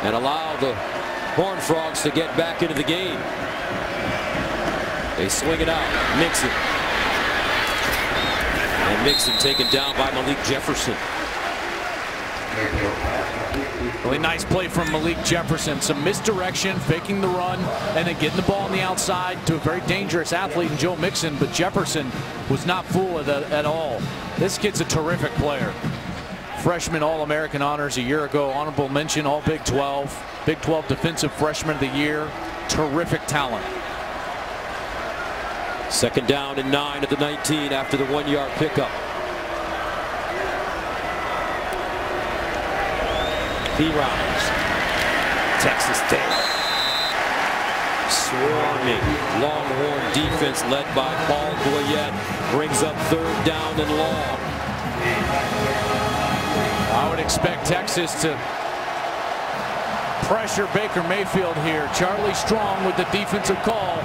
and allowed the Horned Frogs to get back into the game. They swing it out. Mixon. And Mixon taken down by Malik Jefferson. Really nice play from Malik Jefferson. Some misdirection, faking the run, and then getting the ball on the outside to a very dangerous athlete in Joe Mixon. But Jefferson was not fooled at all. This kid's a terrific player. Freshman All-American honors a year ago. Honorable mention All Big 12. Big 12 Defensive Freshman of the Year. Terrific talent. 2nd down and 9 at the 19 after the 1-yard pickup. P-Rhymes. Texas Tech. Swarming Longhorn defense led by Paul Goyette brings up 3rd down and long. I would expect Texas to pressure Baker Mayfield here. Charlie Strong with the defensive call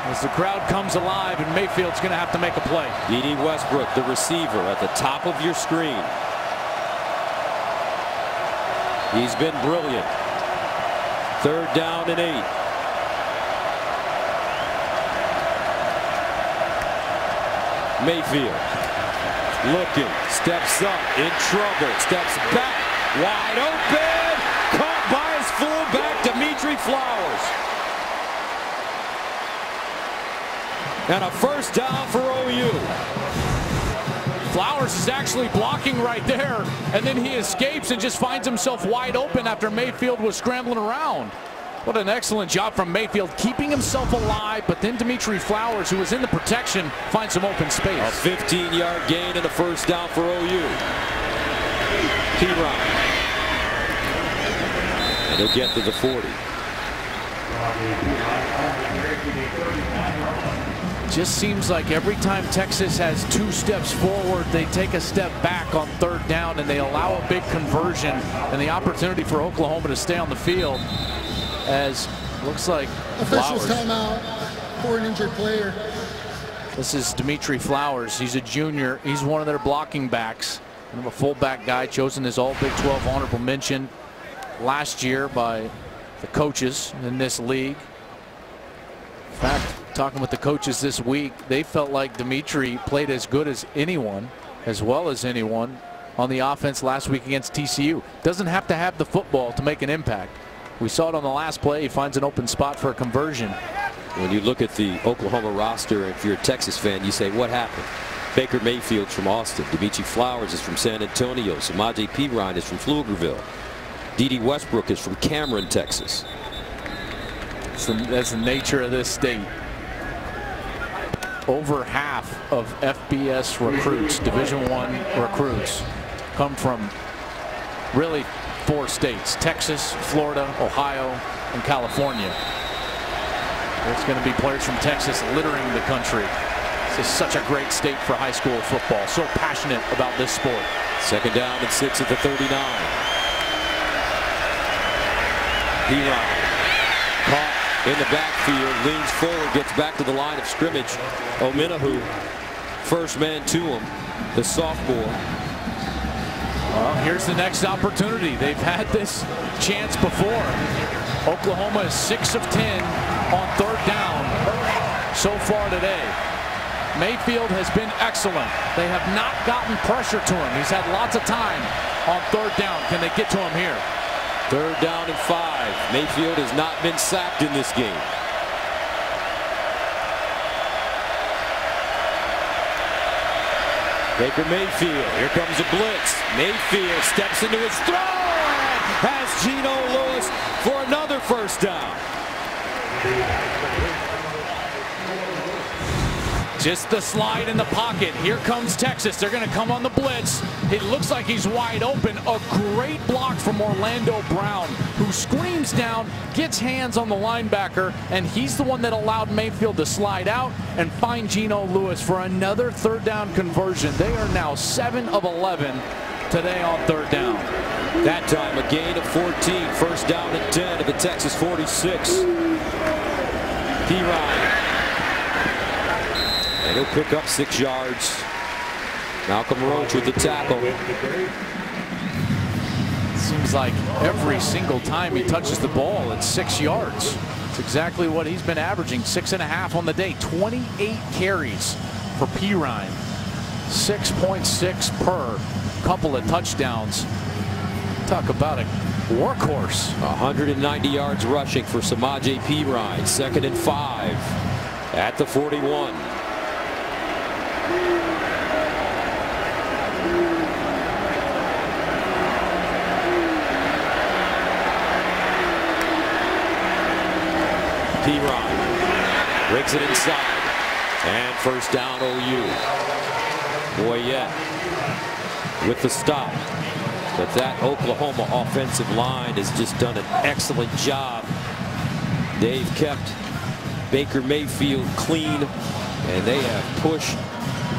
as the crowd comes alive, and Mayfield's going to have to make a play. D.D. Westbrook, the receiver, at the top of your screen. He's been brilliant. 3rd down and 8. Mayfield looking, steps up, in trouble, steps back, wide open, caught by his fullback, Dimitri Flowers. And a 1st down for OU. Flowers is actually blocking right there, and then he escapes and just finds himself wide open after Mayfield was scrambling around. What an excellent job from Mayfield, keeping himself alive, but then Dimitri Flowers, who was in the protection, finds some open space. A 15-yard gain and a 1st down for OU. P-Ryan. And he'll get to the 40. Just seems like every time Texas has 2 steps forward, they take a step back on 3rd down, and they allow a big conversion and the opportunity for Oklahoma to stay on the field. As looks like officials Flowers. Timeout for an injured player. This is Dimitri Flowers. He's a junior. He's one of their blocking backs. Kind of a fullback guy, chosen as All Big 12 honorable mention last year by the coaches in this league. In fact, talking with the coaches this week, they felt like Dimitri played as good as anyone, as well as anyone, on the offense last week against TCU. Doesn't have to have the football to make an impact. We saw it on the last play. He finds an open spot for a conversion. When you look at the Oklahoma roster, if you're a Texas fan, you say, what happened? Baker Mayfield's from Austin. Dimitri Flowers is from San Antonio. Samaje Perine is from Pflugerville. D.D. Westbrook is from Cameron, Texas. That's the nature of this state. Over half of FBS recruits, Division I recruits, come from really 4 states: Texas, Florida, Ohio, and California. There's going to be players from Texas littering the country. This is such a great state for high school football. So passionate about this sport. 2nd down and 6 at the 39. P-Ryan caught in the backfield, leans forward, gets back to the line of scrimmage. Omenahu, first man to him, the sophomore. Well, here's the next opportunity. They've had this chance before. Oklahoma is 6 of 10 on 3rd down so far today. Mayfield has been excellent. They have not gotten pressure to him. He's had lots of time on 3rd down. Can they get to him here? 3rd down and 5. Mayfield has not been sacked in this game. Baker Mayfield, here comes a blitz. Mayfield steps into his throw and has Geno Lewis for another 1st down. Just the slide in the pocket. Here comes Texas. They're going to come on the blitz. It looks like he's wide open. A great block from Orlando Brown, who screams down, gets hands on the linebacker, and he's the one that allowed Mayfield to slide out and find Geno Lewis for another third down conversion. They are now 7 of 11 today on third down. That time a gain of 14. First down and 10 at the Texas 46. P-Ryan. And he'll pick up 6 yards. Malcolm Roach with the tackle. Seems like every single time he touches the ball, it's 6 yards. It's exactly what he's been averaging, 6.5 on the day. 28 carries for P-Ryan. 6.6 per. Couple of touchdowns. Talk about a workhorse. 190 yards rushing for Samaje P-Ryan. 2nd and 5 at the 41. P-Ryan breaks it inside, and first down OU. Boyette with the stop. But that Oklahoma offensive line has just done an excellent job. They've kept Baker Mayfield clean, and they have pushed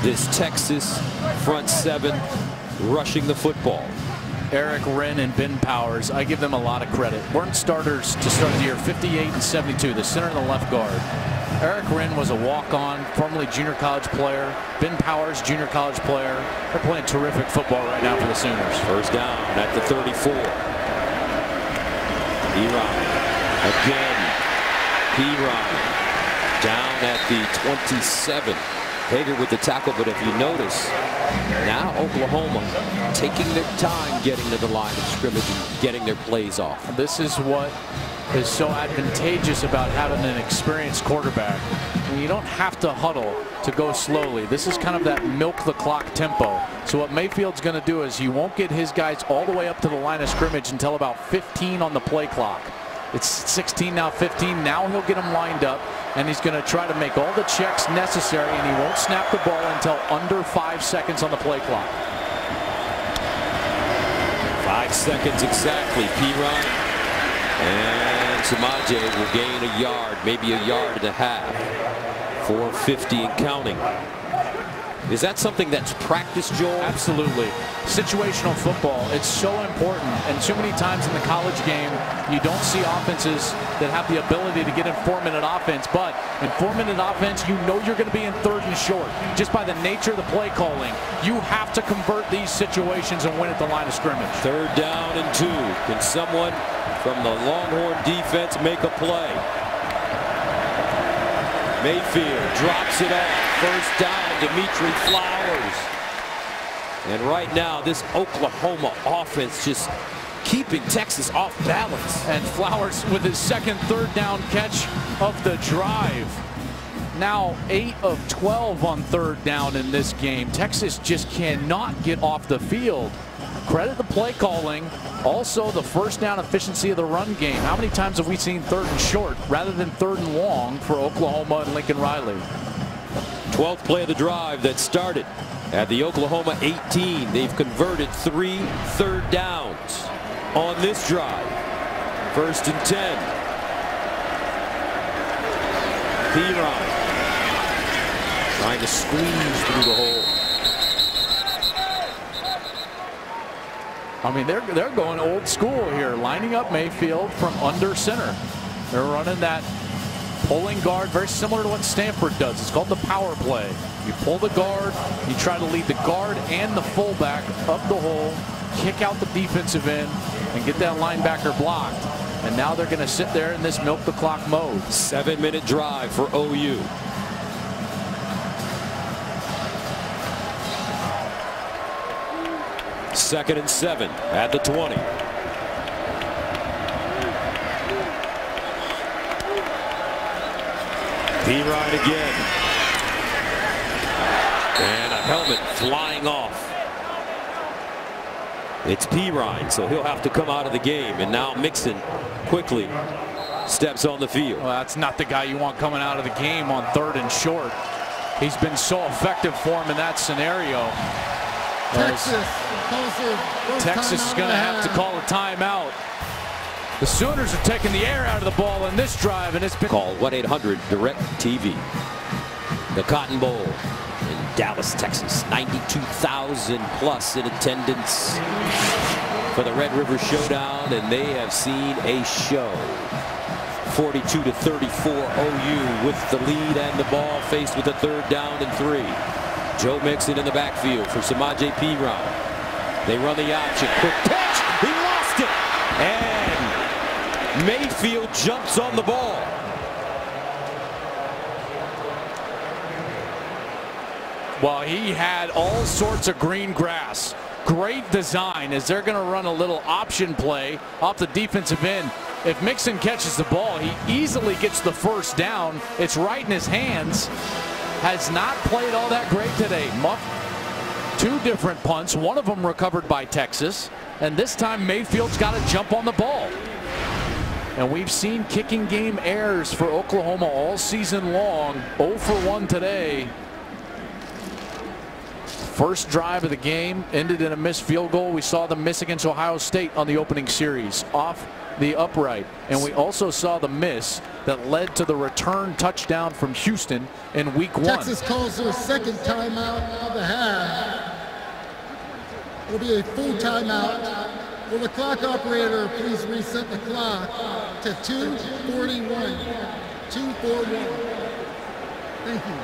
this Texas front 7 rushing the football. Eric Wren and Ben Powers, I give them a lot of credit. Weren't starters to start the year. 58 and 72, the center and the left guard. Eric Wren was a walk-on, formerly junior college player. Ben Powers, junior college player. They're playing terrific football right now for the Sooners. First down at the 34. P-Ryan again. P-Ryan down at the 27. Hager with the tackle, but if you notice, now Oklahoma taking their time getting to the line of scrimmage and getting their plays off. This is what is so advantageous about having an experienced quarterback. And you don't have to huddle to go slowly. This is kind of that milk the clock tempo. So what Mayfield's going to do is he won't get his guys all the way up to the line of scrimmage until about 15 on the play clock. It's 16 now, 15. Now he'll get them lined up, and he's going to try to make all the checks necessary, and he won't snap the ball until under 5 seconds on the play clock. 5 seconds exactly. P-Ryan and Samaje will gain a yard, maybe a yard and a half. 4:50 and counting. Is that something that's practiced, Joel? Absolutely. Situational football, it's so important. And too many times in the college game, you don't see offenses that have the ability to get in 4-minute offense. But in 4-minute offense, you know you're going to be in 3rd and short. Just by the nature of the play calling, you have to convert these situations and win at the line of scrimmage. 3rd down and 2. Can someone from the Longhorn defense make a play? Mayfield drops it off. First down, Dimitri Flowers. And right now, this Oklahoma offense just keeping Texas off balance. And Flowers with his 2nd third down catch of the drive. Now 8 of 12 on 3rd down in this game. Texas just cannot get off the field. Credit the play calling. Also the first down efficiency of the run game. How many times have we seen 3rd and short rather than 3rd and long for Oklahoma and Lincoln Riley? 12th play of the drive that started at the Oklahoma 18. They've converted 3 third downs on this drive. 1st and 10. P-Ryan trying to squeeze through the hole. I mean, they're going old school here, lining up Mayfield from under center. They're running that pulling guard, very similar to what Stanford does. It's called the power play. You pull the guard, you try to lead the guard and the fullback up the hole, kick out the defensive end, and get that linebacker blocked. And now they're going to sit there in this milk the clock mode. 7-minute drive for OU. Second and 7 at the 20. P-Ryan again. And a helmet flying off. It's P-Ryan, so he'll have to come out of the game. And now Mixon quickly steps on the field. Well, that's not the guy you want coming out of the game on 3rd and short. He's been so effective for him in that scenario. Texas is going to have to call a timeout. The Sooners are taking the air out of the ball in this drive, and it's been called 1-800-DIRECT-TV. The Cotton Bowl in Dallas, Texas. 92,000 plus in attendance for the Red River Showdown, and they have seen a show. 42-34 OU with the lead and the ball, faced with a 3rd down and 3. Joe Mixon in the backfield for Samaje Perine. They run the option. Quick pitch. He lost it. And Mayfield jumps on the ball. Well, he had all sorts of green grass. Great design as they're going to run a little option play off the defensive end. If Mixon catches the ball, he easily gets the 1st down. It's right in his hands. Has not played all that great today. Muffed 2 different punts, one of them recovered by Texas, and this time Mayfield's got to jump on the ball. And we've seen kicking game errors for Oklahoma all season long. 0 for 1 today. First drive of the game ended in a missed field goal. We saw them miss against Ohio State on the opening series off the upright, and we also saw the miss that led to the return touchdown from Houston in week 1. Texas calls their 2nd timeout of the half. It'll be a full timeout. Will the clock operator please reset the clock to 2:41? 2:41. Thank you.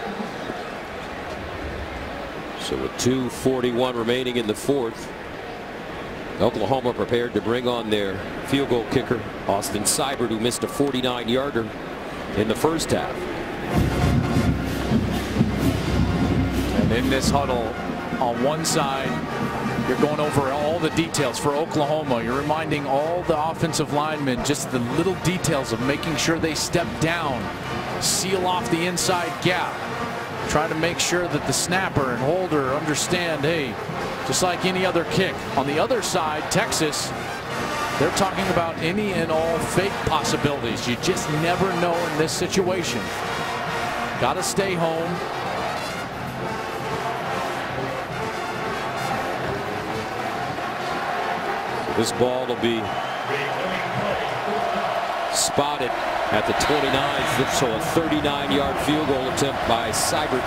So with 2:41 remaining in the 4th, Oklahoma prepared to bring on their field goal kicker, Austin Seibert, who missed a 49-yarder in the 1st half. And in this huddle, on one side, you're going over all the details for Oklahoma. You're reminding all the offensive linemen just the little details of making sure they step down, seal off the inside gap, try to make sure that the snapper and holder understand, hey, just like any other kick. On the other side, Texas, they're talking about any and all fake possibilities. You just never know in this situation. Got to stay home. This ball will be spotted at the 29th, so a 39-yard field goal attempt by Seibert.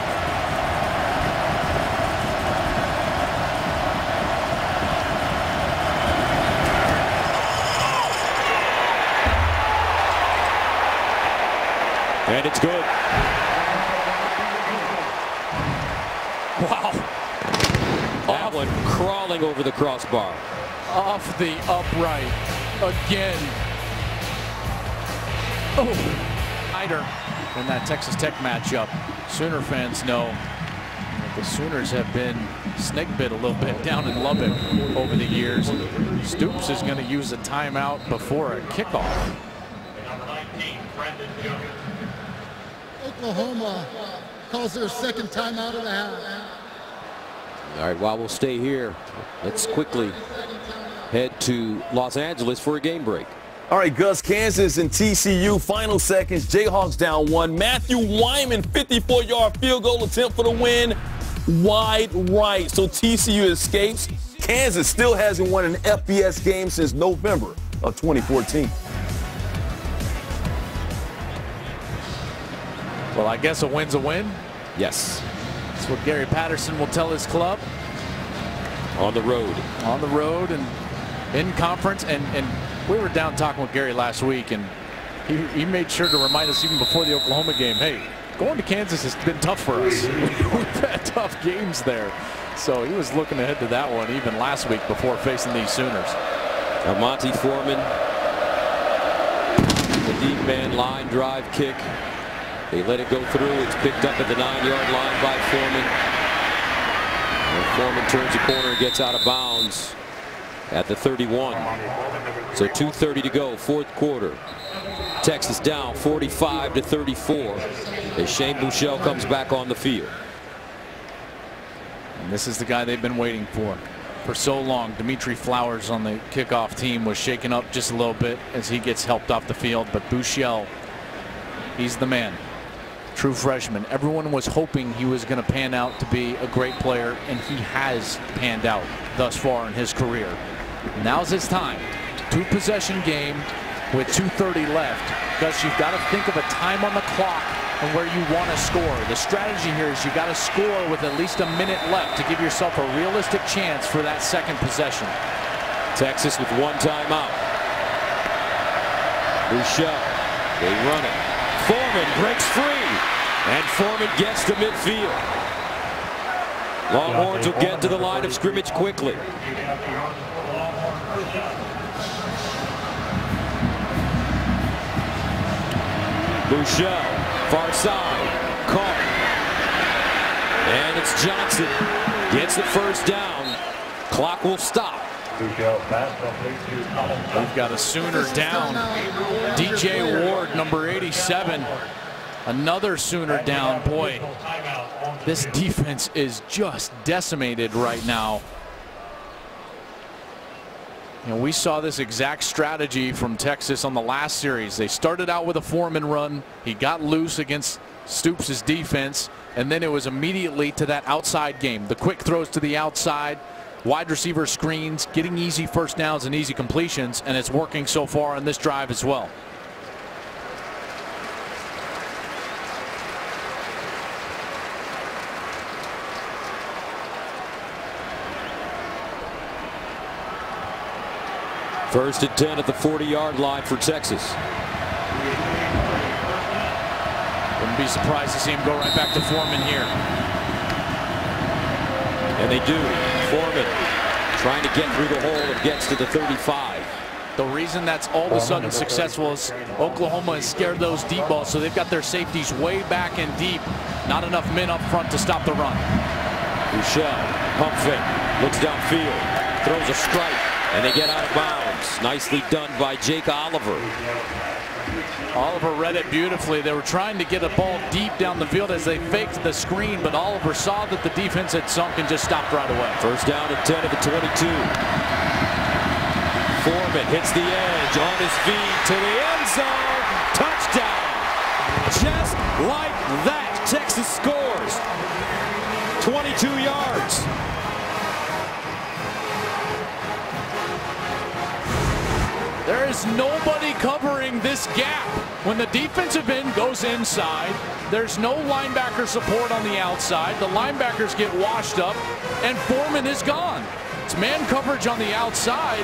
And it's good. Wow. That one crawling over the crossbar. Off the upright again. Oh, Snyder in that Texas Tech matchup. Sooner fans know that the Sooners have been snake bit a little bit down in Lubbock over the years. Stoops is going to use a timeout before a kickoff. Oklahoma calls their 2nd timeout of the half. All right, while we'll stay here, let's quickly head to Los Angeles for a game break. All right, Gus, Kansas and TCU, final seconds. Jayhawks down 1. Matthew Wyman, 54-yard field goal attempt for the win. Wide right, so TCU escapes. Kansas still hasn't won an FBS game since November of 2014. Well, I guess a win's a win. Yes. That's what Gary Patterson will tell his club. On the road. On the road and in conference. And we were down talking with Gary last week, and he made sure to remind us even before the Oklahoma game, hey, going to Kansas has been tough for us. We've had tough games there. So he was looking ahead to that one even last week before facing these Sooners. Monty Foreman, the deep man line drive kick. They let it go through. It's picked up at the 9-yard line by Foreman. And Foreman turns the corner and gets out of bounds at the 31. So 2:30 to go, 4th quarter. Texas down 45-34 as Shane Buechele comes back on the field. And this is the guy they've been waiting for so long. Dimitri Flowers on the kickoff team was shaken up just a little bit as he gets helped off the field, but Buechele, he's the man. True freshman. Everyone was hoping he was going to pan out to be a great player, and he has panned out thus far in his career. Now's his time. 2-possession game with 2:30 left. Gus, you've got to think of a time on the clock and where you want to score. The strategy here is you got to score with at least a minute left to give yourself a realistic chance for that second possession. Texas with 1 timeout. Bouchel, they run it. Foreman breaks free, and Foreman gets to midfield. Longhorns will get to the line of scrimmage quickly. Bouchel, far side, caught. And it's Johnson. Gets the first down. Clock will stop. We've got a Sooner down. DJ Ward, number 87. Another Sooner down. Boy, this defense is just decimated right now. You know, we saw this exact strategy from Texas on the last series. They started out with a Foreman run. He got loose against Stoops' defense, and then it was immediately to that outside game. The quick throws to the outside, wide receiver screens, getting easy first downs and easy completions, and it's working so far on this drive as well. First and 10 at the 40-yard line for Texas. Wouldn't be surprised to see him go right back to Foreman here. And they do. Foreman trying to get through the hole and gets to the 35. The reason that's all of a sudden successful is Oklahoma has scared those deep balls, so they've got their safeties way back and deep. Not enough men up front to stop the run. Bouchel, pump fake, looks downfield, throws a strike, and they get out of bounds. Nicely done by Jake Oliver. Oliver read it beautifully. They were trying to get a ball deep down the field as they faked the screen, but Oliver saw that the defense had sunk and just stopped right away. First down at 10 at the 22. Foreman hits the edge on his feet to the end zone. Touchdown. Just like that, Texas scores. 22 yards. There is nobody covering this gap. When the defensive end goes inside, there's no linebacker support on the outside. The linebackers get washed up, and Foreman is gone. It's man coverage on the outside.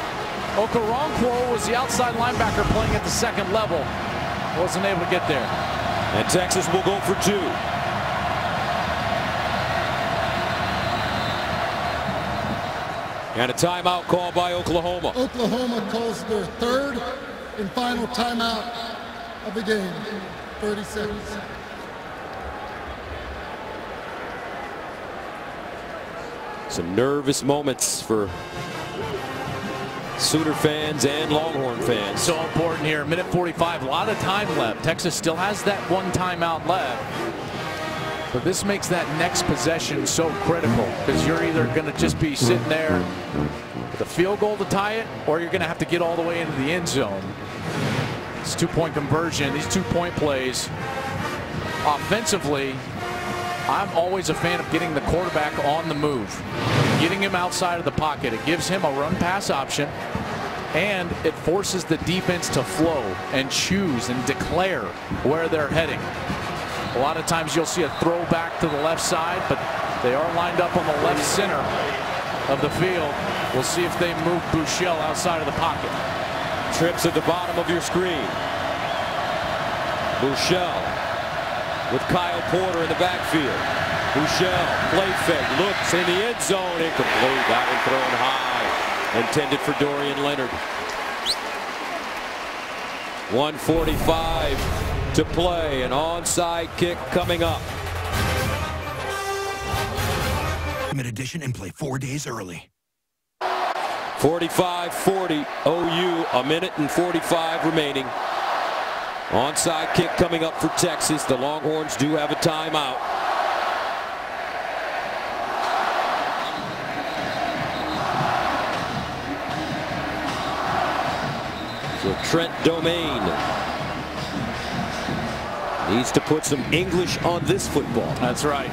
Okoronkwo was the outside linebacker playing at the second level. Wasn't able to get there. And Texas will go for 2. And a timeout called by Oklahoma. Oklahoma calls their 3rd and final timeout of the game. 30 seconds. Some nervous moments for Sooner fans and Longhorn fans. So important here. Minute 45, a lot of time left. Texas still has that 1 timeout left. But this makes that next possession so critical, because you're either going to just be sitting there with a field goal to tie it, or you're going to have to get all the way into the end zone. This 2-point conversion, these 2-point plays. Offensively, I'm always a fan of getting the quarterback on the move, getting him outside of the pocket. It gives him a run-pass option, and it forces the defense to flow and choose and declare where they're heading. A lot of times you'll see a throwback to the left side, but they are lined up on the left center of the field. We'll see if they move Bouchel outside of the pocket. Trips at the bottom of your screen. Bouchel with Kyle Porter in the backfield. Bouchel, play fake, looks in the end zone, incomplete. That one thrown high, intended for Dorian Leonard. 1:45 to play, an onside kick coming up. Edition and play 4 days early. 45-40 OU, a minute and 45 remaining. Onside kick coming up for Texas. The Longhorns do have a timeout. So Trent Domain Needs to put some English on this football. That's right.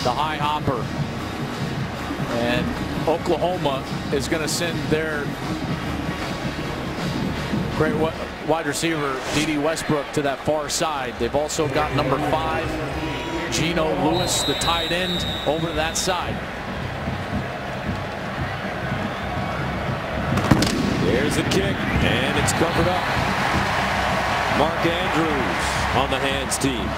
The high hopper. And Oklahoma is going to send their great wide receiver, D.D. Westbrook, to that far side. They've also got number 5, Geno Lewis, the tight end, over to that side. There's the kick, and it's covered up. Mark Andrews on the hands team.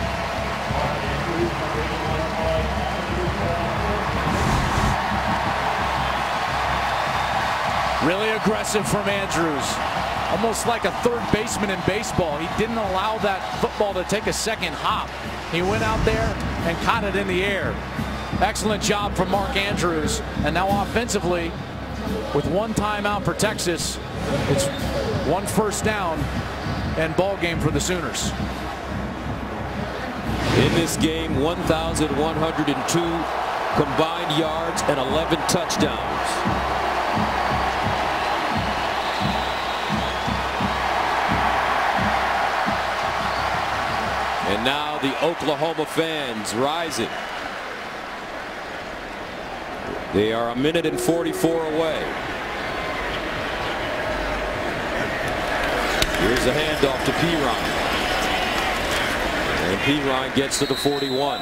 Really aggressive from Andrews. Almost like a third baseman in baseball. He didn't allow that football to take a second hop. He went out there and caught it in the air. Excellent job from Mark Andrews. And now offensively, with 1 timeout for Texas, it's 1 first down and ball game for the Sooners. In this game, 1,102 combined yards and 11 touchdowns. And now the Oklahoma fans rising. They are 1 minute and 44 away. Here's a handoff to Pirine. And Pirine gets to the 41.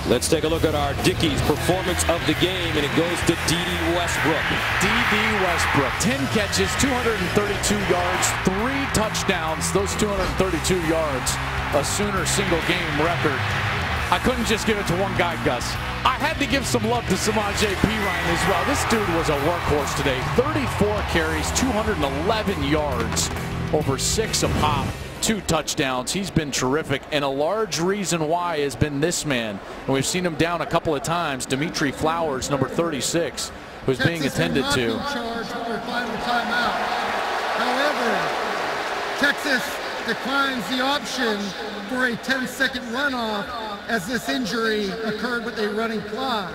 Let's take a look at our Dickey's performance of the game, and it goes to D.D. Westbrook. D.D. Westbrook, 10 catches, 232 yards, 3 touchdowns. Those 232 yards, a Sooner single game record. I couldn't just give it to one guy, Gus. I had to give some love to Samaje Perine as well. This dude was a workhorse today. 34 carries, 211 yards, over 6 a pop. 2 touchdowns. He's been terrific, and a large reason why has been this man. And we've seen him down a couple of times. Dimitri Flowers, number 36, who's being attended to. Charged with their final timeout. However, Texas declines the option for a 10-second runoff as this injury occurred with a running clock.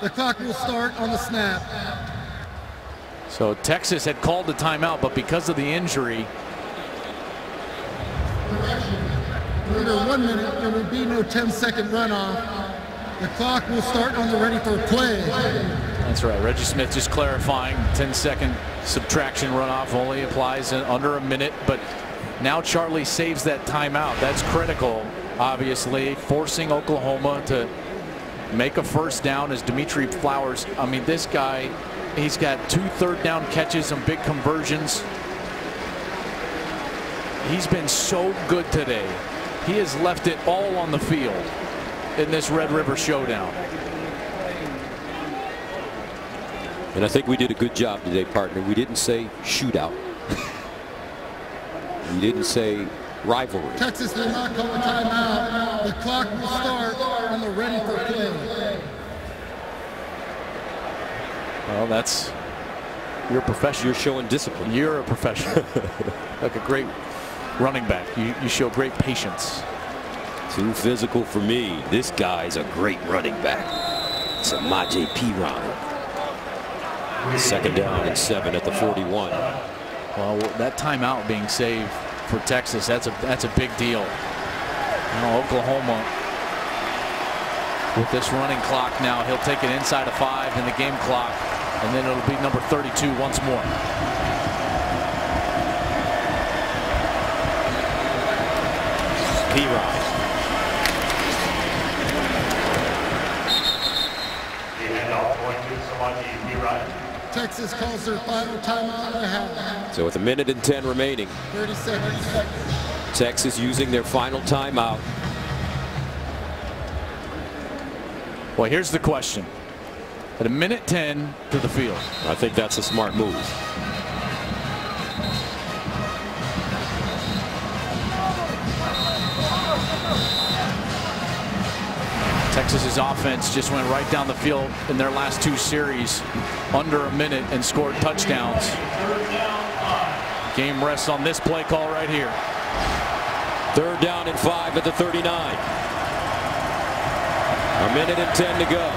The clock will start on the snap. So Texas had called the timeout, but because of the injury, under 1 minute, there will be no 10-second runoff. The clock will start on the ready for play. That's right. Reggie Smith just clarifying 10-second subtraction runoff only applies in under a minute. But now Charlie saves that timeout. That's critical, obviously, forcing Oklahoma to make a first down as Dimitri Flowers. I mean, this guy, he's got 2 third-down catches and big conversions. He's been so good today. He has left it all on the field in this Red River Showdown. And I think we did a good job today, partner. We didn't say shootout. We didn't say rivalry. Texas will not call a timeout. The clock will start on the ready for play. Well, that's, you're a professional. You're showing discipline. You're a professional. Like a great running back. You show great patience. Too physical for me. This guy's a great running back. Samaje Perine. 2nd down and 7 at the 41. Well, that timeout being saved for Texas, that's a big deal. Now Oklahoma with this running clock now, he'll take it inside of 5 in the game clock, and then it'll be number 32 once more. Pirine. Texas calls their final timeout and a half. So with 1 minute and 10 remaining. 30 seconds. Texas using their final timeout. Well, here's the question. At 1 minute 10 to the field. I think that's a smart move. Texas's offense just went right down the field in their last 2 series, under a minute, and scored touchdowns. Game rests on this play call right here. 3rd down and 5 at the 39. 1 minute and 10 to go.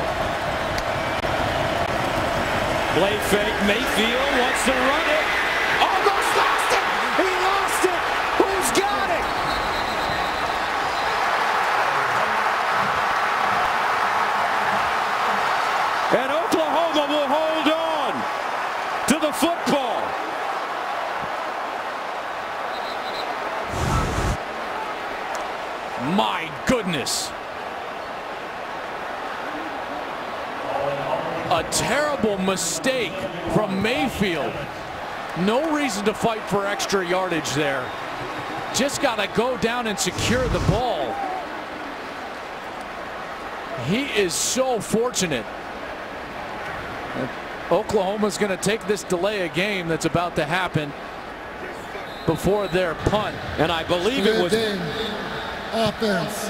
Play fake. Mayfield wants to run it. Almost lost it. He My goodness. A terrible mistake from Mayfield. No reason to fight for extra yardage there. Just got to go down and secure the ball. He is so fortunate. Oklahoma's going to take this delay of game that's about to happen before their punt. And I believe it was offense,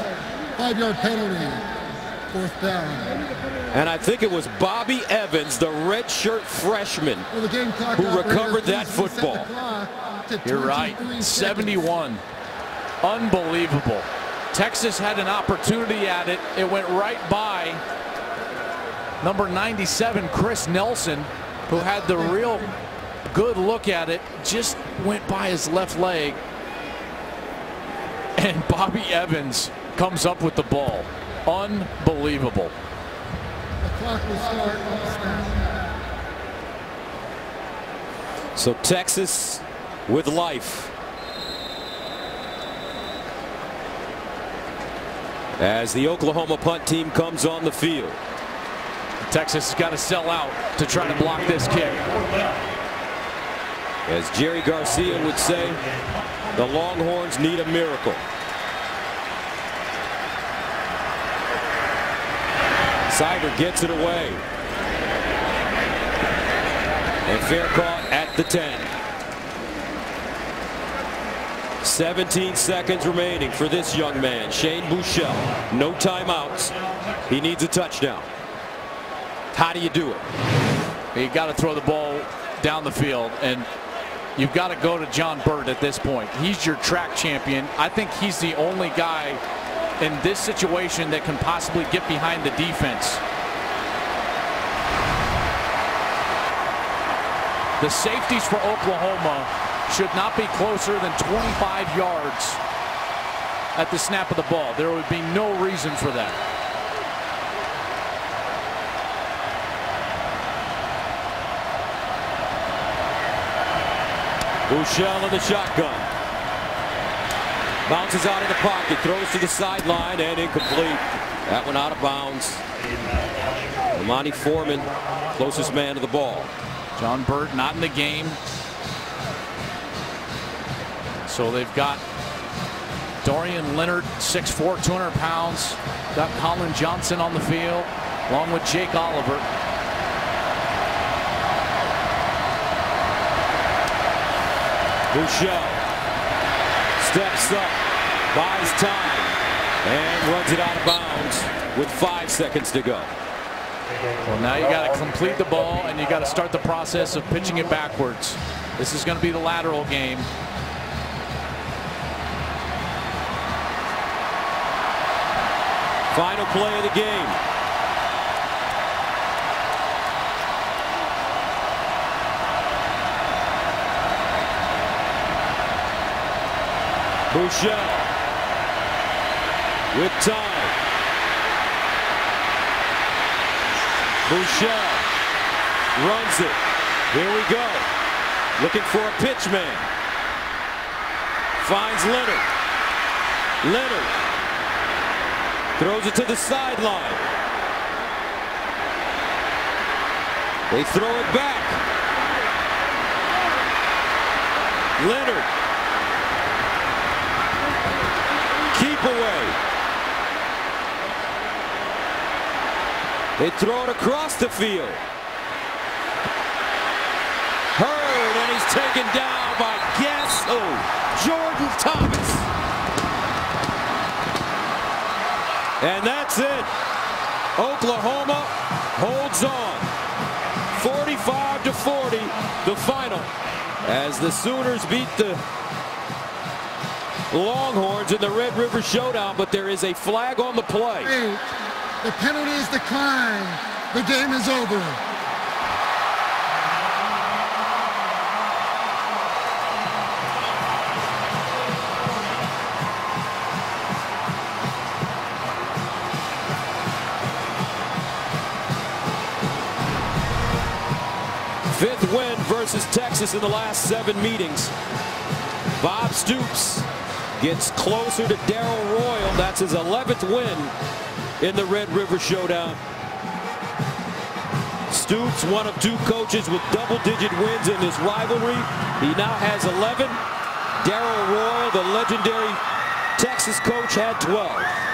5-yard penalty, 4th down. And I think it was Bobby Evans, the redshirt freshman, who recovered that football. You're right, 71. Unbelievable. Texas had an opportunity at it. It went right by number 97, Chris Nelson, who had the real good look at it. Just went by his left leg. And Bobby Evans comes up with the ball. Unbelievable. The clock will start on the snap. So Texas with life. As the Oklahoma punt team comes on the field. Texas has got to sell out to try to block this kick. As Jerry Garcia would say, the Longhorns need a miracle. Sider gets it away. And fair caught at the 10. 17 seconds remaining for this young man, Shane Buechele. No timeouts. He needs a touchdown. How do you do it? You got to throw the ball down the field, and you've got to go to John Burt at this point. He's your track champion. I think he's the only guy in this situation that can possibly get behind the defense. The safeties for Oklahoma should not be closer than 25 yards at the snap of the ball. There would be no reason for that. Buechele in the shotgun. Bounces out of the pocket, throws to the sideline, and incomplete. That one out of bounds. Monty Foreman, closest man to the ball. John Burt not in the game. So they've got Dorian Leonard, 6'4", 200 pounds. Got Colin Johnson on the field, along with Jake Oliver. Buechele steps up, buys time, and runs it out of bounds with 5 seconds to go. Well, now you got to complete the ball, and you got to start the process of pitching it backwards. This is going to be the lateral game. Final play of the game. Buechele with time. Buechele runs it. Here we go. Looking for a pitch man. Finds Leonard. Leonard throws it to the sideline. They throw it back. Leonard. Keep away. They throw it across the field. Hurd, and he's taken down by guess who? Jordan Thomas. And that's it. Oklahoma holds on. 45-40, the final, as the Sooners beat the Longhorns in the Red River Showdown, but there is a flag on the play. The penalty is declined. The game is over. Fifth win versus Texas in the last 7 meetings. Bob Stoops gets closer to Darrell Royal. That's his 11th win in the Red River Showdown. Stoops, one of 2 coaches with double-digit wins in this rivalry. He now has 11. Darrell Royal, the legendary Texas coach, had 12.